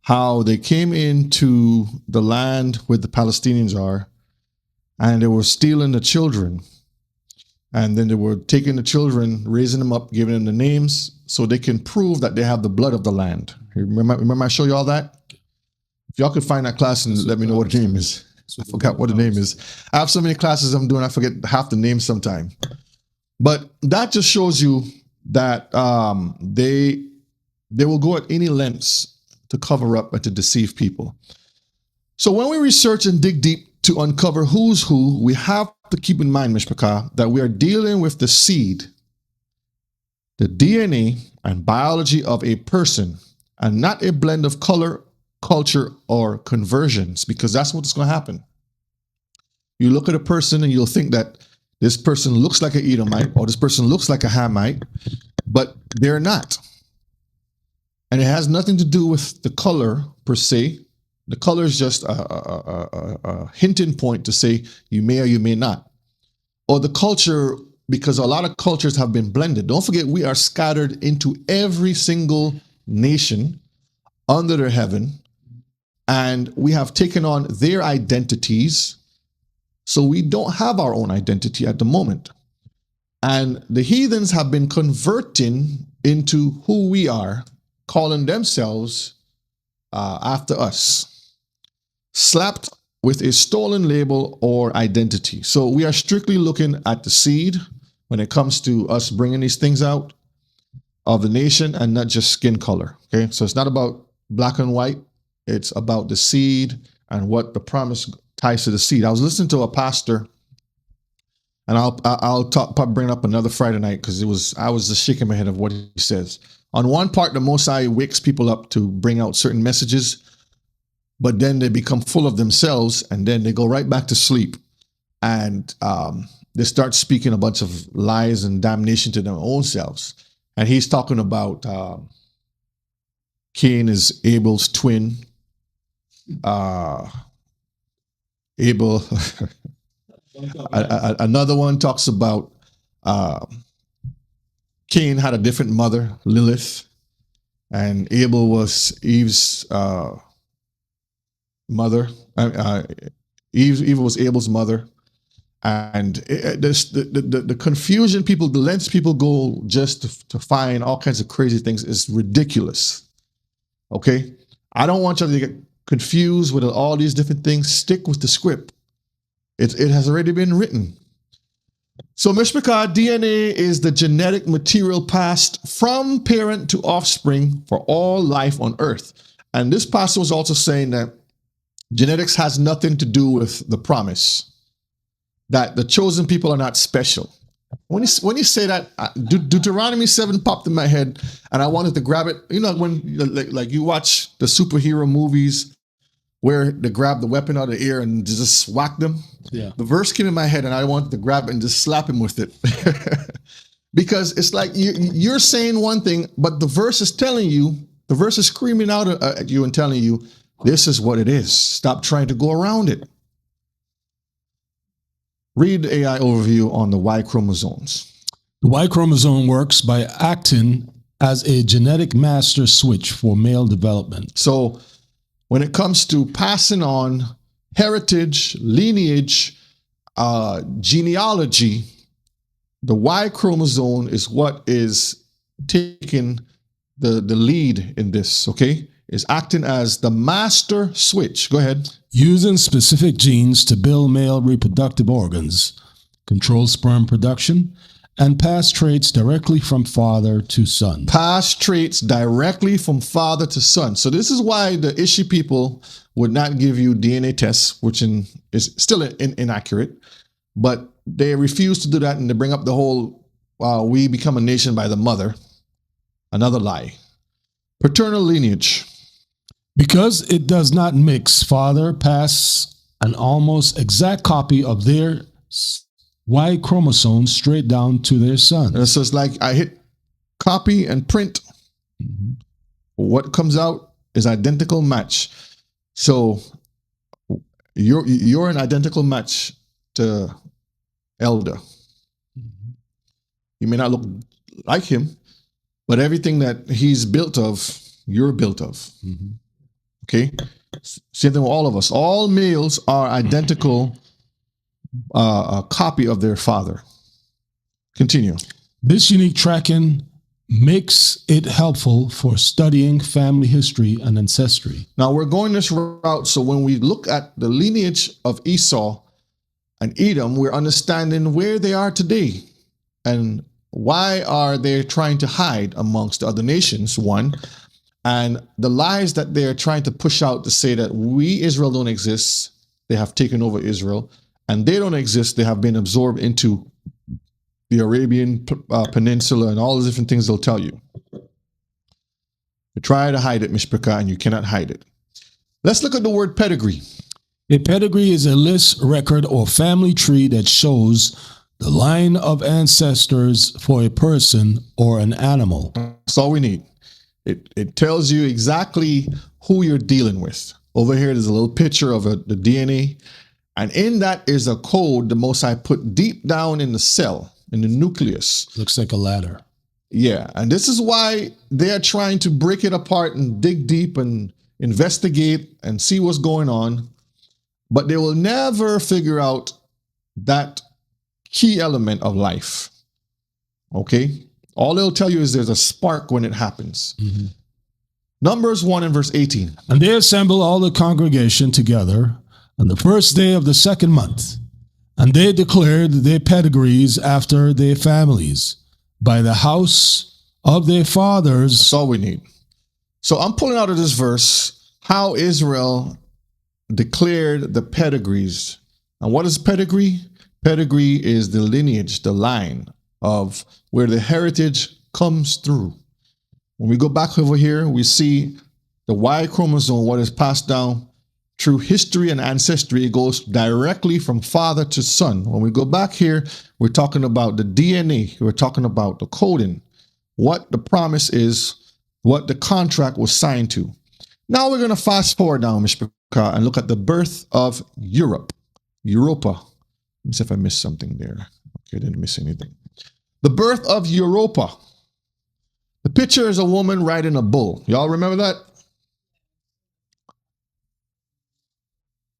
how they came into the land where the Palestinians are, and they were stealing the children. And then they were taking the children, raising them up, giving them the names so they can prove that they have the blood of the land. Remember I showed you all that? If y'all could find that class and let me know what the name is. I forgot what the name is. I have so many classes I'm doing, I forget half the names sometime. But that just shows you that they will go at any lengths to cover up and to deceive people. So when we research and dig deep to uncover who's who, we have to keep in mind, Mishpachah, that we are dealing with the seed, the DNA and biology of a person, and not a blend of color, culture, or conversions, because that's what's going to happen. You look at a person and you'll think that this person looks like an Edomite or this person looks like a Hamite, but they're not. And it has nothing to do with the color per se. The color is just a hinting point to say you may or you may not. Or the culture, because a lot of cultures have been blended. Don't forget, we are scattered into every single nation under the heaven, and we have taken on their identities. So we don't have our own identity at the moment. And the heathens have been converting into who we are, calling themselves after us, slapped with a stolen label or identity. So we are strictly looking at the seed when it comes to us bringing these things out of the nation, and not just skin color. Okay, so it's not about black and white. It's about the seed and what the promise ties to the seed. I was listening to a pastor, and I'll bring it up another Friday night, because I was just shaking my head of what he says. On one part, the Most High wakes people up to bring out certain messages, but then they become full of themselves, and then they go right back to sleep, and they start speaking a bunch of lies and damnation to their own selves. And he's talking about Cain is Abel's twin. Abel. Another one talks about Cain had a different mother, Lilith, and Abel was Eve's mother. Eve was Abel's mother. And the confusion the lengths people go just to find all kinds of crazy things is ridiculous. Okay? I don't want you to get confused with all these different things. Stick with the script. It has already been written. So Mishpachah, DNA is the genetic material passed from parent to offspring for all life on earth. And this pastor was also saying that genetics has nothing to do with the promise, that the chosen people are not special. When you say that, Deuteronomy 7 popped in my head, and I wanted to grab it. You know, when like you watch the superhero movies where they grab the weapon out of the air and just whack them. Yeah. The verse came in my head, and I wanted to grab it and just slap him with it. Because it's like you're saying one thing, but the verse is telling you, the verse is screaming out at you and telling you, this is what it is. Stop trying to go around it. Read the AI overview on the Y chromosomes. The Y chromosome works by acting as a genetic master switch for male development. So when it comes to passing on heritage, lineage, genealogy, the Y chromosome is what is taking the lead in this, okay? Is acting as the master switch. Go ahead. Using specific genes to build male reproductive organs, control sperm production, and pass traits directly from father to son. Pass traits directly from father to son. So this is why the Ishi people would not give you DNA tests, which is still inaccurate, but they refuse to do that, and they bring up the whole, we become a nation by the mother. Another lie. Paternal lineage. Because it does not mix, father pass an almost exact copy of their Y chromosome straight down to their son. And so it's like I hit copy and print. What comes out is identical match. So you're an identical match to Elder. You may not look like him, but everything that he's built of, you're built of. Okay? Same thing with all of us. All males are identical a copy of their father. Continue. This unique tracking makes it helpful for studying family history and ancestry. Now we're going this route, so when we look at the lineage of Esau and Edom, we're understanding where they are today and why are they trying to hide amongst the other nations, one, and the lies that they're trying to push out to say that we, Israel, don't exist. They have taken over Israel, and they don't exist. They have been absorbed into the Arabian Peninsula and all the different things they'll tell you. You try to hide it, Mishpachah, and you cannot hide it. Let's look at the word pedigree. A pedigree is a list, record, or family tree that shows the line of ancestors for a person or an animal. That's all we need. It tells you exactly who you're dealing with. Over here, there's a little picture of the DNA. And in that is a code the Most High put deep down in the cell, in the nucleus. Looks like a ladder. Yeah, and this is why they're trying to break it apart and dig deep and investigate and see what's going on. But they will never figure out that key element of life. Okay? All they'll tell you is there's a spark when it happens. Numbers 1 and verse 18. And they assembled all the congregation together on the first day of the second month, and they declared their pedigrees after their families by the house of their fathers. That's all we need. So I'm pulling out of this verse how Israel declared the pedigrees. And what is pedigree? Pedigree is the lineage, the line of where the heritage comes through. When we go back over here, we see the Y chromosome, what is passed down through history and ancestry. It goes directly from father to son. When we go back here, we're talking about the DNA. We're talking about the coding, what the promise is, what the contract was signed to. Now we're going to fast forward now, Mishpachah, and look at the birth of Europa. Let me see if I missed something there. Okay, I didn't miss anything. The birth of Europa. The picture is a woman riding a bull. Y'all remember that?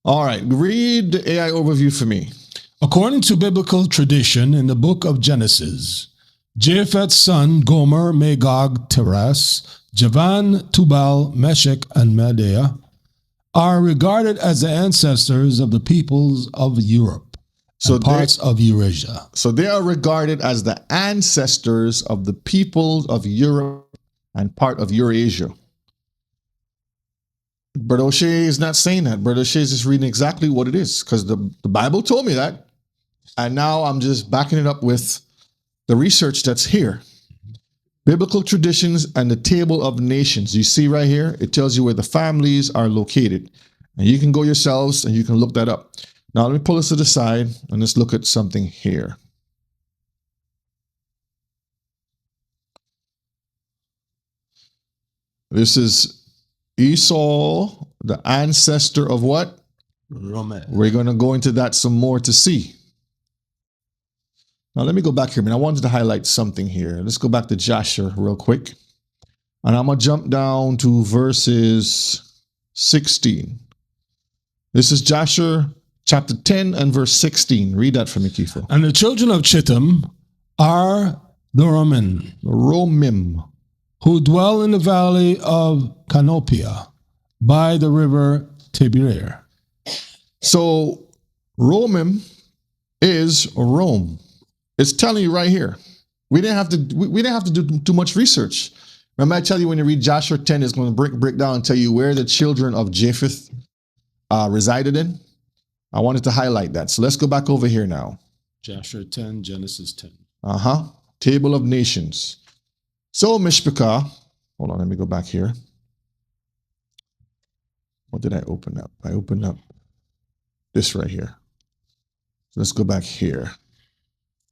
All right, read the AI overview for me. According to biblical tradition in the book of Genesis, Japheth's son Gomer, Magog, Tiras, Javan, Tubal, Meshech, and Medea are regarded as the ancestors of the peoples of Europe. So parts of Eurasia. So they are regarded as the ancestors of the peoples of Europe and part of Eurasia. Brother O'Shea is not saying that. Brother O'Shea is just reading exactly what it is, because the Bible told me that. And now I'm just backing it up with the research that's here. Biblical traditions and the table of nations. You see right here, it tells you where the families are located. And you can go yourselves and you can look that up. Now, let me pull this to the side and let's look at something here. This is Esau, the ancestor of what? Rome. We're going to go into that some more to see. Now, let me go back here, man. I wanted to highlight something here. Let's go back to Joshua real quick. And I'm going to jump down to verses 16. This is Joshua chapter 10 and verse 16. Read that for me, Kifo. And the children of Chittim are the Romim, who dwell in the valley of Canopia by the river Tiber. So Romim is Rome. It's telling you right here. We didn't have to do too much research. Remember, I tell you when you read Joshua 10, it's going to break down and tell you where the children of Japheth resided in. I wanted to highlight that. So let's go back over here now. Joshua 10, Genesis 10. Table of Nations. So, Mishpachah, Hold on, let me go back here. What did I open up? I opened up this right here. So let's go back here.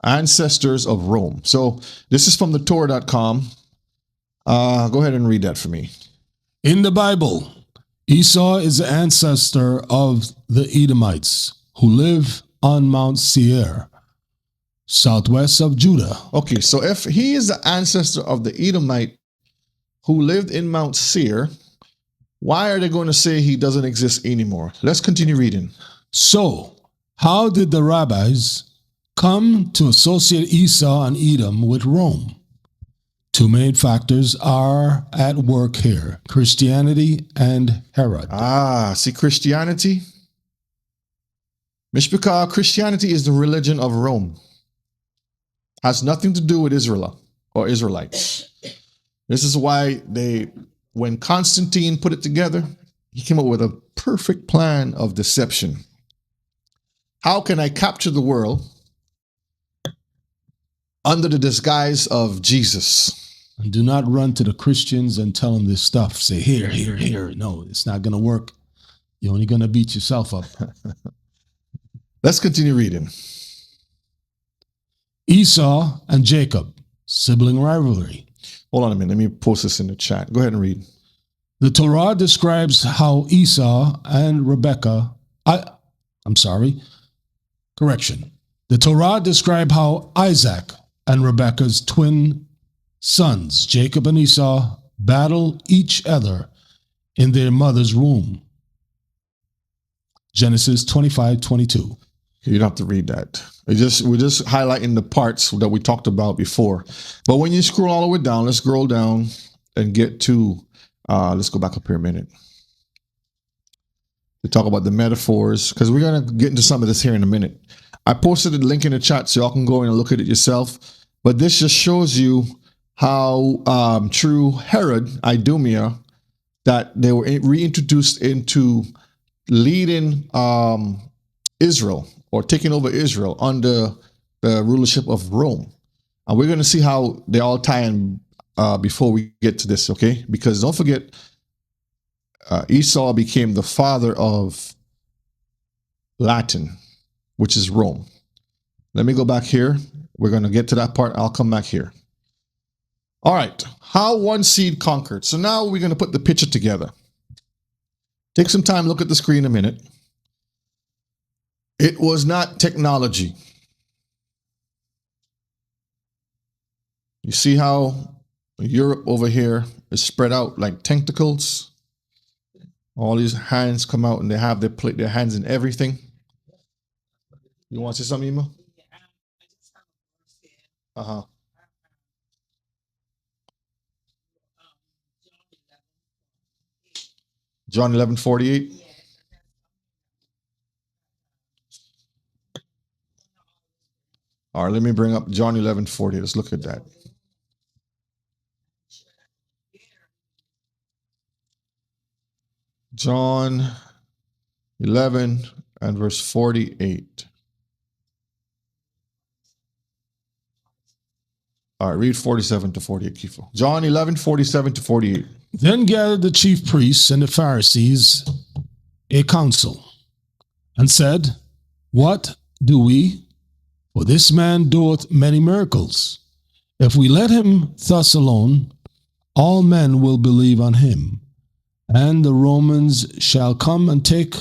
Ancestors of Rome. So this is from the Torah.com. Go ahead and read that for me. In the Bible, Esau is the ancestor of the Edomites who live on Mount Seir, southwest of Judah. Okay, so if he is the ancestor of the Edomite who lived in Mount Seir, why are they going to say he doesn't exist anymore? Let's continue reading. So, how did the rabbis come to associate Esau and Edom with Rome? Two main factors are at work here: Christianity and Herod. See Christianity? Mishpachah, Christianity is the religion of Rome. Has nothing to do with Israel or Israelites. This is why when Constantine put it together, he came up with a perfect plan of deception. How can I capture the world under the disguise of Jesus? And do not run to the Christians and tell them this stuff. Say, here, here, here. No, it's not going to work. You're only going to beat yourself up. Let's continue reading. Esau and Jacob, sibling rivalry. Hold on a minute. Let me post this in the chat. Go ahead and read. The Torah describes how Esau and Rebekah, The Torah describes how Isaac and Rebekah's twin sons, Jacob and Esau, battle each other in their mother's womb. Genesis 25:22. You don't have to read that. We're just highlighting the parts that we talked about before. But when you scroll all the way down, let's scroll down and get to, let's go back up here a minute. To talk about the metaphors, because we're going to get into some of this here in a minute. I posted a link in the chat so y'all can go in and look at it yourself. But this just shows you how through Herod, Idumea, that they were reintroduced into leading Israel or taking over Israel under the rulership of Rome. And we're going to see how they all tie in before we get to this, okay? Because don't forget, Esau became the father of Latin, which is Rome. Let me go back here. We're going to get to that part. I'll come back here. All right. How one seed conquered. So now we're going to put the picture together. Take some time, look at the screen a minute. It was not technology. You see how Europe over here is spread out like tentacles? All these hands come out and they have their hands in everything. You want to say something, Emma? Uh-huh. John 11:48. All right, let me bring up John 11:40. Let's look at that. John 11 and verse 48. All right, read 47 to 48, Kifo. John 11:47 to 48. Then gathered the chief priests and the Pharisees a council, and said, What do we? For this man doeth many miracles. If we let him thus alone, all men will believe on him, and the Romans shall come and take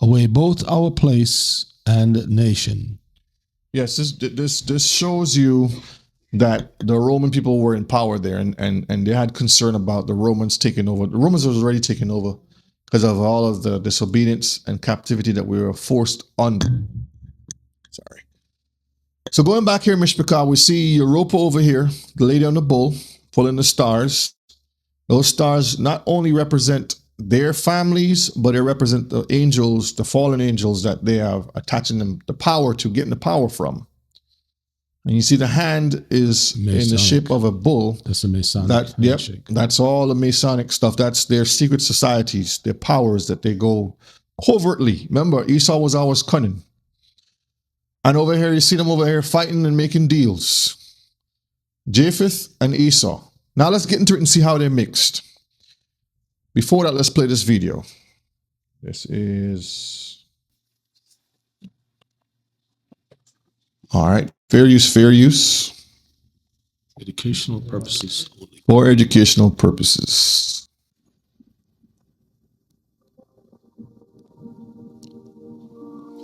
away both our place and nation. Yes, this shows you that the Roman people were in power there, and they had concern about the Romans taking over. The Romans was already taken over because of all of the disobedience and captivity that we were forced under. Sorry. So going back here, Mishpachah, we see Europa over here, the lady on the bull, pulling the stars. Those stars not only represent their families, but they represent the angels, the fallen angels that they have attaching them the power to, getting the power from. And you see the hand is Masonic. In the shape of a bull. That's a Masonic handshake. That's all the Masonic stuff. That's their secret societies, their powers that they go covertly. Remember, Esau was always cunning. And over here, you see them over here fighting and making deals. Japheth and Esau. Now let's get into it and see how they're mixed. Before that, let's play this video. This is... All right. Fair use, fair use. Educational purposes only. For educational purposes.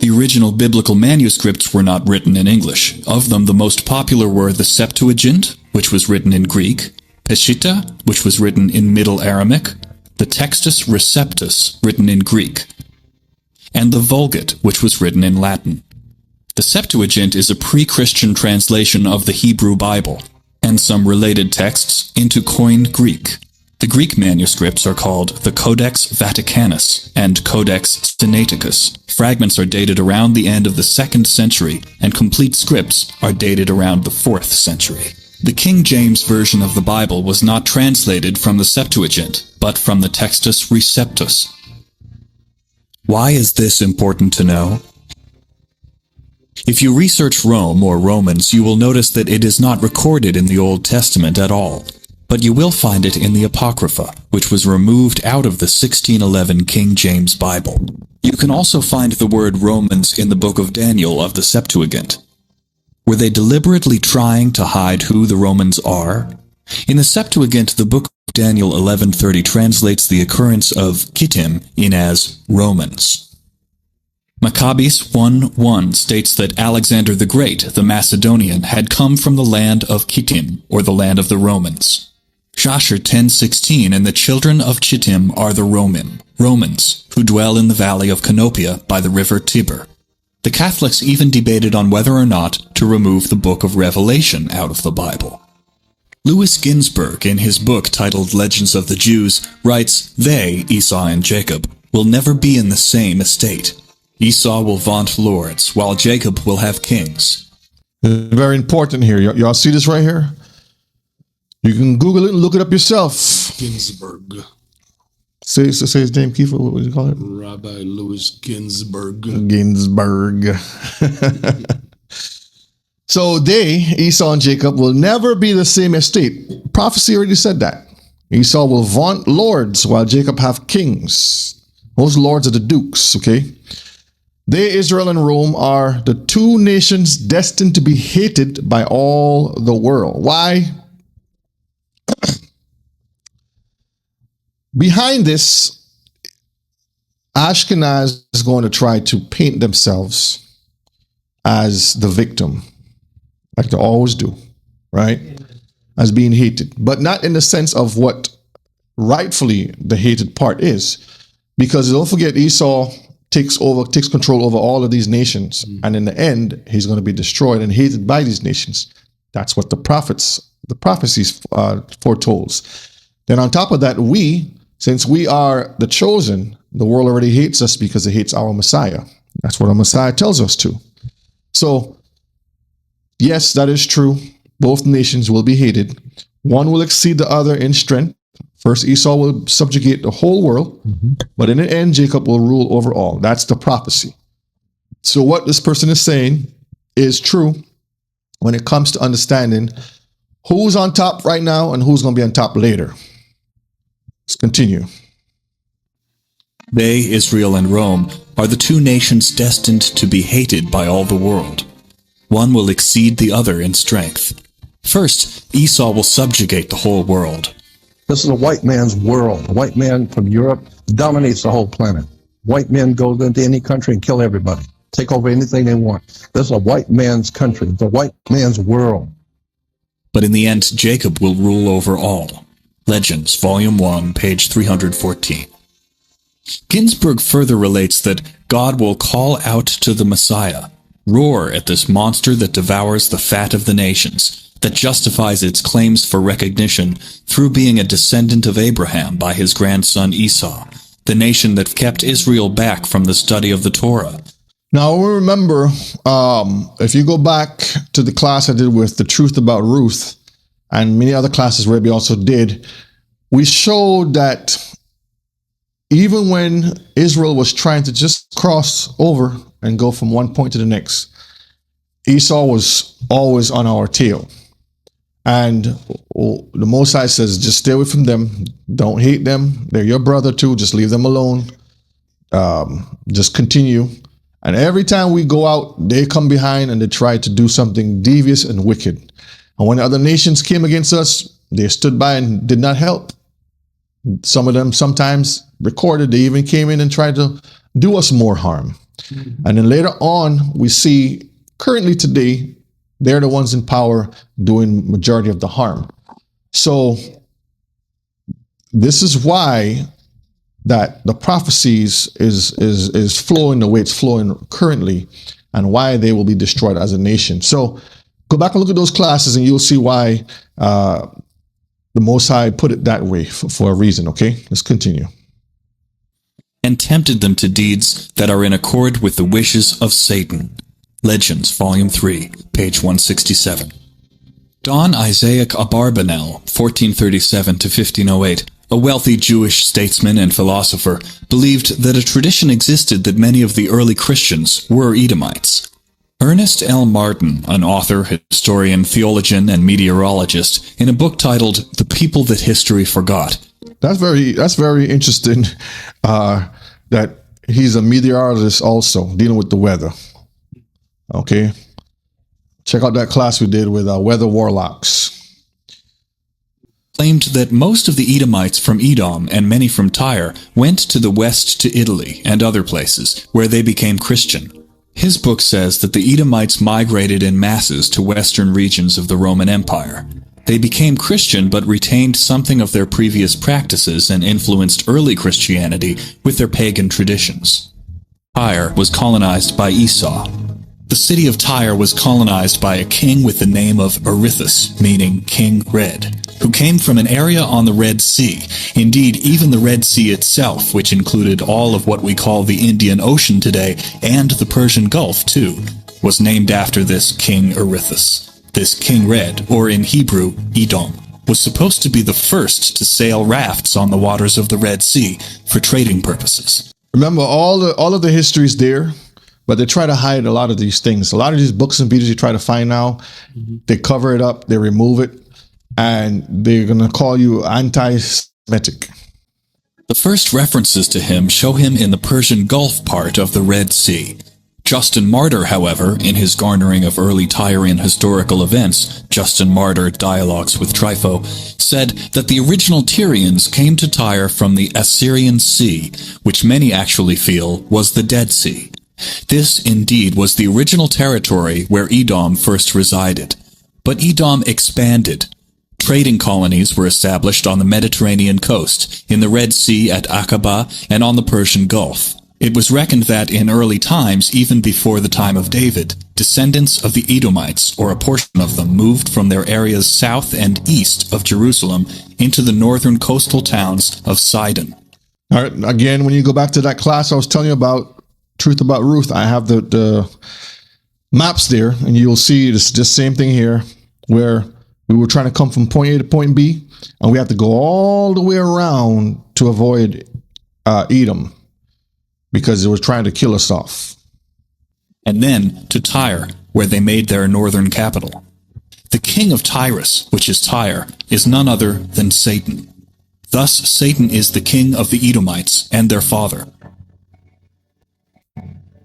The original biblical manuscripts were not written in English. Of them, the most popular were the Septuagint, which was written in Greek, Peshitta, which was written in Middle Aramaic, the Textus Receptus, written in Greek, and the Vulgate, which was written in Latin. The Septuagint is a pre-Christian translation of the Hebrew Bible, and some related texts into Koine Greek. The Greek manuscripts are called the Codex Vaticanus and Codex Sinaiticus. Fragments are dated around the end of the 2nd century, and complete scripts are dated around the 4th century. The King James Version of the Bible was not translated from the Septuagint, but from the Textus Receptus. Why is this important to know? If you research Rome or Romans, you will notice that it is not recorded in the Old Testament at all, but you will find it in the Apocrypha, which was removed out of the 1611 King James Bible. You can also find the word Romans in the book of Daniel of the Septuagint. Were they deliberately trying to hide who the Romans are? In the Septuagint, the book of Daniel 11:30 translates the occurrence of Kittim in as Romans. Maccabees 1:1 states that Alexander the Great, the Macedonian, had come from the land of Kittim, or the land of the Romans. Jasher 10:16, and the children of Chittim are the Romans, who dwell in the valley of Canopia by the river Tiber. The Catholics even debated on whether or not to remove the book of Revelation out of the Bible. Louis Ginsburg, in his book titled Legends of the Jews, writes, "They, Esau and Jacob, will never be in the same estate. Esau will vaunt lords, while Jacob will have kings." Very important here. Y'all see this right here? You can Google it and look it up yourself. Ginsburg. Say his name, Keith. What would you call it? Rabbi Louis Ginsburg. Ginsburg. So they, Esau and Jacob, will never be the same estate. Prophecy already said that. Esau will vaunt lords while Jacob have kings. Those lords are the dukes, okay? They, Israel and Rome, are the two nations destined to be hated by all the world. Why? Behind this, Ashkenaz is going to try to paint themselves as the victim, like they always do, right? As being hated, but not in the sense of what rightfully the hated part is. Because don't forget, Esau takes control over all of these nations, and in the end, he's going to be destroyed and hated by these nations. That's what the prophecies foretells. Then on top of that, since we are the chosen, the world already hates us because it hates our Messiah. That's what our Messiah tells us to. So, yes, that is true. Both nations will be hated. One will exceed the other in strength. First, Esau will subjugate the whole world, but in the end, Jacob will rule over all. That's the prophecy. So what this person is saying is true when it comes to understanding who's on top right now and who's going to be on top later. Let's continue. They, Israel and Rome, are the two nations destined to be hated by all the world. One will exceed the other in strength. First, Esau will subjugate the whole world. This is a white man's world. A white man from Europe dominates the whole planet. White men go into any country and kill everybody, take over anything they want. This is a white man's country. It's a white man's world. But in the end, Jacob will rule over all. Legends, Volume 1, page 314. Ginsburg further relates that God will call out to the Messiah, roar at this monster that devours the fat of the nations, that justifies its claims for recognition through being a descendant of Abraham by his grandson Esau, the nation that kept Israel back from the study of the Torah. Now, remember, if you go back to the class I did with The Truth About Ruth, and many other classes Rebbe also did, we showed that even when Israel was trying to just cross over and go from one point to the next, Esau was always on our tail. And the Most High says, just stay away from them. Don't hate them. They're your brother too. Just leave them alone. Just continue. And every time we go out, they come behind and they try to do something devious and wicked. And when the other nations came against us, they stood by and did not help. Some of them sometimes recorded, they even came in and tried to do us more harm. And then later on, we see currently today, they're the ones in power doing majority of the harm. So this is why that the prophecies is flowing the way it's flowing currently, and why they will be destroyed as a nation. So go back and look at those classes and you'll see why the Most High put it that way for a reason. Okay, let's continue. And tempted them to deeds that are in accord with the wishes of Satan. Legends, Volume 3, page 167. Don Isaac Abarbanel, 1437 to 1508, a wealthy Jewish statesman and philosopher, believed that a tradition existed that many of the early Christians were Edomites. Ernest L. Martin, an author, historian, theologian, and meteorologist, in a book titled The People That History Forgot. That's very interesting that he's a meteorologist also, dealing with the weather. Okay. Check out that class we did with weather warlocks. Claimed that most of the Edomites from Edom and many from Tyre went to the west to Italy and other places, where they became Christian. His book says that the Edomites migrated in masses to western regions of the Roman Empire. They became Christian but retained something of their previous practices and influenced early Christianity with their pagan traditions. Tyre was colonized by Esau. The city of Tyre was colonized by a king with the name of Aristhus, meaning King Red, who came from an area on the Red Sea. Indeed, even the Red Sea itself, which included all of what we call the Indian Ocean today, and the Persian Gulf too, was named after this King Aristhus. This King Red, or in Hebrew, Edom, was supposed to be the first to sail rafts on the waters of the Red Sea for trading purposes. Remember, all of the history is there, but they try to hide a lot of these things. A lot of these books and videos you try to find now, they cover it up, they remove it, and they're going to call you anti-Semitic. The first references to him show him in the Persian Gulf part of the Red Sea. Justin Martyr, however, in his garnering of early Tyrian historical events, Justin Martyr Dialogues with Trypho, said that the original Tyrians came to Tyre from the Assyrian Sea, which many actually feel was the Dead Sea. This, indeed, was the original territory where Edom first resided. But Edom expanded. Trading colonies were established on the Mediterranean coast, in the Red Sea at Aqaba, and on the Persian Gulf. It was reckoned that in early times, even before the time of David, descendants of the Edomites, or a portion of them, moved from their areas south and east of Jerusalem into the northern coastal towns of Sidon. All right, again, when you go back to that class I was telling you about, Truth About Ruth, I have the maps there, and you'll see this same thing here, where we were trying to come from point A to point B, and we have to go all the way around to avoid Edom, because they were trying to kill us off. And then to Tyre, where they made their northern capital. The king of Tyrus, which is Tyre, is none other than Satan. Thus Satan is the king of the Edomites and their father.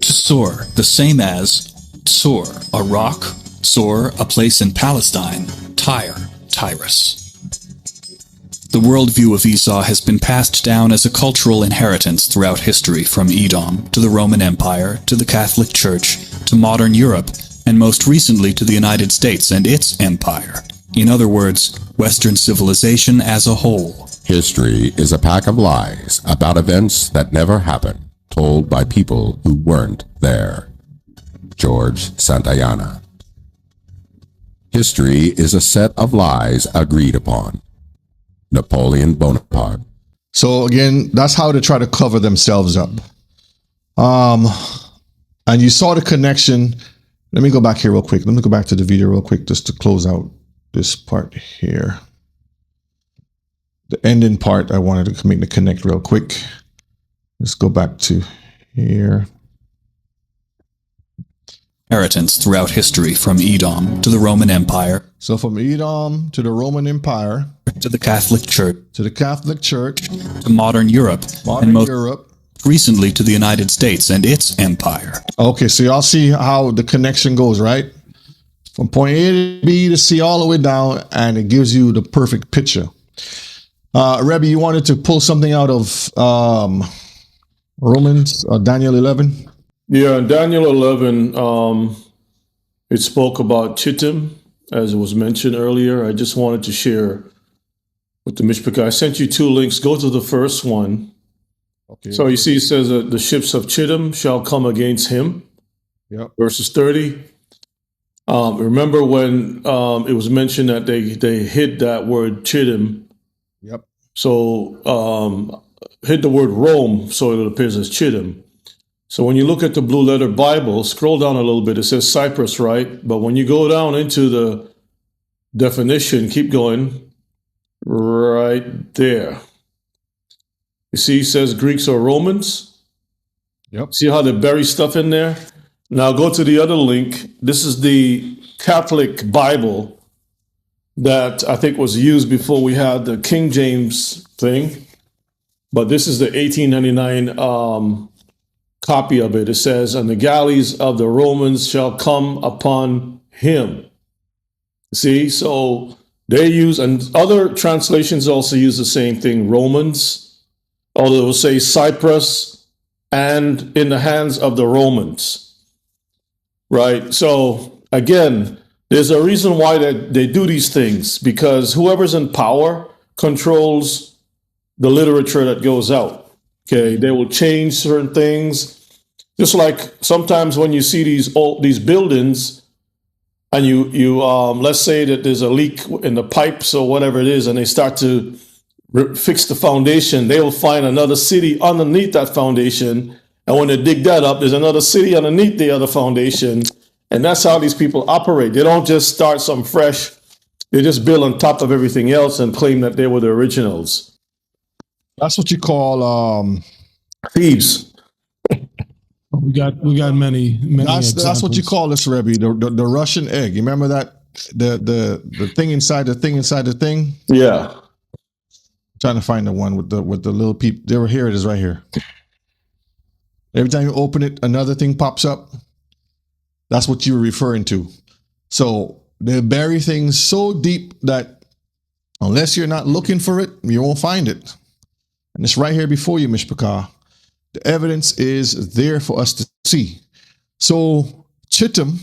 Tsor, the same as Tsor, a rock, Tsor, a place in Palestine, Tyre, Tyrus. The worldview of Esau has been passed down as a cultural inheritance throughout history, from Edom to the Roman Empire to the Catholic Church to modern Europe, and most recently to the United States and its empire. In other words, Western civilization as a whole. History is a pack of lies about events that never happened, told by people who weren't there. George Santayana. History is a set of lies agreed upon. Napoleon Bonaparte. So again, that's how they try to cover themselves up. And you saw the connection. Let me go back here real quick. Let me go back to the video real quick just to close out this part here. The ending part, I wanted to make the connect real quick. Let's go back to here. inheritance throughout history from Edom to the Roman Empire So from Edom to the Roman Empire to the Catholic Church to the Catholic Church, to modern Europe modern and most Europe. recently to the United States and its empire. Okay, so y'all see how the connection goes, right? From point A to B to C all the way down, and it gives you the perfect picture. Rebbe, you wanted to pull something out of Romans, Daniel 11? Yeah, in Daniel 11, it spoke about Chittim, as it was mentioned earlier. I just wanted to share with the Mishpachah. I sent you 2 links. Go to the first one. Okay. So you see, it says that the ships of Chittim shall come against him. Yep. Verses 30. Remember when it was mentioned that they hid that word Chittim. Yep. So hid the word Rome, so it appears as Chittim. So when you look at the Blue Letter Bible, scroll down a little bit. It says Cyprus, right? But when you go down into the definition, keep going, right there. You see, it says Greeks or Romans. Yep. See how they bury stuff in there? Now go to the other link. This is the Catholic Bible that I think was used before we had the King James thing. But this is the 1899 copy of it. It says, and the galleys of the Romans shall come upon him. See, so they use, and other translations also use the same thing, Romans, although it will say Cyprus and in the hands of the Romans, right? So again, there's a reason why they do these things, because whoever's in power controls the literature that goes out. Okay, they will change certain things. Just like sometimes when you see these buildings, and you let's say that there's a leak in the pipes or whatever it is, and they start to fix the foundation, they will find another city underneath that foundation, and when they dig that up, there's another city underneath the other foundation, and that's how these people operate. They don't just start something fresh; they just build on top of everything else and claim that they were the originals. That's what you call Thieves. We got many that's what you call this, Rebbe, the Russian egg. You remember that the thing inside the thing inside the thing? Yeah. I'm trying to find the one with the little peep. Here it is right here. Every time you open it, another thing pops up. That's what you were referring to. So they bury things so deep that unless you're not looking for it, you won't find it. And it's right here before you, Mishpachah. The evidence is there for us to see. So Chittim,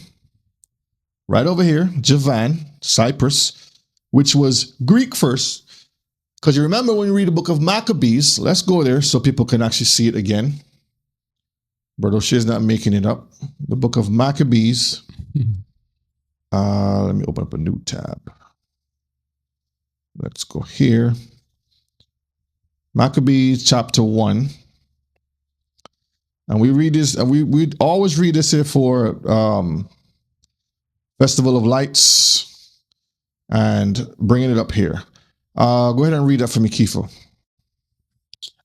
right over here, Javan, Cyprus, which was Greek first. Because you remember when you read the book of Maccabees, let's go there so people can actually see it again. Brother O'Shea's not making it up. The book of Maccabees. Let me open up a new tab. Let's go here. Maccabees chapter 1. And we read this, and we always read this here for Festival of Lights and bringing it up here. Go ahead and read that for me, Kiefer.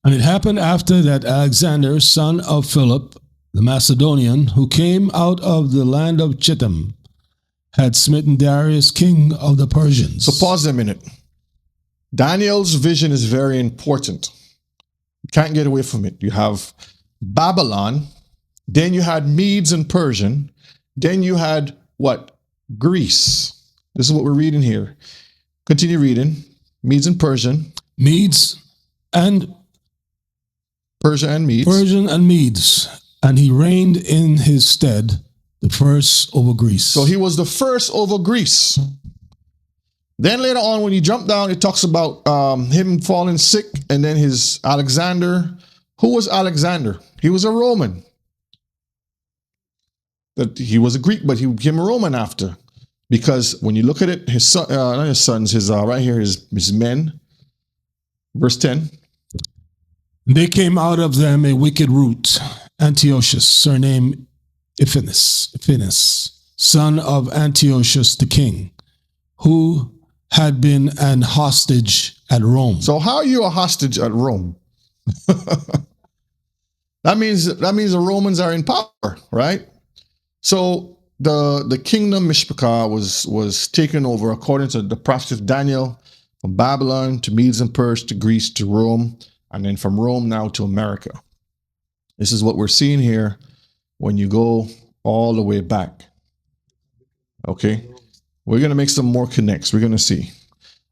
And it happened after that Alexander, son of Philip, the Macedonian, who came out of the land of Chittim, had smitten Darius, king of the Persians. So pause a minute. Daniel's vision is very important. You can't get away from it. You have Babylon, then you had Medes and Persian, then you had what? Greece. This is what we're reading here. Continue reading. Medes and Persian. Medes and Persia and Medes. Persian and Medes. And he reigned in his stead, the first over Greece. So he was the first over Greece. Then later on, when you jump down, it talks about him falling sick, and then his Alexander. Who was Alexander? He was a Roman. That he was a Greek, but he became a Roman after. Because when you look at it, his son, not his sons, his right here, his men. Verse 10. They came out of them a wicked root, Antiochus, surnamed Ephinus, son of Antiochus the king, who had been an hostage at Rome. So how are you a hostage at Rome? That means the Romans are in power, right? So the kingdom Mishpachah was taken over according to the prophet Daniel from Babylon to Medes and Persia to Greece to Rome, and then from Rome now to America. This is what we're seeing here when you go all the way back. Okay, we're going to make some more connects. We're going to see.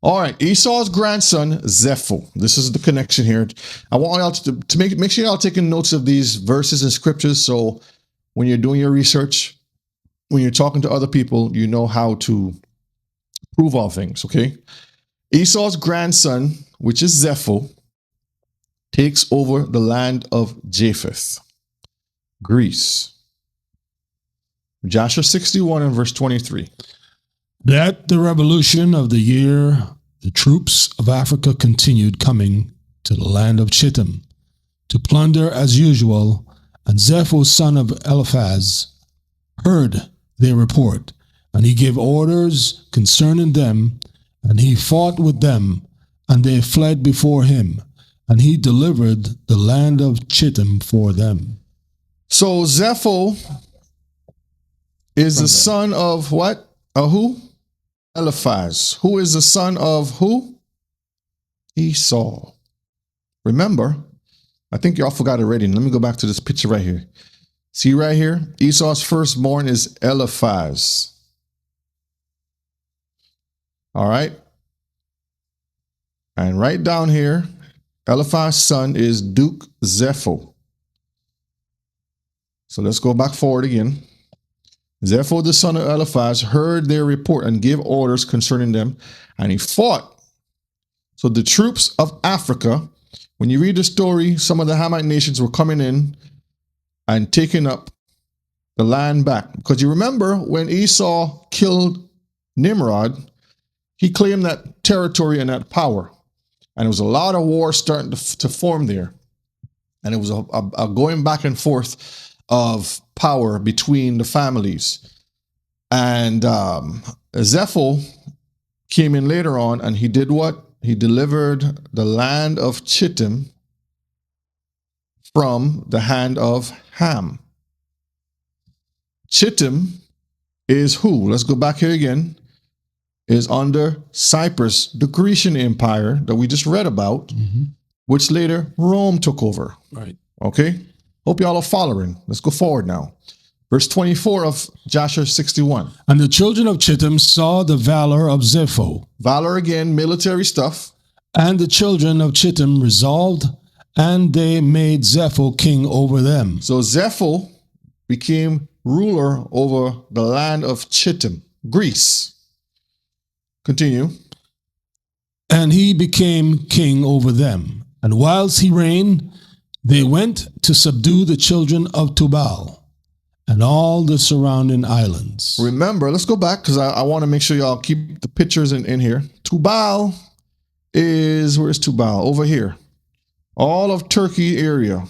All right, Esau's grandson Zepho. This is the connection here. I want y'all to make sure y'all taking notes of these verses and scriptures, so when you're doing your research, when you're talking to other people, you know how to prove all things. Okay, Esau's grandson, which is Zepho, takes over the land of Japheth, Greece. Joshua 61 and verse 23. At the revolution of the year, the troops of Africa continued coming to the land of Chittim to plunder as usual, and Zepho, son of Eliphaz, heard their report, and he gave orders concerning them, and he fought with them, and they fled before him, and he delivered the land of Chittim for them. So Zepho is the son of what? Who? Eliphaz. Who is the son of who? Esau. Remember, I think y'all forgot already. Let me go back to this picture right here. See right here? Esau's firstborn is Eliphaz. All right. And right down here, Eliphaz's son is Duke Zepho. So let's go back forward again. Zepho, the son of Eliphaz, heard their report and gave orders concerning them, and he fought. So the troops of Africa, when you read the story, some of the Hamite nations were coming in and taking up the land back. Because you remember when Esau killed Nimrod, he claimed that territory and that power. And there was a lot of war starting to form there. And it was a going back and forth of power between the families. And Zepho came in later on, and he did what? He delivered the land of Chittim from the hand of Ham. Chittim is who? Let's go back here again. Is under Cyprus, the Grecian Empire that we just read about, which later Rome took over. Right. Okay? Hope y'all are following. Let's go forward now. Verse 24 of Joshua 61. And the children of Chittim saw the valor of Zepho. Valor again, military stuff. And the children of Chittim resolved, and they made Zepho king over them. So Zepho became ruler over the land of Chittim, Greece. Continue. And he became king over them. And whilst he reigned, they went to subdue the children of Tubal and all the surrounding islands. Remember, let's go back because I want to make sure y'all keep the pictures in here. Tubal is, where's Tubal? Over here. All of Turkey area,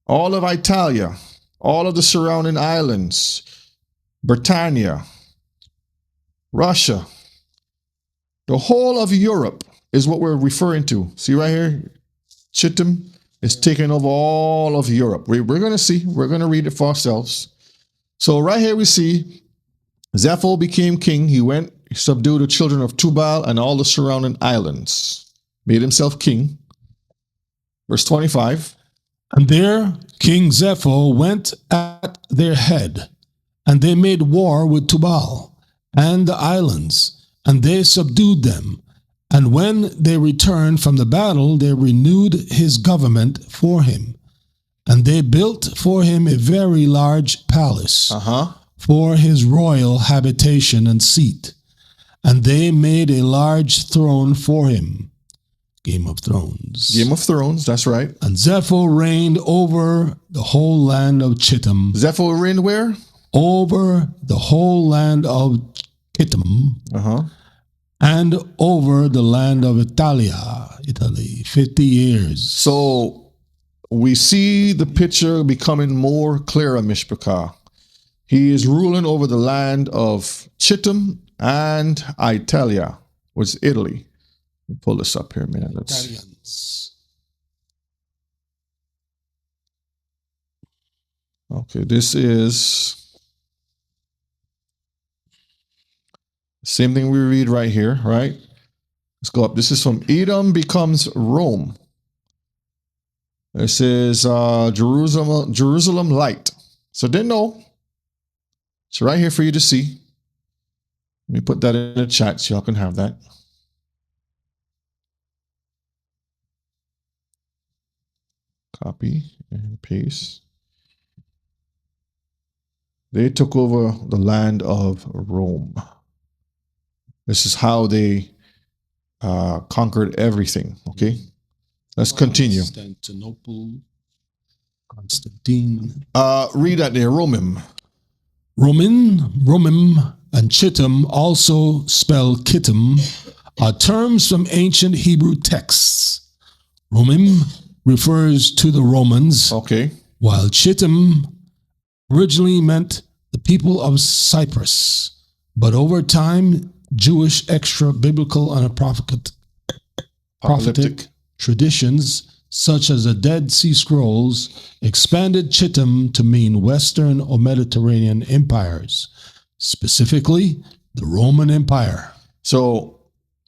all of Italia, all of the surrounding islands, Britannia, Russia, the whole of Europe is what we're referring to. See right here? Chittim is taking over all of Europe. We're going to see. We're going to read it for ourselves. So right here we see Zepho became king. He went, subdued the children of Tubal and all the surrounding islands. Made himself king. Verse 25. And there King Zepho went at their head, and they made war with Tubal and the islands, and they subdued them. And when they returned from the battle, they renewed his government for him. And they built for him a very large palace for his royal habitation and seat. And they made a large throne for him. Game of Thrones. Game of Thrones, that's right. And Zepho reigned over the whole land of Chittim. Zepho reigned where? Over the whole land of Chittim. And over the land of Italy, 50 years. So we see the picture becoming more clearer, Mishpachah. He is ruling over the land of Chittim and Italia, which is Italy. Let me pull this up here, man. Italians. Okay, this is Same thing we read right here, right? Let's go up. This is from Edom becomes Rome. This is Jerusalem light. So they know. It's right here for you to see. Let me put that in the chat so y'all can have that. Copy and paste. They took over the land of Rome. This is how they conquered everything. Okay, let's continue. Constantinople, Constantine. Read that there, Romim. Romim, and Chittim, also spelled Kittim, are terms from ancient Hebrew texts. Romim refers to the Romans, Okay. while Chittim originally meant the people of Cyprus, but over time, Jewish extra-biblical and prophetic traditions, such as the Dead Sea Scrolls, expanded Chittim to mean Western or Mediterranean empires, specifically the Roman Empire. So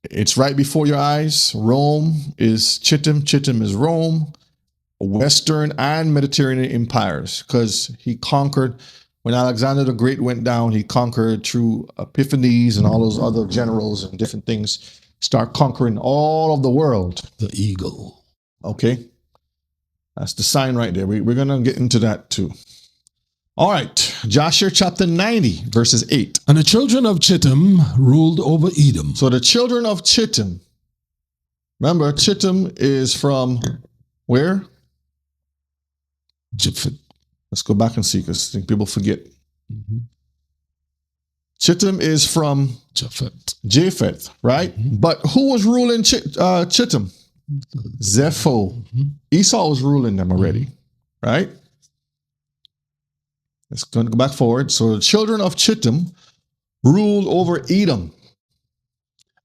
it's right before your eyes. Rome is Chittim. Chittim is Rome. Western and Mediterranean empires, because he conquered. When Alexander the Great went down, he conquered through Epiphanes and all those other generals and different things. Start conquering all of the world. The eagle. Okay. That's the sign right there. We're going to get into that too. All right. Joshua chapter 90, verses 8. And the children of Chittim ruled over Edom. So the children of Chittim. Remember, Chittim is from where? Japheth. Let's go back and see, because I think people forget. Chittim is from Japheth, right? But who was ruling Chittim? Zepho. Esau was ruling them already, right? Let's go back forward. So the children of Chittim ruled over Edom.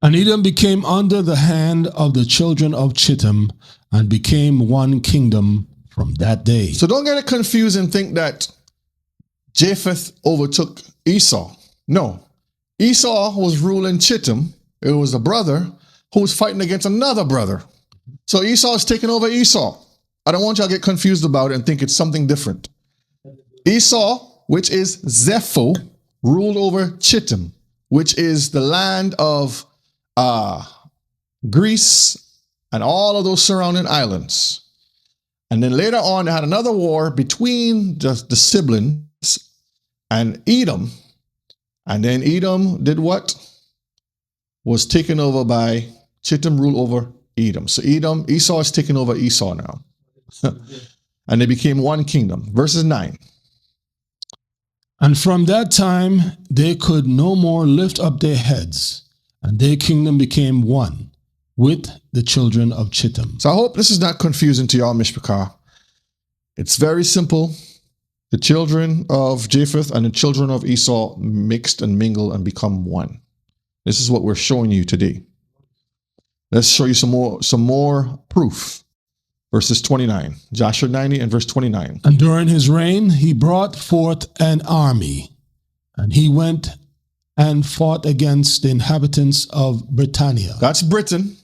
And Edom became under the hand of the children of Chittim and became one kingdom from that day. So don't get it confused and think that Japheth overtook Esau. No. Esau was ruling Chittim. It was a brother who was fighting against another brother. So Esau is taking over Esau. I don't want y'all to get confused about it and think it's something different. Esau, which is Zepho, ruled over Chittim, which is the land of Greece and all of those surrounding islands. And then later on, they had another war between the siblings and Edom. And then Edom did what? Was taken over by Chittim, ruled over Edom. So Esau is taking over Esau now. And they became one kingdom. Verses 9. And from that time, they could no more lift up their heads, and their kingdom became one with the children of Chittim. So I hope this is not confusing to y'all, Mishpachah. It's very simple. The children of Japheth and the children of Esau mixed and mingled and become one. This is what we're showing you today. Let's show you some more proof. Verses 29, Joshua 90 and verse 29. And during his reign, he brought forth an army, and he went and fought against the inhabitants of Britannia. That's Britain.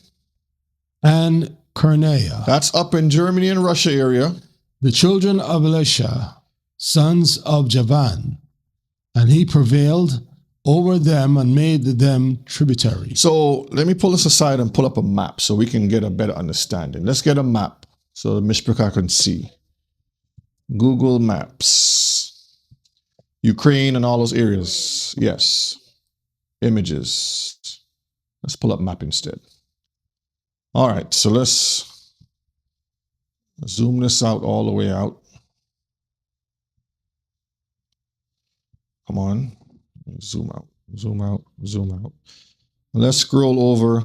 And Cernea. That's up in Germany and Russia area. The children of Elisha, sons of Javan, and he prevailed over them and made them tributary. So let me pull this aside and pull up a map so we can get a better understanding. Let's get a map so the Mishpachah can see. Google Maps. Ukraine and all those areas. Yes. Images. Let's pull up map instead. All right, so let's zoom this out all the way out. Come on. Zoom out, zoom out, zoom out. Let's scroll over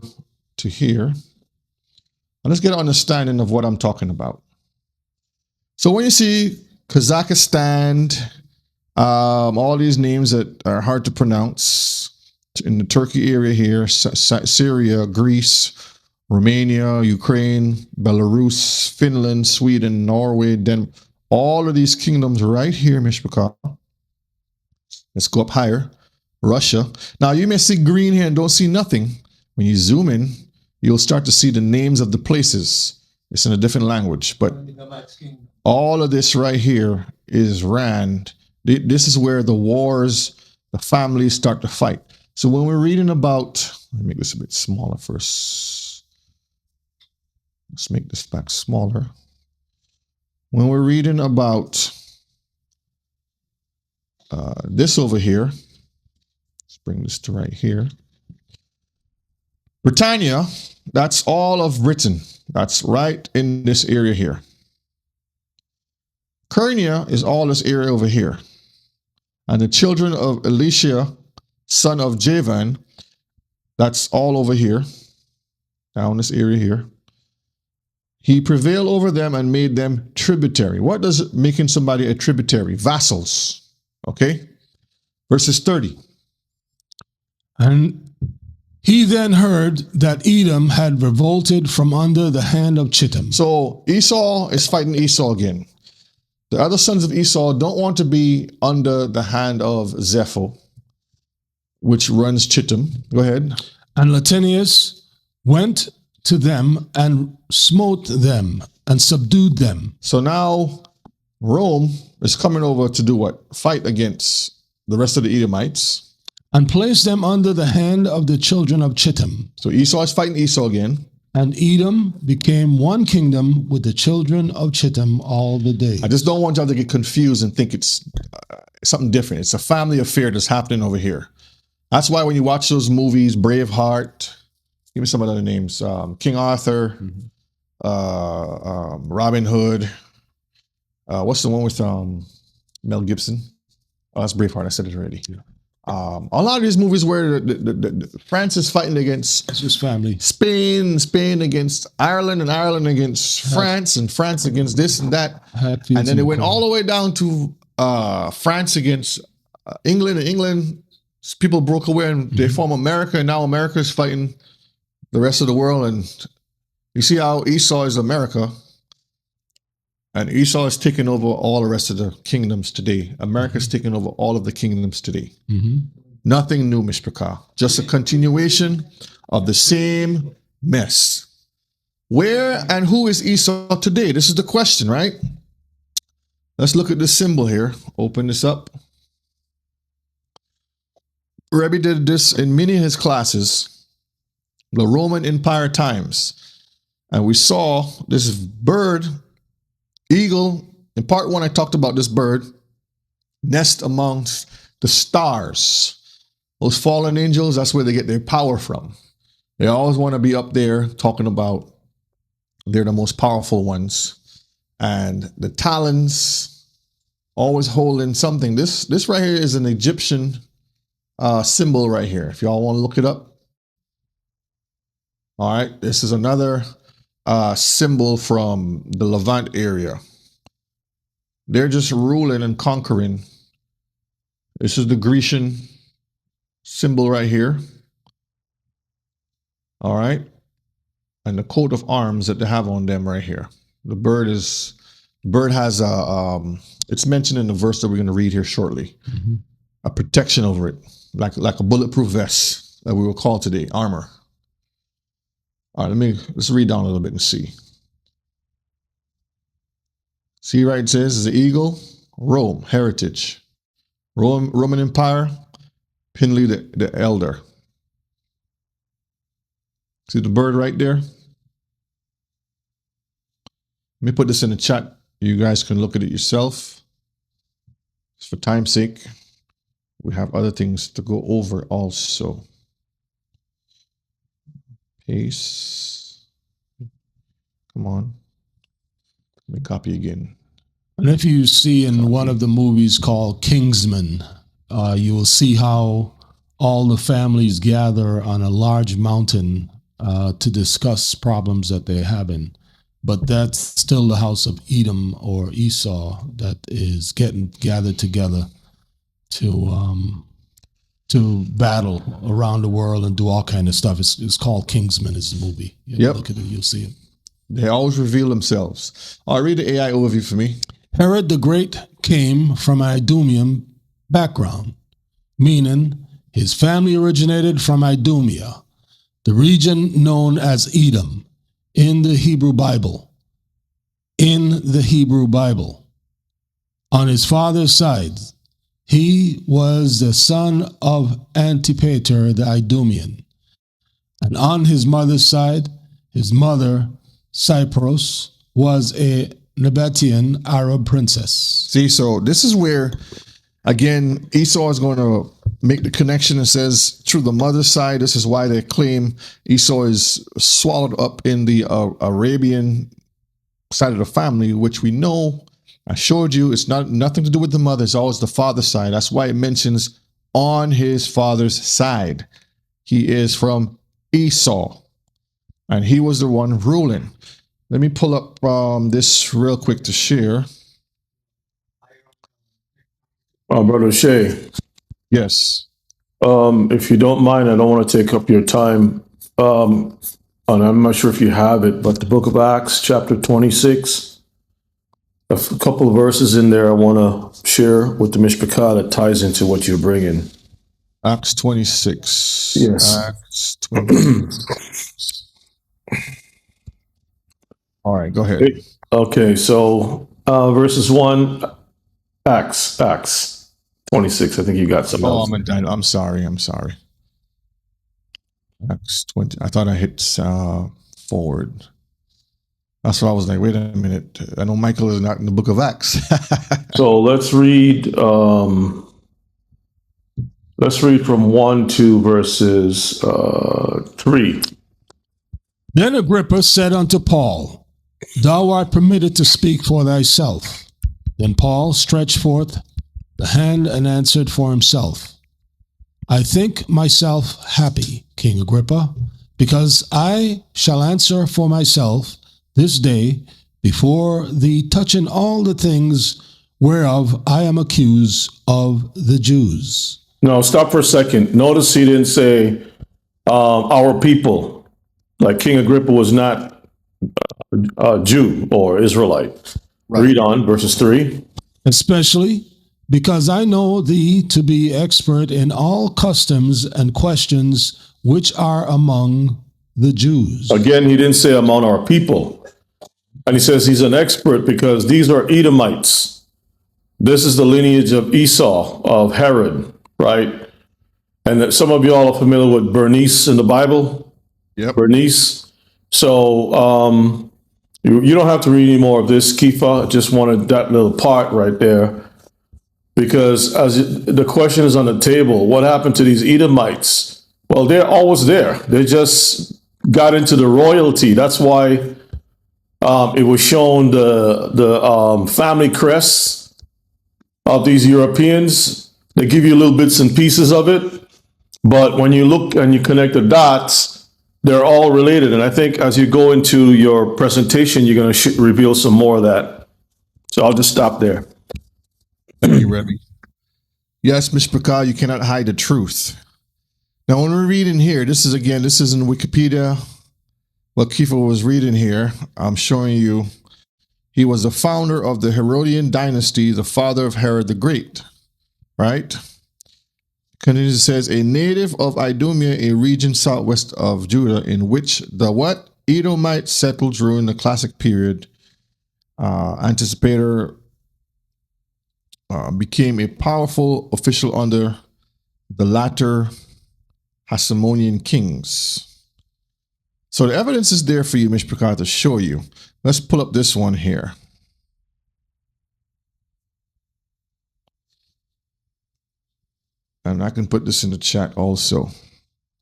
to here. And let's get an understanding of what I'm talking about. So when you see Kazakhstan, all these names that are hard to pronounce in the Turkey area here, Syria, Greece, Romania, Ukraine, Belarus, Finland, Sweden, Norway, Denmark, all of these kingdoms right here, Mishpachah. Let's go up higher. Russia. Now you may see green here and don't see nothing. When you zoom in, you'll start to see the names of the places. It's in a different language, but all of this right here is Rand. This is where the wars, the families start to fight. So when we're reading about, let me make this a bit smaller first. Let's make this back smaller. When we're reading about this over here, let's bring this to right here. Britannia, that's all of Britain. That's right in this area here. Kernia is all this area over here. And the children of Elisha, son of Javan, that's all over here, down this area here. He prevailed over them and made them tributary. What does making somebody a tributary? Vassals. Okay? Verses 30. And he then heard that Edom had revolted from under the hand of Chittim. So Esau is fighting Esau again. The other sons of Esau don't want to be under the hand of Zepho, which runs Chittim. Go ahead. And Latinius went to them and smote them and subdued them. So now Rome is coming over to do what? Fight against the rest of the Edomites. And placed them under the hand of the children of Chittim. So Esau is fighting Esau again. And Edom became one kingdom with the children of Chittim all the days. I just don't want y'all to get confused and think it's something different. It's a family affair that's happening over here. That's why when you watch those movies, Braveheart, give me some of the other names, King Arthur, Robin Hood, what's the one with Mel Gibson? Oh, that's Braveheart. I said it already. Yeah. A lot of these movies where the France is fighting against It's just family. Spain against Ireland, and Ireland against France, and France against this and that. And then it went all the way down to France against England, and England, people broke away and they formed America, and now America is fighting the rest of the world. And you see how Esau is America, and Esau is taking over all the rest of the kingdoms today. America is taking over all of the kingdoms today. Nothing new, Mishpachah. Just a continuation of the same mess. Where and who is Esau today? This is the question, right? Let's look at this symbol here. Open this up. Rebbe did this in many of his classes, the Roman Empire times. And we saw this bird, eagle. In part one, I talked about this bird, nest amongst the stars. Those fallen angels, that's where they get their power from. They always want to be up there talking about they're the most powerful ones. And the talons always holding something. This right here is an Egyptian symbol right here. If y'all want to look it up. All right, this is another symbol from the Levant area. They're just ruling and conquering. This is the Grecian symbol right here. All right. And the coat of arms that they have on them right here. The bird has it's mentioned in the verse that we're going to read here shortly. A protection over it, like a bulletproof vest that we will call today armor. All right, let's read down a little bit and see. See, right, it says the eagle, Rome, heritage. Roman Empire, Pinley the elder. See the bird right there? Let me put this in the chat. You guys can look at it yourself. Just for time's sake, we have other things to go over also. Paste. Come on. Let me copy again. And if you see in one of the movies called Kingsman, you will see how all the families gather on a large mountain to discuss problems that they're having. But that's still the house of Edom or Esau that is getting gathered together to battle around the world and do all kind of stuff. It's called Kingsman is the movie. You look at it, you'll see it. They always reveal themselves. All right, read the AI overview for me. Herod the Great came from an Idumean background, meaning His family originated from Idumea, the region known as Edom in the Hebrew Bible. On his father's side, he was the son of Antipater the Idumean. And on his mother's side, his mother, Cypros, was a Nabatean Arab princess. See, so this is where, again, Esau is going to make the connection and says, through the mother's side, this is why they claim Esau is swallowed up in the Arabian side of the family, which we know, I showed you, it's nothing to do with the mother, it's always the father's side. That's why it mentions on his father's side. He is from Esau, and he was the one ruling. Let me pull up this real quick to share. Brother Shay, Yes. if you don't mind, I don't want to take up your time. And I'm not sure if you have it, but the book of Acts, chapter 26, a couple of verses in there I want to share with the Mishpachah that ties into what you're bringing. Acts 26. Yes. Acts 26. All right, go ahead. Okay, so verses 1, Acts 26. I think you got some else. I'm sorry. Acts 20. I thought I hit forward. That's why I was like, wait a minute. I know Michael is not in the book of Acts. So let's read from 1 to verses 3. Then Agrippa said unto Paul, Thou art permitted to speak for thyself. Then Paul stretched forth the hand and answered for himself, I think myself happy, King Agrippa, because I shall answer for myself this day before thee touching all the things whereof I am accused of the Jews. No, stop for a second. Notice he didn't say our people. Like King Agrippa was not a Jew or Israelite. Right. Read on, verses 3. Especially because I know thee to be expert in all customs and questions which are among the Jews. Again, he didn't say among our people. And he says he's an expert because these are Edomites. This is the lineage of Esau, of Herod, right? And that some of y'all are familiar with Bernice in the Bible. Yep. Bernice. So you don't have to read any more of this, Kifa. I just wanted that little part right there. Because as the question is on the table, what happened to these Edomites? Well, they're always there. They just got into the royalty. That's why it was shown the family crests of these Europeans. They give you little bits and pieces of it. But when you look and you connect the dots, they're all related. And I think as you go into your presentation, you're going to reveal some more of that. So I'll just stop there. Thank you, Rebbe. Yes, Mishpachah, you cannot hide the truth. Now, when we read in here, this is in Wikipedia. What Kifa was reading here, I'm showing you, he was the founder of the Herodian dynasty, the father of Herod the Great, right? Continues, it says, a native of Idumea, a region southwest of Judah, in which the what? Edomites settled during the classic period. Antipater became a powerful official under the latter Hasmonean kings. So the evidence is there for you, Mishpachah, to show you. Let's pull up this one here. And I can put this in the chat also.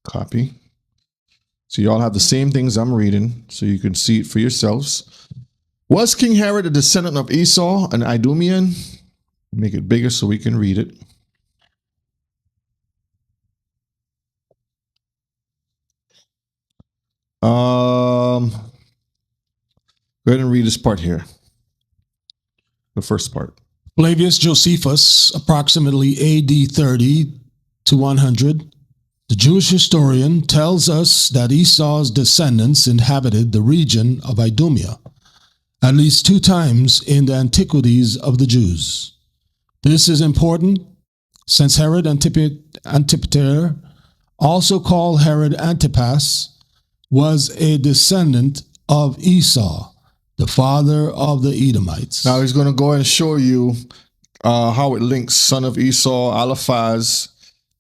Copy. So you all have the same things I'm reading, so you can see it for yourselves. Was King Herod a descendant of Esau, an Idumean? Make it bigger so we can read it. Go ahead and read this part here. The first part. Flavius Josephus, approximately AD 30 to 100, the Jewish historian, tells us that Esau's descendants inhabited the region of Idumea at least 2 times in the antiquities of the Jews. This is important since Herod Antipater, also called Herod Antipas, was a descendant of Esau, the father of the Edomites. Now he's going to go and show you how it links son of Esau, Eliphaz,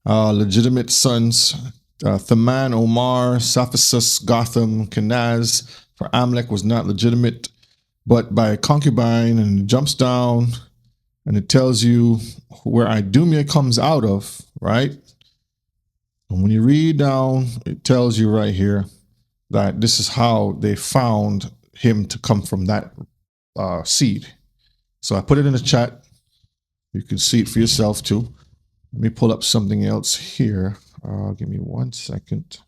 legitimate sons, Theman, Omar, Saphasus, Gotham, Kenaz, for Amalek was not legitimate, but by a concubine, and it jumps down and it tells you where Idumea comes out of, right? And when you read down, it tells you right here that this is how they found him to come from that seed. So I put it in the chat. You can see it for yourself too. Let me pull up something else here. Give me 1 second.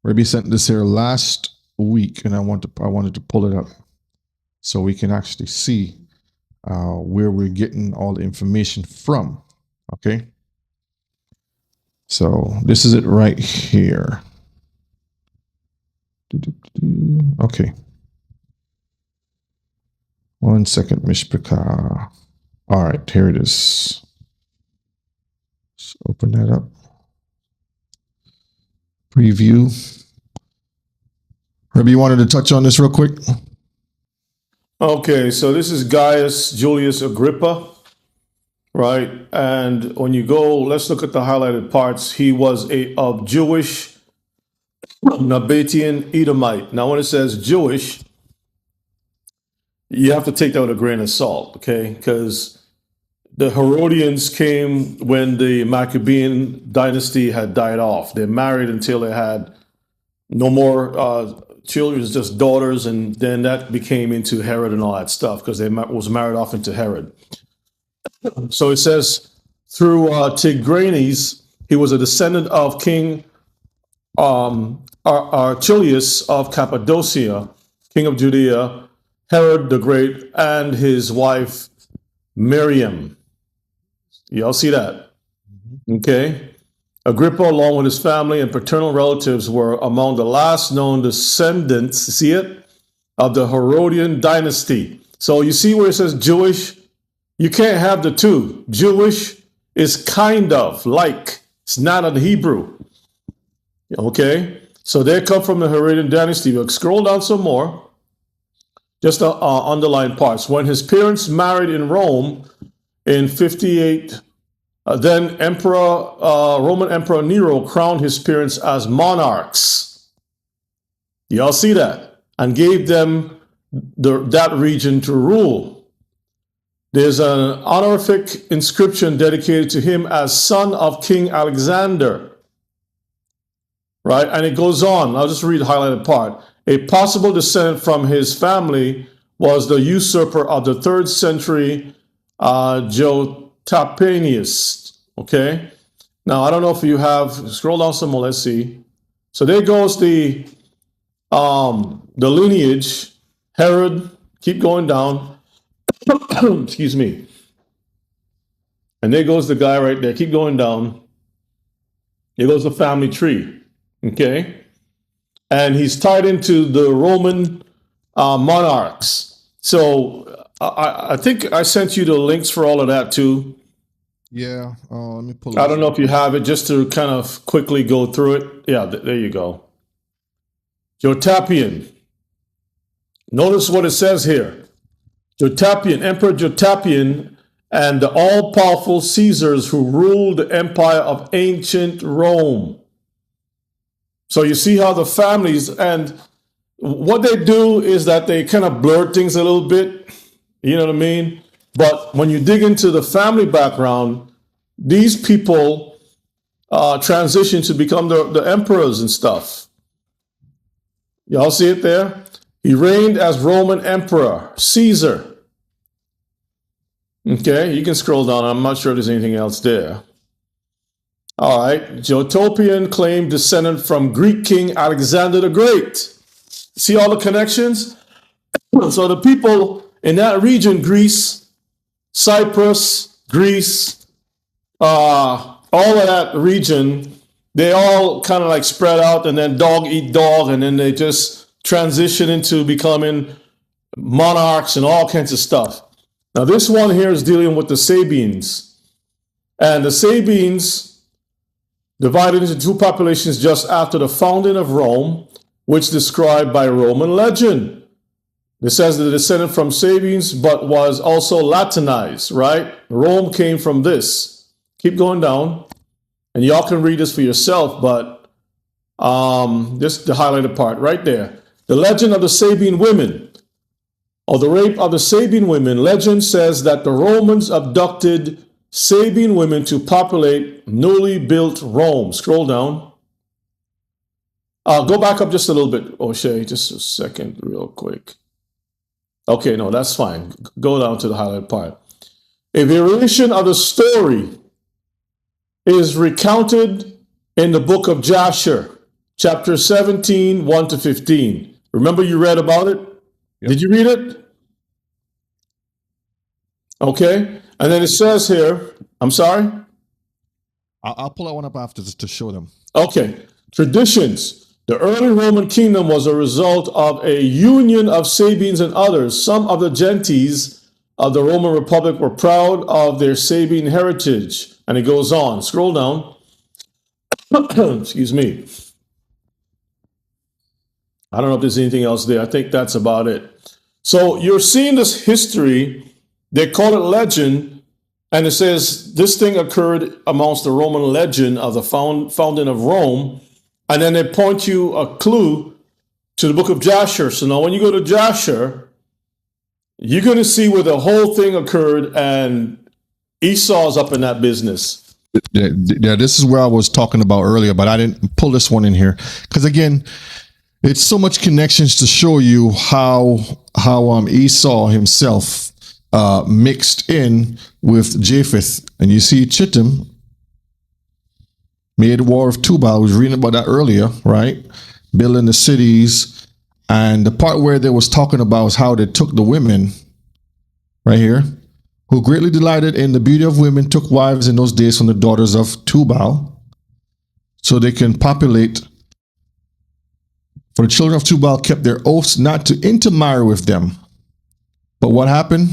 Rebbe sent this here last week, and I wanted to pull it up so we can actually see where we're getting all the information from. Okay. So this is it right here. Okay. 1 second, Mishpachah. All right, here it is. Let's open that up. Preview. Rebbe, you wanted to touch on this real quick? Okay, so this is Gaius Julius Agrippa, right? And when you go, let's look at the highlighted parts. He was of Jewish Nabatean Edomite. Now, when it says Jewish, you have to take that with a grain of salt, okay? Because the Herodians came when the Maccabean dynasty had died off. They married until they had no more children, just daughters, and then that became into Herod and all that stuff because they was married off into Herod. So it says through Tigranes, he was a descendant of King Archelaus of Cappadocia, king of Judea, Herod the Great, and his wife Miriam. Y'all see that? Okay. Agrippa, along with his family and paternal relatives, were among the last known descendants, see it, of the Herodian dynasty. So you see where it says Jewish? You can't have the two. Jewish is kind of like, it's not in Hebrew. Okay? So they come from the Herodian dynasty. But scroll down some more. Just underline parts. When his parents married in Rome in 58, then Roman Emperor Nero crowned his parents as monarchs. Y'all see that? And gave them that region to rule. There's an honorific inscription dedicated to him as son of King Alexander. Right? And it goes on. I'll just read the highlighted part. A possible descendant from his family was the usurper of the 3rd century Jotapanius. Okay? Now, I don't know if you have, scroll down some more, let's see. So there goes the lineage. Herod, keep going down. Excuse me. And there goes the guy right there. Keep going down. There goes the family tree. Okay? And he's tied into the Roman monarchs. So I think I sent you the links for all of that too. Yeah. Let me pull it I up. don't know if you have it, just to kind of quickly go through it. Yeah, there you go. Jotapian. Notice what it says here. Jotapian, Emperor Jotapian, and the all-powerful Caesars who ruled the empire of ancient Rome. So you see how the families, and what they do is that they kind of blur things a little bit. You know what I mean? But when you dig into the family background, these people transition to become the emperors and stuff. Y'all see it there? He reigned as Roman emperor, Caesar. Okay, you can scroll down. I'm not sure if there's anything else there. All right, Jotopian claimed descendant from Greek king Alexander the Great. See all the connections? So the people in that region, Greece, Cyprus, Greece, all of that region, they all kind of like spread out, and then dog eat dog, and then they just transition into becoming monarchs and all kinds of stuff. Now this one here is dealing with the Sabines. And the Sabines divided into two populations just after the founding of Rome, which described by Roman legend. It says that it descended from Sabines, but was also Latinized, right? Rome came from this. Keep going down. And y'all can read this for yourself, but this the highlighted part right there. The legend of the Sabine women, or the rape of the Sabine women. Legend says that the Romans abducted Sabine women to populate newly built Rome. Scroll down. Go back up just a little bit, O'Shea, just a second, real quick. Okay, no, that's fine. Go down to the highlighted part. A variation of the story is recounted in the book of Jasher, chapter 17, 1 to 15. Remember you read about it? Yep. Did you read it? Okay. And then it says here, I'm sorry? I'll pull that one up after to show them. Okay. Traditions. The early Roman kingdom was a result of a union of Sabines and others. Some of the gentes of the Roman Republic were proud of their Sabine heritage. And it goes on. Scroll down. Excuse me. I don't know if there's anything else there. I think that's about it. So you're seeing this history. They call it legend. And it says this thing occurred amongst the Roman legend of the founding of Rome. And then they point you a clue to the book of Jasher. So now when you go to Jasher, you're going to see where the whole thing occurred, and Esau's up in that business. Yeah, this is where I was talking about earlier, but I didn't pull this one in here. Because again, it's so much connections to show you how Esau himself mixed in with Japheth. And you see Chittim made the war of Tubal. I was reading about that earlier, right? Building the cities. And the part where they was talking about is how they took the women, right here, who greatly delighted in the beauty of women, took wives in those days from the daughters of Tubal, so they can populate. For the children of Tubal kept their oaths not to intermarry with them. But what happened?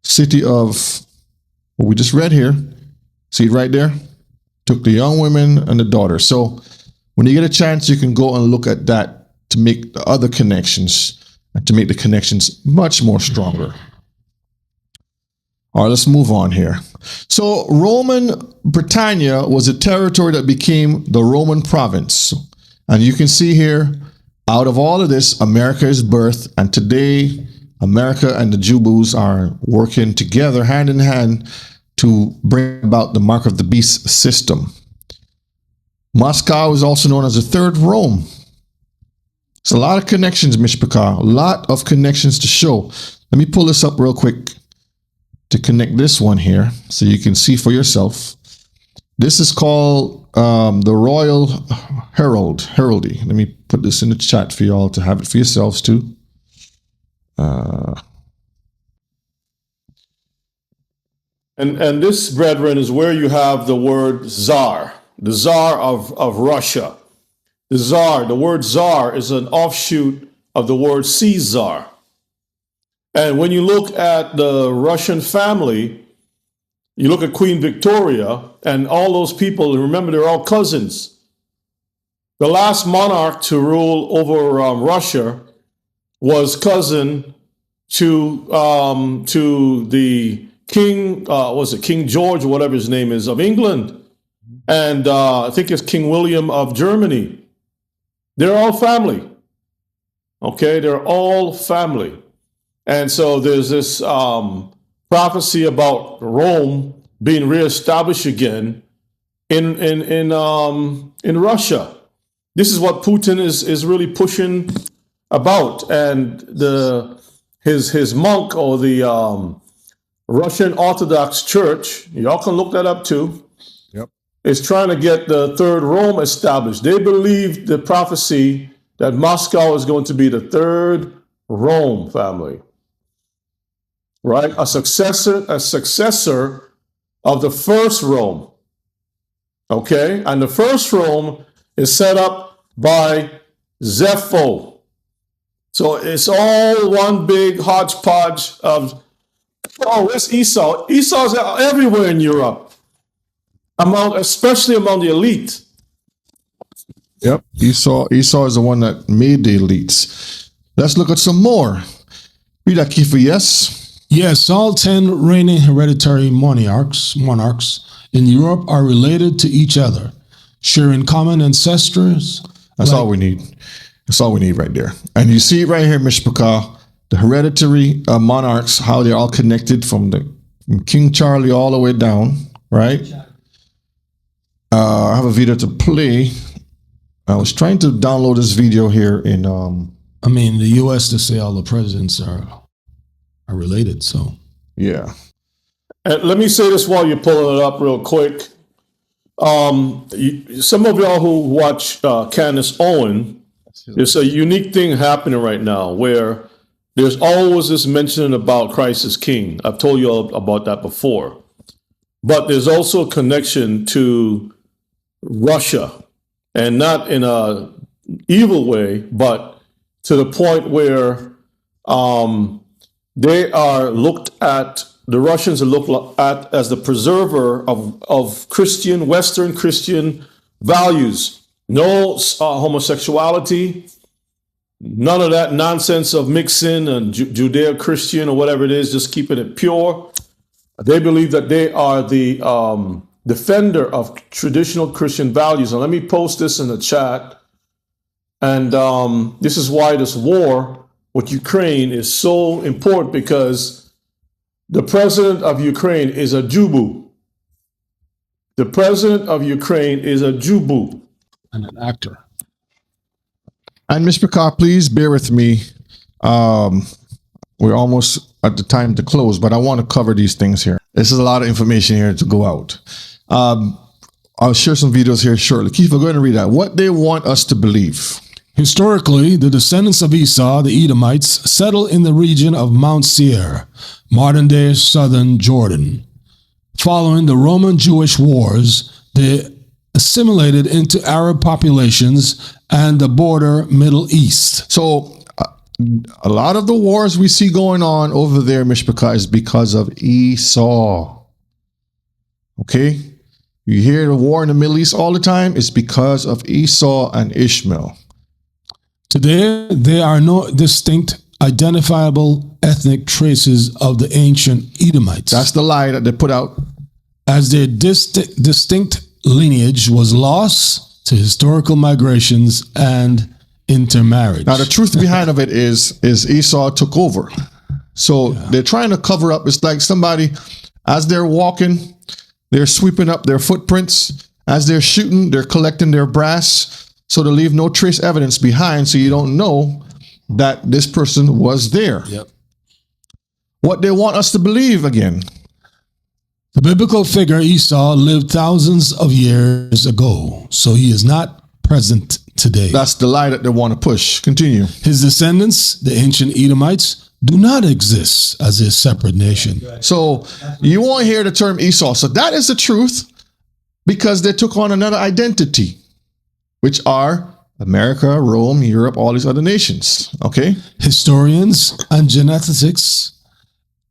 City of, what we just read here, see it right there? Took the young women and the daughters. So when you get a chance, you can go and look at that to make the other connections and to make the connections much more stronger. All right, let's move on here. So Roman Britannia was a territory that became the Roman province. And you can see here, out of all of this, America is birthed. And today, America and the Jews are working together hand in hand to bring about the mark of the beast system. Moscow is also known as the third Rome. It's a lot of connections, Mishpachah, a lot of connections to show. Let me pull this up real quick to connect this one here so you can see for yourself. This is called the Royal Heraldry. Let me put this in the chat for y'all to have it for yourselves too. And this, brethren, is where you have the word Tsar, the Tsar of Russia. The Tsar, the word Tsar is an offshoot of the word Caesar. And when you look at the Russian family, you look at Queen Victoria and all those people, and remember they're all cousins. The last monarch to rule over Russia was cousin to the King, was it King George or whatever his name is, of England. And I think it's King William of Germany. They're all family. Okay, they're all family. And so there's this prophecy about Rome being reestablished again in Russia. This is what Putin is really pushing about, and his monk, or the Russian Orthodox Church, y'all can look that up too. Yep, is trying to get the third Rome established. They believe the prophecy that Moscow is going to be the third Rome, family. Right? A successor of the first Rome. Okay? And the first Rome is set up by Zepho. So it's all one big hodgepodge of, oh, it's Esau. Esau's everywhere in Europe. especially among the elite. Yep. Esau is the one that made the elites. Let's look at some more. Read that, Kiefer, yes? Yes, all 10 reigning hereditary monarchs in Europe are related to each other, sharing common ancestors. That's all we need. That's all we need right there. And you see it right here, Mishpachah, the hereditary monarchs, how they're all connected from King Charlie all the way down, right? I have a video to play. I was trying to download this video here in... I mean, the U.S. to say all the presidents are related, so... Yeah. And let me say this while you're pulling it up real quick. Some of y'all who watch Candace Owen, there's a unique thing happening right now where there's always this mention about Christ as King. I've told you all about that before. But there's also a connection to Russia, and not in a evil way, but to the point where they are looked at, the Russians are looked at as the preserver of Christian, Western Christian values. No homosexuality, none of that nonsense of mixing and Judeo-Christian or whatever it is, just keeping it pure. They believe that they are the defender of traditional Christian values. And let me post this in the chat. And this is why this war with Ukraine is so important, because the president of Ukraine is a Jubu. The president of Ukraine is a Jubu. And an actor. And Mr. Carr, please bear with me. We're almost at the time to close, but I want to cover these things here. This is a lot of information here to go out. I'll share some videos here shortly. Keith, we're going to read that. What they want us to believe. Historically, the descendants of Esau, the Edomites, settled in the region of Mount Seir, modern-day southern Jordan. Following the Roman-Jewish wars, they assimilated into Arab populations and the border Middle East. So a lot of the wars we see going on over there, Mishpachah, is because of Esau. Okay? You hear the war in the Middle East all the time, it's because of Esau and Ishmael. Today, there are no distinct, identifiable ethnic traces of the ancient Edomites. That's the lie that they put out. As their distinct lineage was lost to historical migrations and intermarriage. Now, the truth behind of it is Esau took over. So they're trying to cover up. It's like somebody, as they're walking, they're sweeping up their footprints. As they're shooting, they're collecting their brass, so to leave no trace evidence behind, so you don't know that this person was there. Yep. What they want us to believe again. The biblical figure Esau lived thousands of years ago, so he is not present today. That's the lie that they want to push. Continue. His descendants, the ancient Edomites, do not exist as a separate nation. So you won't hear the term Esau. So that is the truth, because they took on another identity, which are America, Rome, Europe, all these other nations. Okay? Historians and geneticists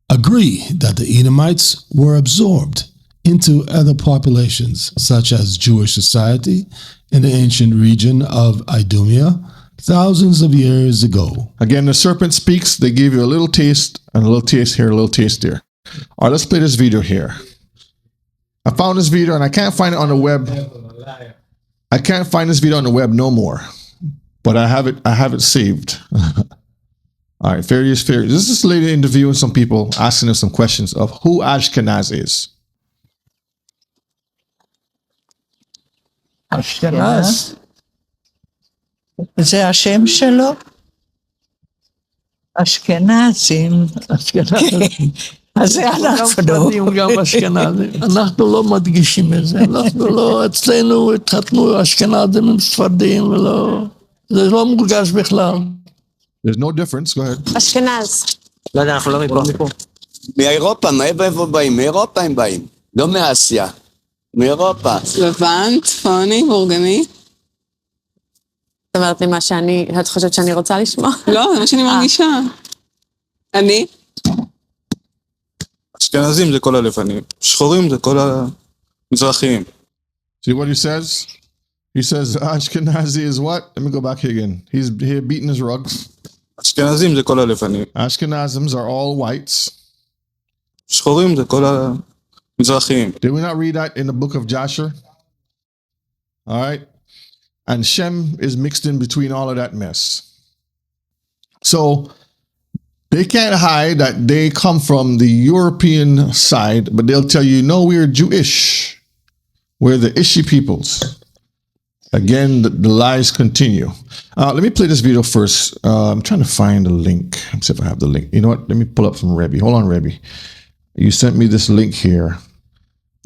agree that the Edomites were absorbed into other populations, such as Jewish society in the ancient region of Idumea, thousands of years ago. Again, the serpent speaks. They give you a little taste, and a little taste here, a little taste there. All right, let's play this video here. I found this video, and I can't find it on the web. I can't find this video on the web no more, but I have it saved. All right, fair is fair. This is this lady interviewing some people, asking them some questions of who Ashkenaz is. אשכנז. זה השם שלו? אשכנזים. אז זה אנחנו. גם אשכנזים. אנחנו לא מדגישים את זה. אנחנו לא, אצלנו התחתנו אשכנזים עם ספרדים, ולא, זה לא מורגש בכלל. There's no difference. Go ahead. אשכנז. לא יודע, אנחנו לא מפה. מאירופה, מאיפה באים? מאירופה הם באים, לא מאסיה. מאירופה. לבן, צפוני, בורגני. זאת אומרת לי מה שאני, את חושבת שאני רוצה לשמוע? לא, זה מה שאני מרגישה. אני? אשכנזים זה כל הלבנים, שחורים זה כל מזרחיים. See what he says? He says Ashkenazi is what? Let me go back here again. He's here beating his rugs. אשכנזים זה כל הלבנים. Ashkenazim are all whites. שחורים זה כל המזרחיים. Did we not read that in the book of Joshua? All right. And Shem is mixed in between all of that mess. So they can't hide that they come from the European side, but they'll tell you, no, we're Jewish. We're the Ishi peoples. Again, the lies continue. Let me play this video first. I'm trying to find the link. Let's see if I have the link. You know what? Let me pull up from Rebbe. Hold on, Rebbe. You sent me this link here.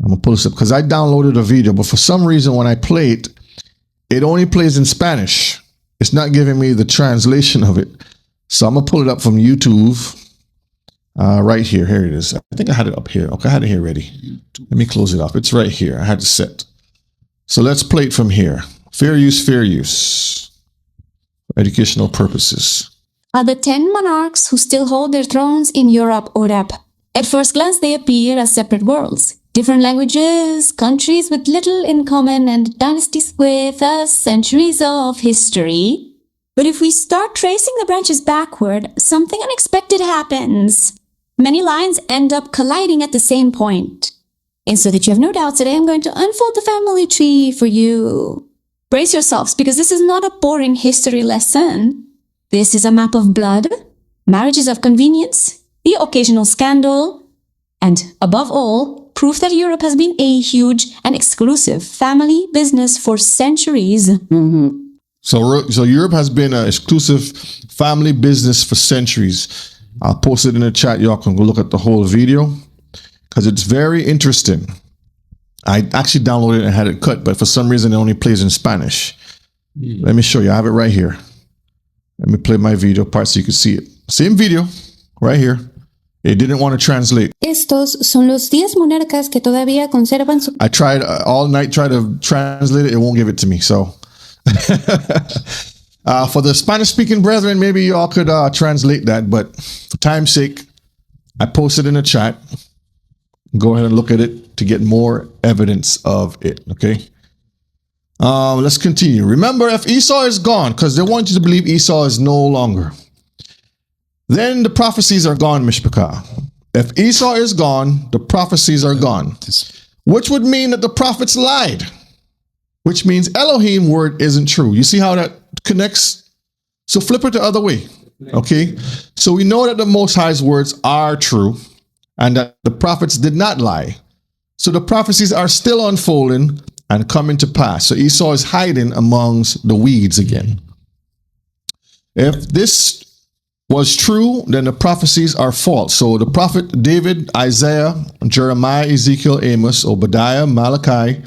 I'm going to pull this up because I downloaded a video, but for some reason when I play it, it only plays in Spanish. It's not giving me the translation of it. So I'm going to pull it up from YouTube right here. Here it is. I think I had it up here. Okay, I had it here ready. Let me close it off. It's right here. I had it set. So let's play it from here. Fair use, fair use. For educational purposes. Are the 10 monarchs who still hold their thrones in Europe, Orab. At first glance, they appear as separate worlds. Different languages, countries with little in common, and dynasties with centuries of history. But if we start tracing the branches backward, something unexpected happens. Many lines end up colliding at the same point. And so that you have no doubts today, I'm going to unfold the family tree for you. Brace yourselves, because this is not a boring history lesson. This is a map of blood, marriages of convenience, the occasional scandal, and above all, proof that Europe has been a huge and exclusive family business for centuries. So Europe has been an exclusive family business for centuries. I'll post it in the chat. Y'all can go look at the whole video because it's very interesting. I actually downloaded it and had it cut, but for some reason it only plays in Spanish. Let me show you. I have it right here. Let me play my video part so you can see it. Same video right here. It didn't want to translate. Estos son los 10 monarcas que todavía conservan su... I tried all night, tried to translate it. It won't give it to me. So for the Spanish-speaking brethren, maybe y'all could translate that. But for time's sake, I posted in the chat. Go ahead and look at it to get more evidence of it. Okay. Let's continue. Remember, if Esau is gone, because they want you to believe Esau is no longer, then the prophecies are gone, Mishpachah. If Esau is gone, the prophecies are gone, which would mean that the prophets lied, which means Elohim word isn't true. You see how that connects? So flip it the other way. Okay. So we know that the Most High's words are true and that the prophets did not lie. So the prophecies are still unfolding and coming to pass. So Esau is hiding amongst the weeds again. If this was true, then the prophecies are false. So the prophet David, Isaiah, Jeremiah, Ezekiel, Amos, Obadiah, Malachi,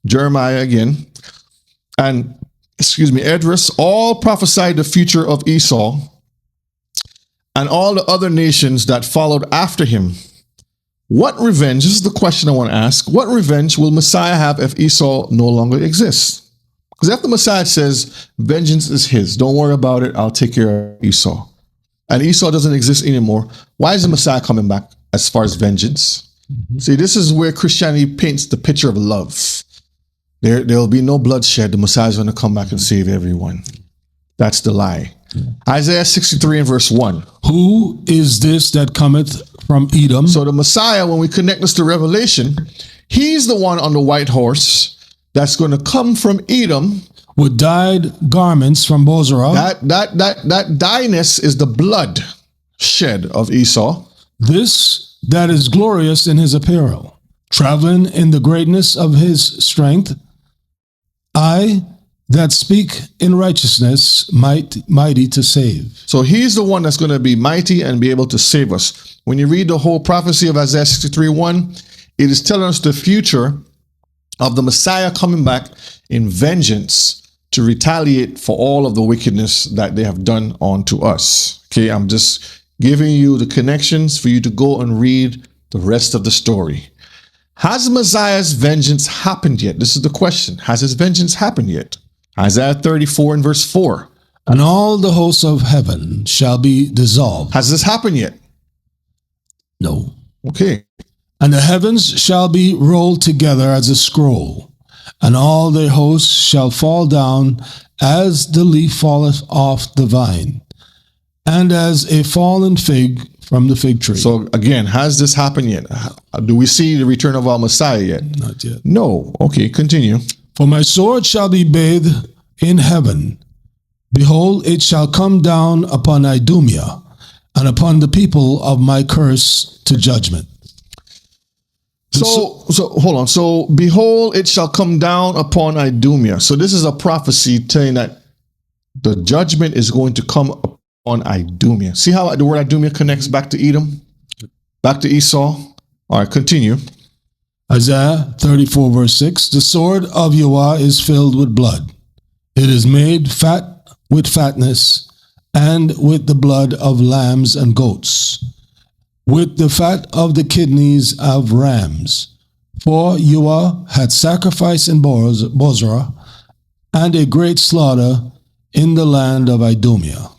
Jeremiah again, and Esdras all prophesied the future of Esau and all the other nations that followed after him. What revenge, this is the question I want to ask, what revenge will Messiah have if Esau no longer exists? Because if the Messiah says, vengeance is his, don't worry about it, I'll take care of Esau, and Esau doesn't exist anymore, why is the Messiah coming back as far as vengeance? See, this is where Christianity paints the picture of love. There'll be no bloodshed. The Messiah is going to come back and save everyone. That's the lie. Isaiah 63 and verse 1. Who is this that cometh from Edom? So the Messiah, when we connect this to Revelation, he's the one on the white horse that's going to come from Edom. With dyed garments from Bozrah. That dyness is the blood shed of Esau. This that is glorious in his apparel, traveling in the greatness of his strength. I that speak in righteousness, mighty to save. So he's the one that's going to be mighty and be able to save us. When you read the whole prophecy of Isaiah 63:1, it is telling us the future of the Messiah coming back in vengeance to retaliate for all of the wickedness that they have done unto us. Okay, I'm just giving you the connections for you to go and read the rest of the story. Has Messiah's vengeance happened yet? This is the question. Has his vengeance happened yet? Isaiah 34 and verse 4. And all the hosts of heaven shall be dissolved. Has this happened yet? No. Okay. And the heavens shall be rolled together as a scroll, and all their hosts shall fall down as the leaf falleth off the vine, and as a fallen fig from the fig tree. So again, has this happened yet? Do we see the return of our Messiah yet? Not yet. No. Okay, continue. For my sword shall be bathed in heaven. Behold, it shall come down upon Idumea, and upon the people of my curse to judgment. So hold on. So behold, it shall come down upon Idumea. So this is a prophecy telling that the judgment is going to come upon Idumea. See how the word Idumea connects back to Edom, back to Esau. All right, continue. Isaiah 34 verse 6, the sword of Yahweh is filled with blood. It is made fat with fatness, and with the blood of lambs and goats, with the fat of the kidneys of rams. For Yahweh had sacrifice in Bozrah, and a great slaughter in the land of Idumea.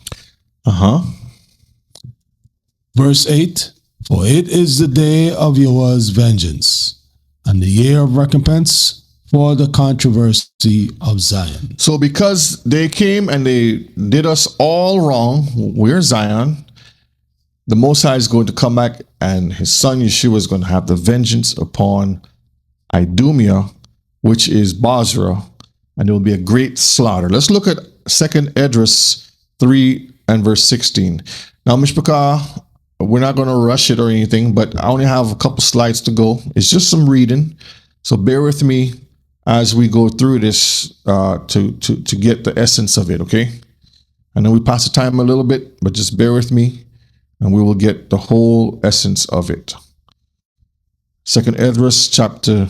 Verse 8, for it is the day of Yahweh's vengeance, and the year of recompense for the controversy of Zion. So because they came and they did us all wrong, we're Zion, the Most High is going to come back and his son Yeshua is going to have the vengeance upon Idumea, which is Bozrah, and there will be a great slaughter. Let's look at 2nd Esdras 3 and verse 16. Now, Mishpachah, we're not going to rush it or anything, but I only have a couple slides to go. It's just some reading, so bear with me as we go through this to get the essence of it, okay? I know we pass the time a little bit, but just bear with me, and we will get the whole essence of it. 2nd Esdras chapter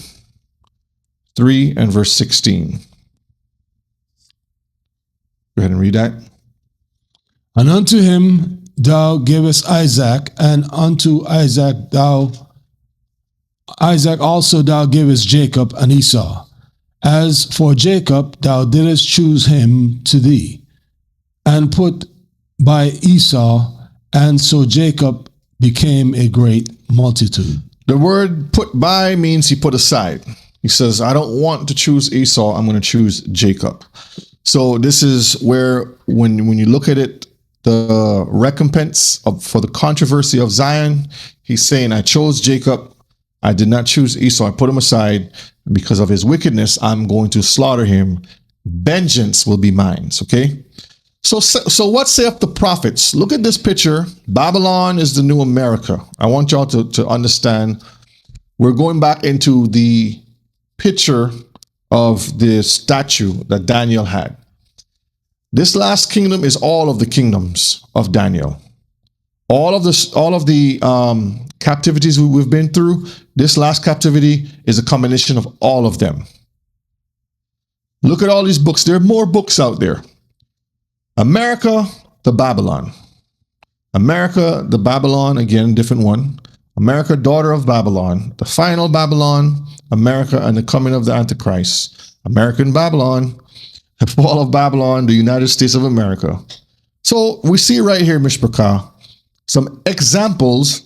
3 and verse 16. Go ahead and read that. And unto him thou givest Isaac, and unto Isaac also thou givest Jacob and Esau. As for Jacob, thou didst choose him to thee, and put by Esau, and so Jacob became a great multitude. The word put by means he put aside. He says, I don't want to choose Esau, I'm going to choose Jacob. So this is where, when you look at it, the recompense for the controversy of Zion, he's saying, I chose Jacob, I did not choose Esau, I put him aside. Because of his wickedness, I'm going to slaughter him. Vengeance will be mine. Okay? So what saith the prophets? Look at this picture. Babylon is the new America. I want y'all to understand. We're going back into the picture of the statue that Daniel had. This last kingdom is all of the kingdoms of Daniel. All of the captivities we've been through, this last captivity is a combination of all of them. Look at all these books. There are more books out there. America, the Babylon. America, the Babylon, again, different one. America, daughter of Babylon. The final Babylon, America, and the coming of the Antichrist. American Babylon, the fall of Babylon, the United States of America. So we see right here, Mishpachah, some examples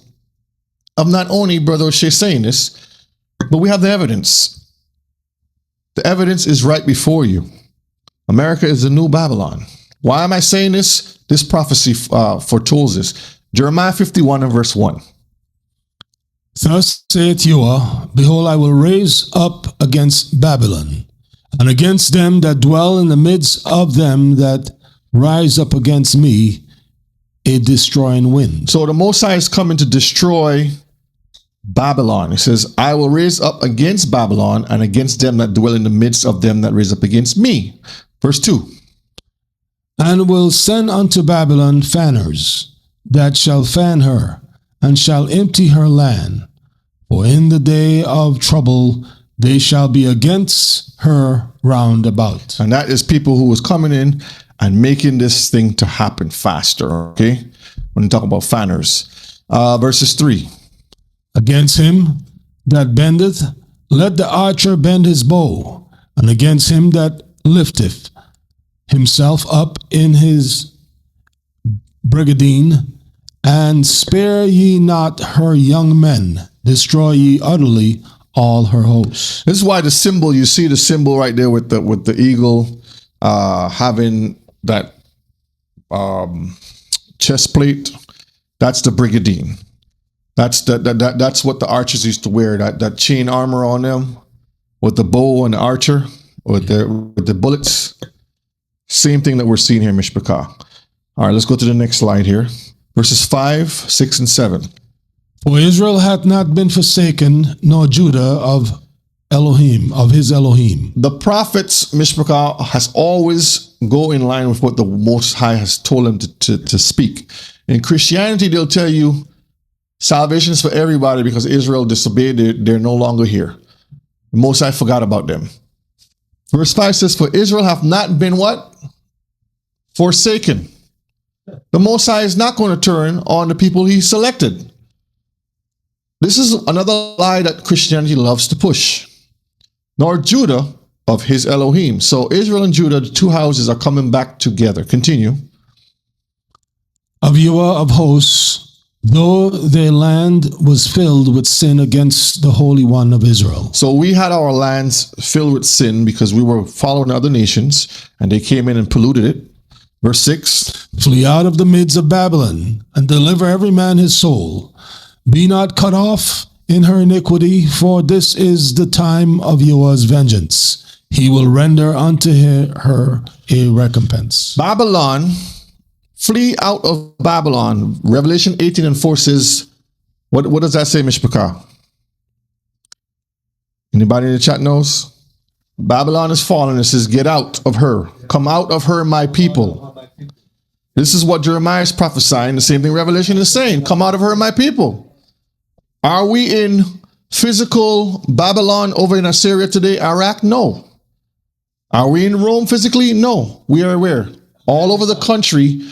of not only Brother O'Shea saying this, but we have the evidence. The evidence is right before you. America is the new Babylon. Why am I saying this? This prophecy foretells this. Jeremiah 51 and verse 1. Thus saith Yahweh, behold, I will raise up against Babylon, and against them that dwell in the midst of them that rise up against me, a destroying wind. So the Most High is coming to destroy Babylon. It says, I will raise up against Babylon and against them that dwell in the midst of them that raise up against me. Verse 2. And will send unto Babylon fanners that shall fan her, and shall empty her land. For in the day of trouble they shall be against her round about. And that is people who was coming in and making this thing to happen faster, okay? When you talk about fanners. Verses 3. Against him that bendeth, let the archer bend his bow, and against him that lifteth himself up in his brigandine, and spare ye not her young men, destroy ye utterly all her hosts. This is why the symbol, you see the symbol right there with the eagle having that chest plate. That's the brigandine. That's what the archers used to wear. That chain armor on them with the bow and the archer with the bullets. Same thing that we're seeing here, Mishpachah. All right, let's go to the next slide here. Verses 5, 6, and 7. For Israel hath not been forsaken, nor Judah of Elohim, of his Elohim. The prophets, Mishpachah, has always go in line with what the Most High has told them to speak. In Christianity, they'll tell you salvation is for everybody because Israel disobeyed. They're no longer here. The Most High forgot about them. Verse 5 says, for Israel hath not been what? Forsaken. The Most High is not going to turn on the people he selected. This is another lie that Christianity loves to push. Nor Judah of his Elohim. So Israel and Judah, the two houses, are coming back together. Continue. Of Yahweh of hosts, though their land was filled with sin against the Holy One of Israel. So we had our lands filled with sin because we were following other nations, and they came in and polluted it. Verse 6. Flee out of the midst of Babylon, and deliver every man his soul. Be not cut off in her iniquity, for this is the time of Yahweh's vengeance. He will render unto her a recompense. Babylon, flee out of Babylon. Revelation 18 and 4 says, what does that say, Mishpachah? Anybody in the chat knows? Babylon is fallen. It says, get out of her. Come out of her, my people. This is what Jeremiah is prophesying. The same thing Revelation is saying. Come out of her, my people. Are we in physical Babylon over in Assyria today? Iraq? No. Are we in Rome physically? No. We are where? All over the country.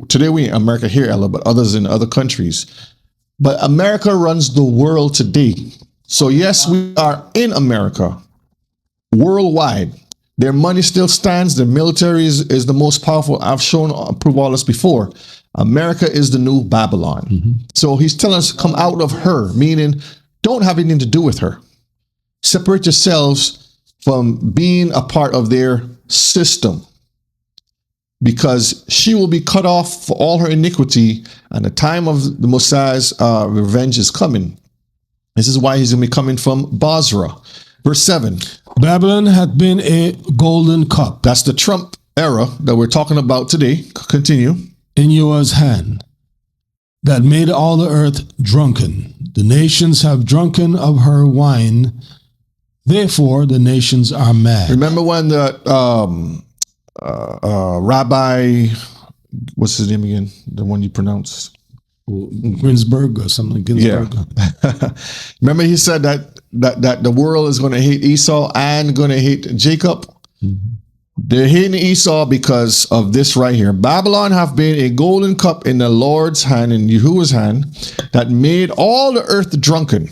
Today we in America here, Ella, but others in other countries. But America runs the world today. So yes, we are in America. Worldwide. Their money still stands. Their military is the most powerful. I've proved all this before. America is the new Babylon. Mm-hmm. So he's telling us, come out of her, meaning don't have anything to do with her. Separate yourselves from being a part of their system, because she will be cut off for all her iniquity, and the time of the Messiah's revenge is coming. This is why he's going to be coming from Basra. Verse 7. Babylon hath been a golden cup. That's the Trump era that we're talking about today. Continue. In Yahweh's hand, that made all the earth drunken. The nations have drunken of her wine. Therefore, the nations are mad. Remember when the Rabbi, what's his name again? The one you pronounced? Ginsburg or something. Ginsburg. Yeah. Remember he said that the world is going to hate Esau and going to hate Jacob? Mm-hmm. They're hating Esau because of this right here. Babylon have been a golden cup in the Lord's hand, in Yahuwah's hand, that made all the earth drunken.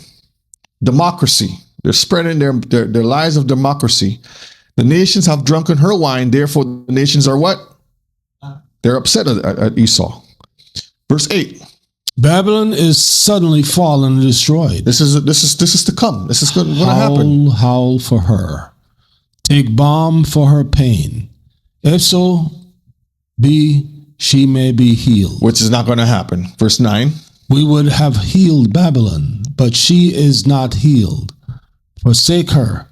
Democracy. They're spreading their lies of democracy. The nations have drunken her wine. Therefore, the nations are what? They're upset at Esau. Verse 8. Babylon is suddenly fallen and destroyed. This is to come. This is going to happen. Howl for her. Take balm for her pain. If so be she may be healed. Which is not going to happen. Verse 9. We would have healed Babylon, but she is not healed. Forsake her,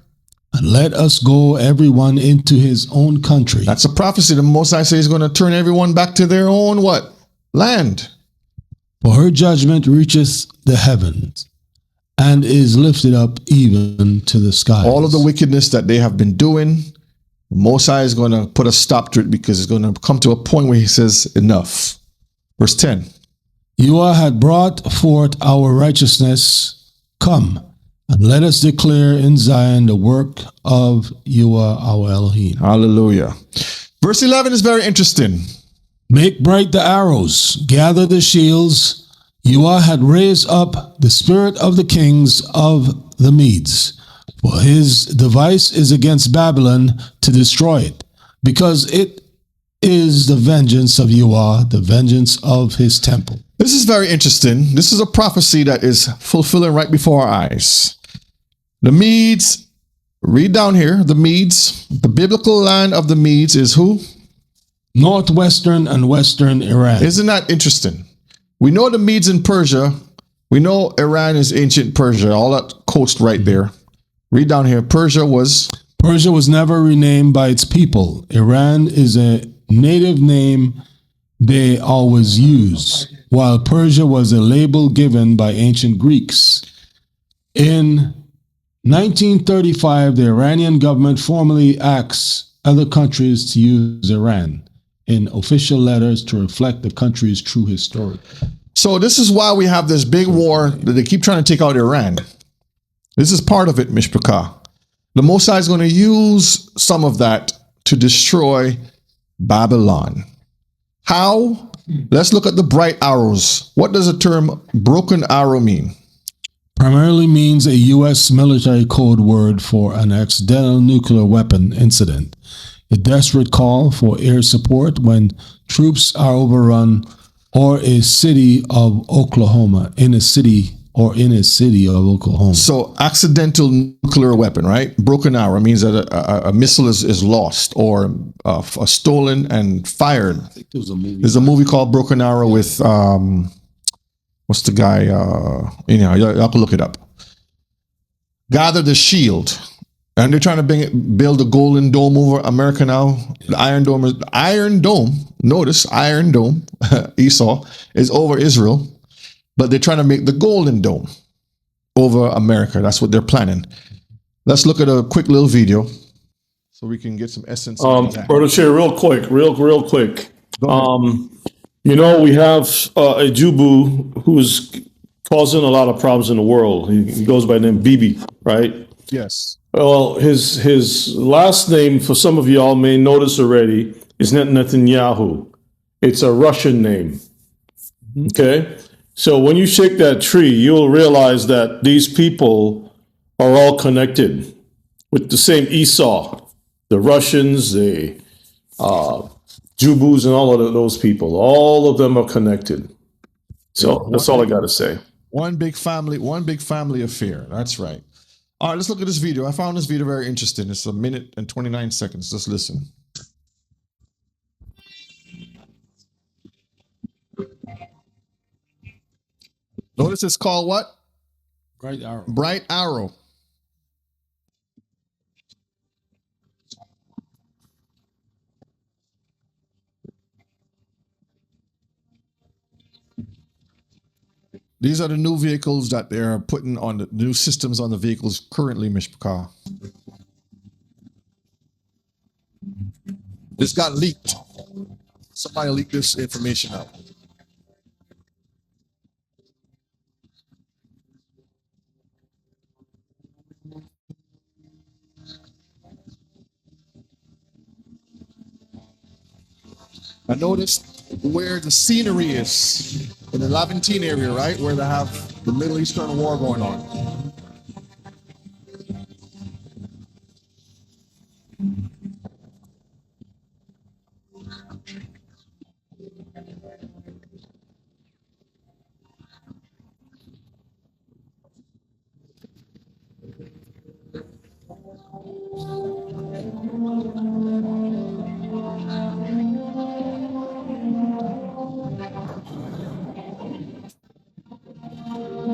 and let us go everyone into his own country. That's a prophecy. The Most High says he's going to turn everyone back to their own what? Land. For her judgment reacheth the heavens, and is lifted up even to the skies. All of the wickedness that they have been doing, the Most High is going to put a stop to it, because it's going to come to a point where he says, enough. Verse 10. You had brought forth our righteousness. Come, and let us declare in Zion the work of Yahweh our Elohim. Hallelujah. Verse 11 is very interesting. Make bright the arrows, gather the shields. Yahweh had raised up the spirit of the kings of the Medes, for his device is against Babylon to destroy it, because it is the vengeance of Yahweh, the vengeance of his temple. This is very interesting. This is a prophecy that is fulfilling right before our eyes. The Medes, read down here, the Medes, the biblical land of the Medes is who? Northwestern and western Iran. Isn't that interesting? We know the Medes in Persia. We know Iran is ancient Persia, all that coast right there. Read down here. Persia was never renamed by its people. Iran is a native name they always use, while Persia was a label given by ancient Greeks. In 1935, the Iranian government formally asked other countries to use Iran in official letters to reflect the country's true history. So this is why we have this big war that they keep trying to take out Iran. This is part of it, Mishpachah. The Mosai is going to use some of that to destroy Babylon. How? Let's look at the bright arrows. What does the term broken arrow mean? Primarily means a U.S. military code word for an accidental nuclear weapon incident. A desperate call for air support when troops are overrun or a city of Oklahoma, in a city of Oklahoma. So accidental nuclear weapon, right? Broken arrow means that a missile is lost or stolen and fired. I think there was a movie. There's a movie called Broken Arrow with, what's the guy? Y'all can look it up. Gather the Shield. And they're trying to build a golden dome over America now. The Iron Dome. Notice, Iron Dome, Esau, is over Israel. But they're trying to make the golden dome over America. That's what they're planning. Let's look at a quick little video so we can get some essence of that. Brother Shay, real quick. You know, we have a Jubu who's causing a lot of problems in the world. He goes by the name Bibi, right? Yes. Well, his last name, for some of y'all may notice already, is not Netanyahu. It's a Russian name. Okay? So when you shake that tree, you'll realize that these people are all connected with the same Esau. The Russians, the Jubus, and all of those people. All of them are connected. So that's all I got to say. One big family affair. That's right. All right, let's look at this video. I found this video very interesting. It's 1 minute and 29 seconds. Let's listen. Notice it's called what? Bright Arrow. Bright Arrow. These are the new vehicles that they're putting on the new systems on the vehicles currently, Mishpachah. This got leaked. Somebody leaked this information out. I noticed where the scenery is in the Levantine area, right? Where they have the Middle Eastern war going on.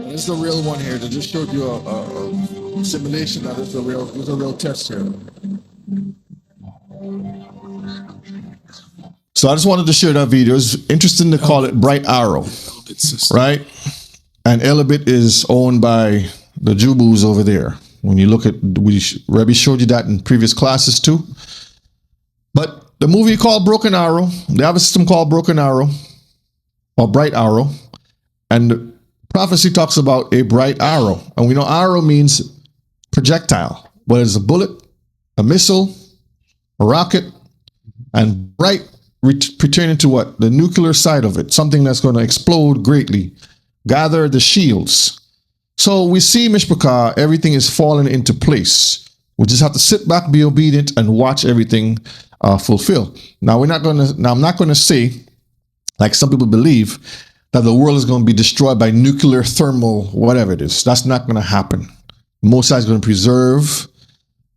This is the real one here. They just showed you a simulation that is a real test here. So I just wanted to share that video. It's interesting to call it Bright Arrow, right? And Elabit is owned by the Jubus over there. When you look at, Rebbe showed you that in previous classes too. But the movie called Broken Arrow, they have a system called Broken Arrow or Bright Arrow, and prophecy talks about a bright arrow. And we know arrow means projectile, whether it's a bullet, a missile, a rocket, and bright pertaining to what? The nuclear side of it, something that's going to explode greatly. Gather the shields. So we see, Mishpachah, everything is falling into place. We just have to sit back, be obedient, and watch everything fulfill. Now I'm not going to say, like some people believe, that the world is going to be destroyed by nuclear, thermal, whatever it is. That's not going to happen. Most High is going to preserve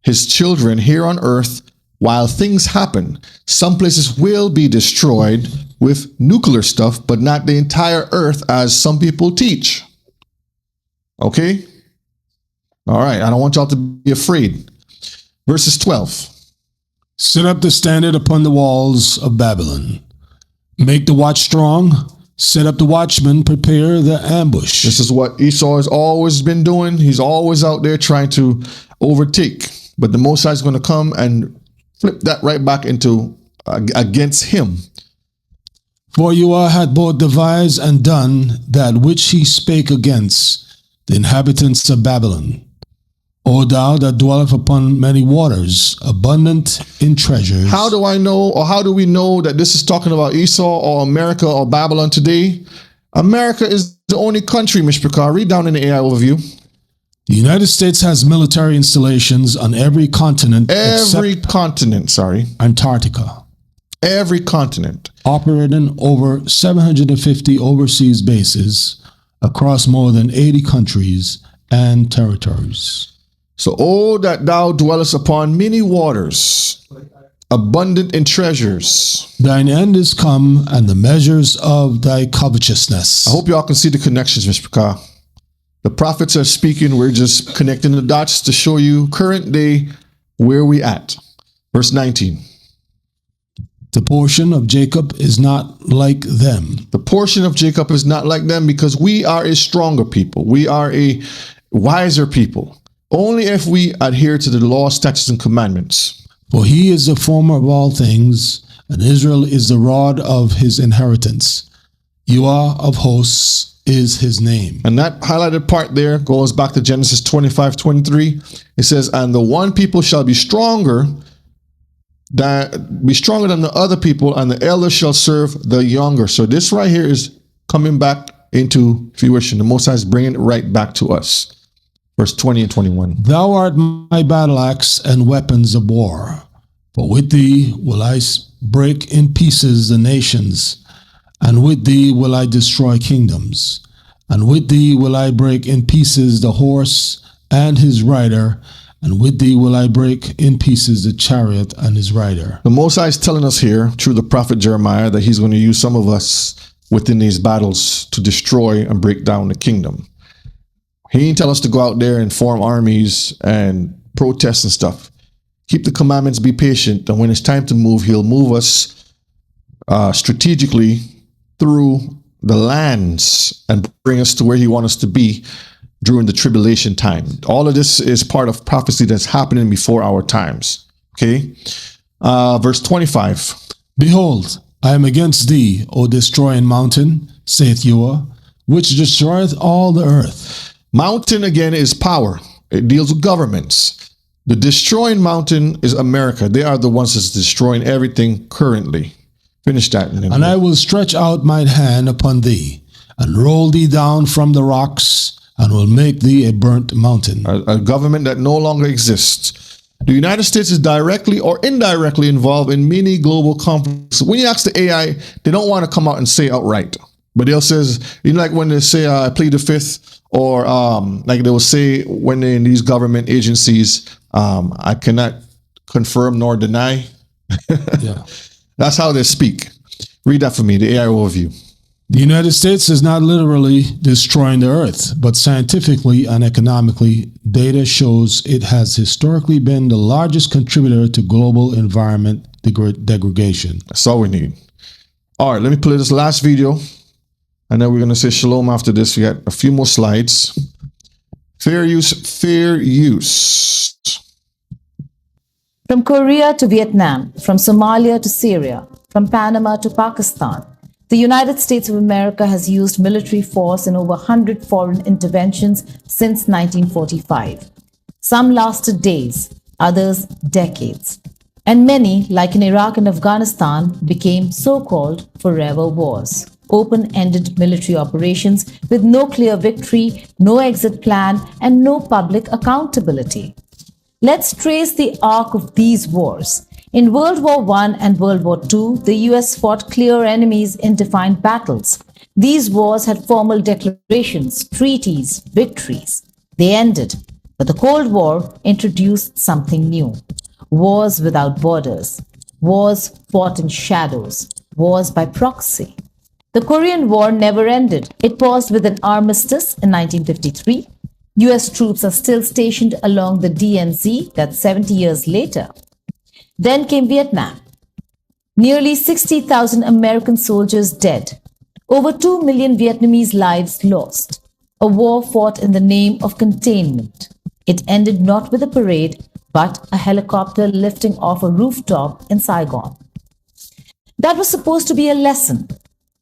his children here on earth while things happen. Some places will be destroyed with nuclear stuff, but not the entire earth as some people teach. Okay? All right. I don't want y'all to be afraid. Verses 12. Set up the standard upon the walls of Babylon. Make the watch strong. Set up the watchmen. Prepare the ambush. This is what Esau has always been doing. He's always out there trying to overtake. But the Most High is going to come and flip that right back into against him. For Yahweh had both devised and done that which he spake against the inhabitants of Babylon. O thou that dwelleth upon many waters, abundant in treasures. How do I know, or how do we know that this is talking about Esau or America or Babylon today? America is the only country, Mishpachar. Read down in the AI overview. The United States has military installations on every continent except Antarctica. Every continent. Operating over 750 overseas bases across more than 80 countries and territories. So, oh, that thou dwellest upon many waters, abundant in treasures. Thine end is come, and the measures of thy covetousness. I hope y'all can see the connections, Mishpachar. The prophets are speaking. We're just connecting the dots to show you current day where we at. Verse 19. The portion of Jacob is not like them. The portion of Jacob is not like them because we are a stronger people. We are a wiser people. Only if we adhere to the law, statutes, and commandments. For he is the former of all things, and Israel is the rod of his inheritance. Yahweh of hosts is his name. And that highlighted part there goes back to Genesis 25:23. It says, and the one people shall be stronger than the other people, and the elder shall serve the younger. So this right here is coming back into fruition. The Most High is bringing it right back to us. Verse 20 and 21. Thou art my battle axe and weapons of war. For with thee will I break in pieces the nations, and with thee will I destroy kingdoms. And with thee will I break in pieces the horse and his rider, and with thee will I break in pieces the chariot and his rider. The Most High is telling us here, through the prophet Jeremiah, that he's going to use some of us within these battles to destroy and break down the kingdom. He didn't tell us to go out there and form armies and protest and stuff. Keep the commandments, be patient, and when it's time to move, he'll move us strategically through the lands and bring us to where he wants us to be during the tribulation time. All of this is part of prophecy that's happening before our times. Okay? Verse 25. Behold, I am against thee, O destroying mountain, saith Yahweh, which destroyeth all the earth. Mountain, again, is power. It deals with governments. The destroying mountain is America. They are the ones that's destroying everything currently. Finish that. And I will stretch out mine hand upon thee, and roll thee down from the rocks, and will make thee a burnt mountain. A government that no longer exists. The United States is directly or indirectly involved in many global conflicts. When you ask the AI, they don't want to come out and say outright. But they'll say, like when they say, I plead the fifth, or like they will say when they're in these government agencies, I cannot confirm nor deny. Yeah. That's how they speak. Read that for me, the AI overview. The United States is not literally destroying the earth, but scientifically and economically, data shows it has historically been the largest contributor to global environment degradation. That's all we need. All right, let me play this last video. And then we're going to say shalom after this. We got a few more slides. Fair use, fair use. From Korea to Vietnam, from Somalia to Syria, from Panama to Pakistan, the United States of America has used military force in over 100 foreign interventions since 1945. Some lasted days, others decades. And many, like in Iraq and Afghanistan, became so-called forever wars. Open-ended military operations with no clear victory, no exit plan, and no public accountability. Let's trace the arc of these wars In World War I and World War II, the US fought clear enemies in defined battles. These wars had formal declarations, treaties, victories. They ended, but the Cold War introduced something new. Wars without borders, wars fought in shadows, wars by proxy. The Korean War never ended. It paused with an armistice in 1953. US troops are still stationed along the DMZ, that's 70 years later. Then came Vietnam. Nearly 60,000 American soldiers dead. Over 2 million Vietnamese lives lost. A war fought in the name of containment. It ended not with a parade, but a helicopter lifting off a rooftop in Saigon. That was supposed to be a lesson,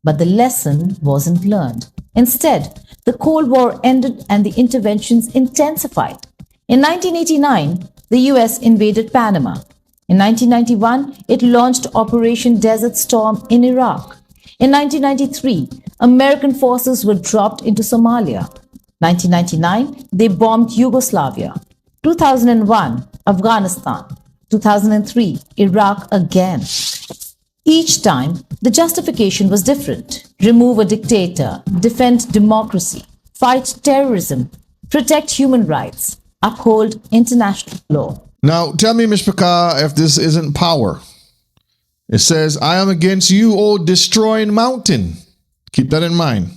but the lesson wasn't learned. Instead, the Cold War ended and the interventions intensified. In 1989, the US invaded Panama. In 1991, it launched Operation Desert Storm in Iraq. In 1993, American forces were dropped into Somalia. 1999, they bombed Yugoslavia. 2001, Afghanistan. 2003, Iraq again. Each time, the justification was different. Remove a dictator, defend democracy, fight terrorism, protect human rights, uphold international law. Now, tell me, Mishpachah, if this isn't power. It says, I am against you, O destroying mountain. Keep that in mind.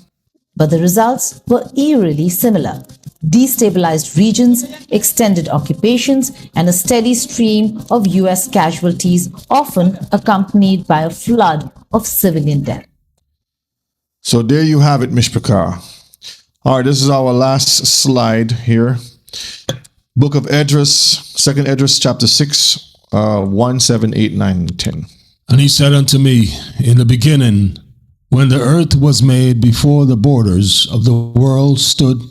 But the results were eerily similar. Destabilized regions, extended occupations, and a steady stream of US casualties, often accompanied by a flood of civilian death. So there you have it, Mishpachah. All right, this is our last slide here. Book of Esdras, 2nd Esdras, chapter 6, 1, 7, 8, 9, and 10. And he said unto me, in the beginning, when the earth was made, before the borders of the world stood,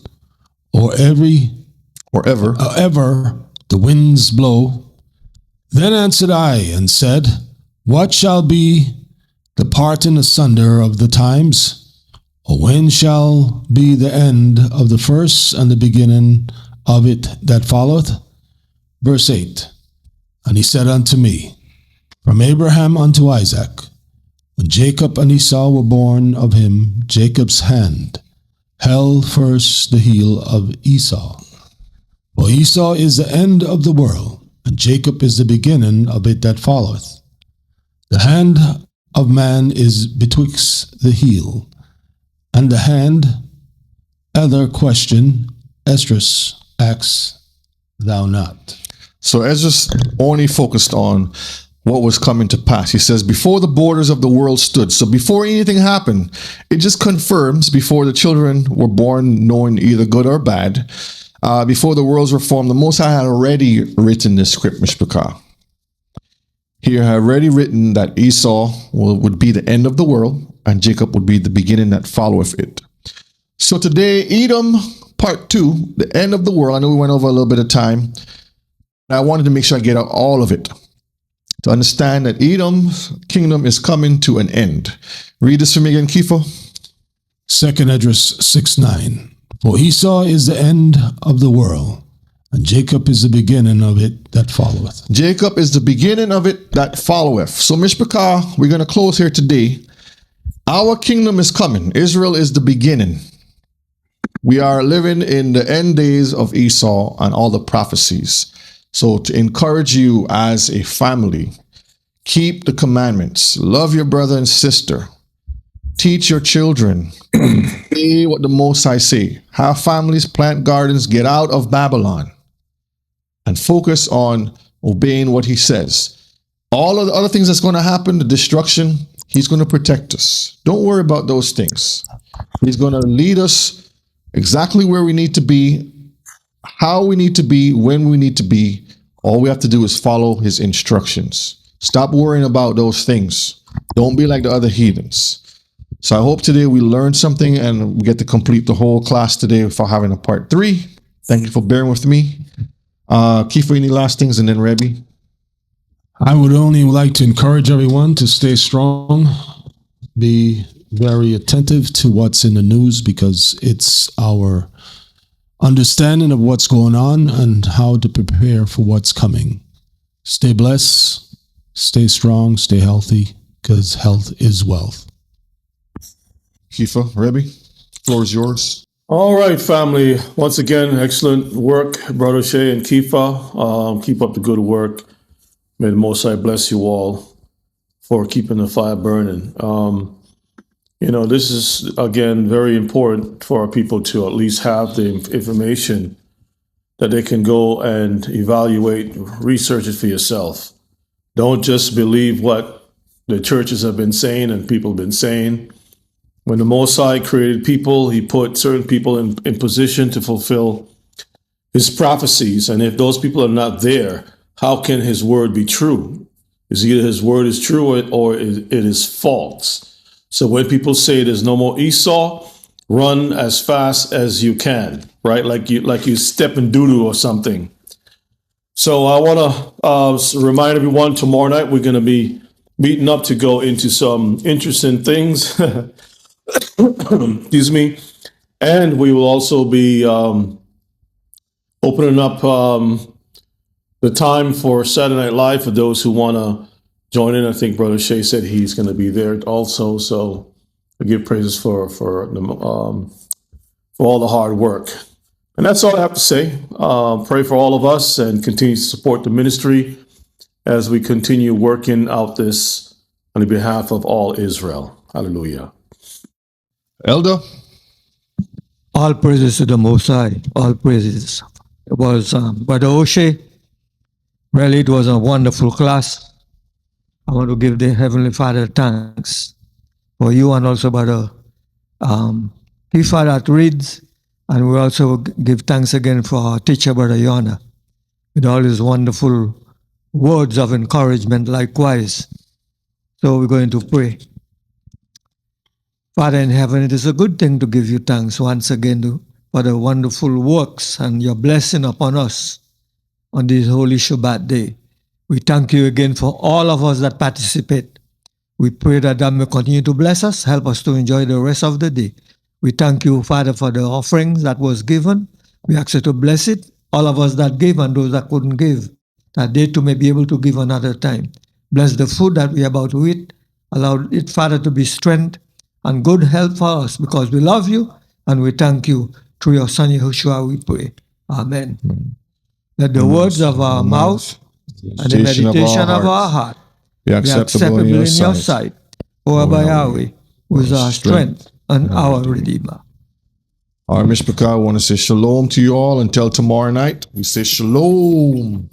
or ever the winds blow. Then answered I and said, what shall be the parting asunder of the times? Or when shall be the end of the first and the beginning of it that followeth? Verse 8. And he said unto me, from Abraham unto Isaac, when Jacob and Esau were born of him, Jacob's hand held first the heel of Esau. For Esau is the end of the world, and Jacob is the beginning of it that followeth. The hand of man is betwixt the heel, and the hand. Other question, Esdras, asked thou not. So Esdras only focused on what was coming to pass. He says, before the borders of the world stood. So before anything happened, it just confirms before the children were born knowing either good or bad, before the worlds were formed, the Most High had already written this script, Mishpachah. He had already written that Esau would be the end of the world and Jacob would be the beginning that followeth it. So today, Edom, part 2, the end of the world. I know we went over a little bit of time. I wanted to make sure I get out all of it, to understand that Edom's kingdom is coming to an end. Read this for me again, Kifo. 2nd Esdras 6:9. For Esau is the end of the world, and Jacob is the beginning of it that followeth. Jacob is the beginning of it that followeth. So, Mishpachah, we're going to close here today. Our kingdom is coming. Israel is the beginning. We are living in the end days of Esau and all the prophecies. So to encourage you as a family, keep the commandments, love your brother and sister, teach your children, say what the Most High say, have families, plant gardens, get out of Babylon, and focus on obeying what he says. All of the other things that's going to happen, the destruction, he's going to protect us. Don't worry about those things. He's going to lead us exactly where we need to be, how we need to be, when we need to be. All we have to do is follow his instructions. Stop worrying about those things. Don't be like the other heathens. So I hope today we learned something and we get to complete the whole class today for having a part 3. Thank you for bearing with me. Kifo, any last things, and then Rebbe? I would only like to encourage everyone to stay strong, be very attentive to what's in the news, because it's our understanding of what's going on and how to prepare for what's coming. Stay blessed. Stay strong, stay healthy, because health is wealth. Kifa, Rebbe, floor is yours. All right, family. Once again, excellent work, Brother Shea and Kifa. Keep up the good work. May the Most High bless you all for keeping the fire burning. This is, again, very important for our people to at least have the information that they can go and evaluate, research it for yourself. Don't just believe what the churches have been saying and people have been saying. When the Most High created people, he put certain people in position to fulfill his prophecies. And if those people are not there, how can his word be true? Is either his word is true or it is false. So when people say there's no more Esau, run as fast as you can, right? Like you step in doo-doo or something. So I want to remind everyone, tomorrow night we're going to be meeting up to go into some interesting things. Excuse me. And we will also be opening up the time for Saturday Night Live for those who want to join in. I think Brother Shea said he's going to be there also. So I give praises for all the hard work. And that's all I have to say. Pray for all of us and continue to support the ministry as we continue working out this on the behalf of all Israel. Hallelujah. Elder? All praises to the Most High. All praises. It was Brother O'Shea. Really, it was a wonderful class. I want to give the Heavenly Father thanks for you and also Brother Kifa that reads. And we also give thanks again for our teacher, Brother Yona, with all his wonderful words of encouragement likewise. So we're going to pray. Father in heaven, it is a good thing to give you thanks once again for the wonderful works and your blessing upon us on this holy Shabbat day. We thank you again for all of us that participate. We pray that God may continue to bless us, help us to enjoy the rest of the day. We thank you, Father, for the offerings that was given. We ask you to bless it. All of us that gave and those that couldn't give, that they too may be able to give another time. Bless the food that we are about to eat. Allow it, Father, to be strength and good health for us because we love you and we thank you. Through your Son, Yahushua, we pray. Amen. Let the words of our mouth and the meditation of our heart be acceptable in your sight. For by Yahweh, who is our strength and our Redeemer. All right, Mishpachah, I want to say shalom to you all. Until tomorrow night, we say shalom.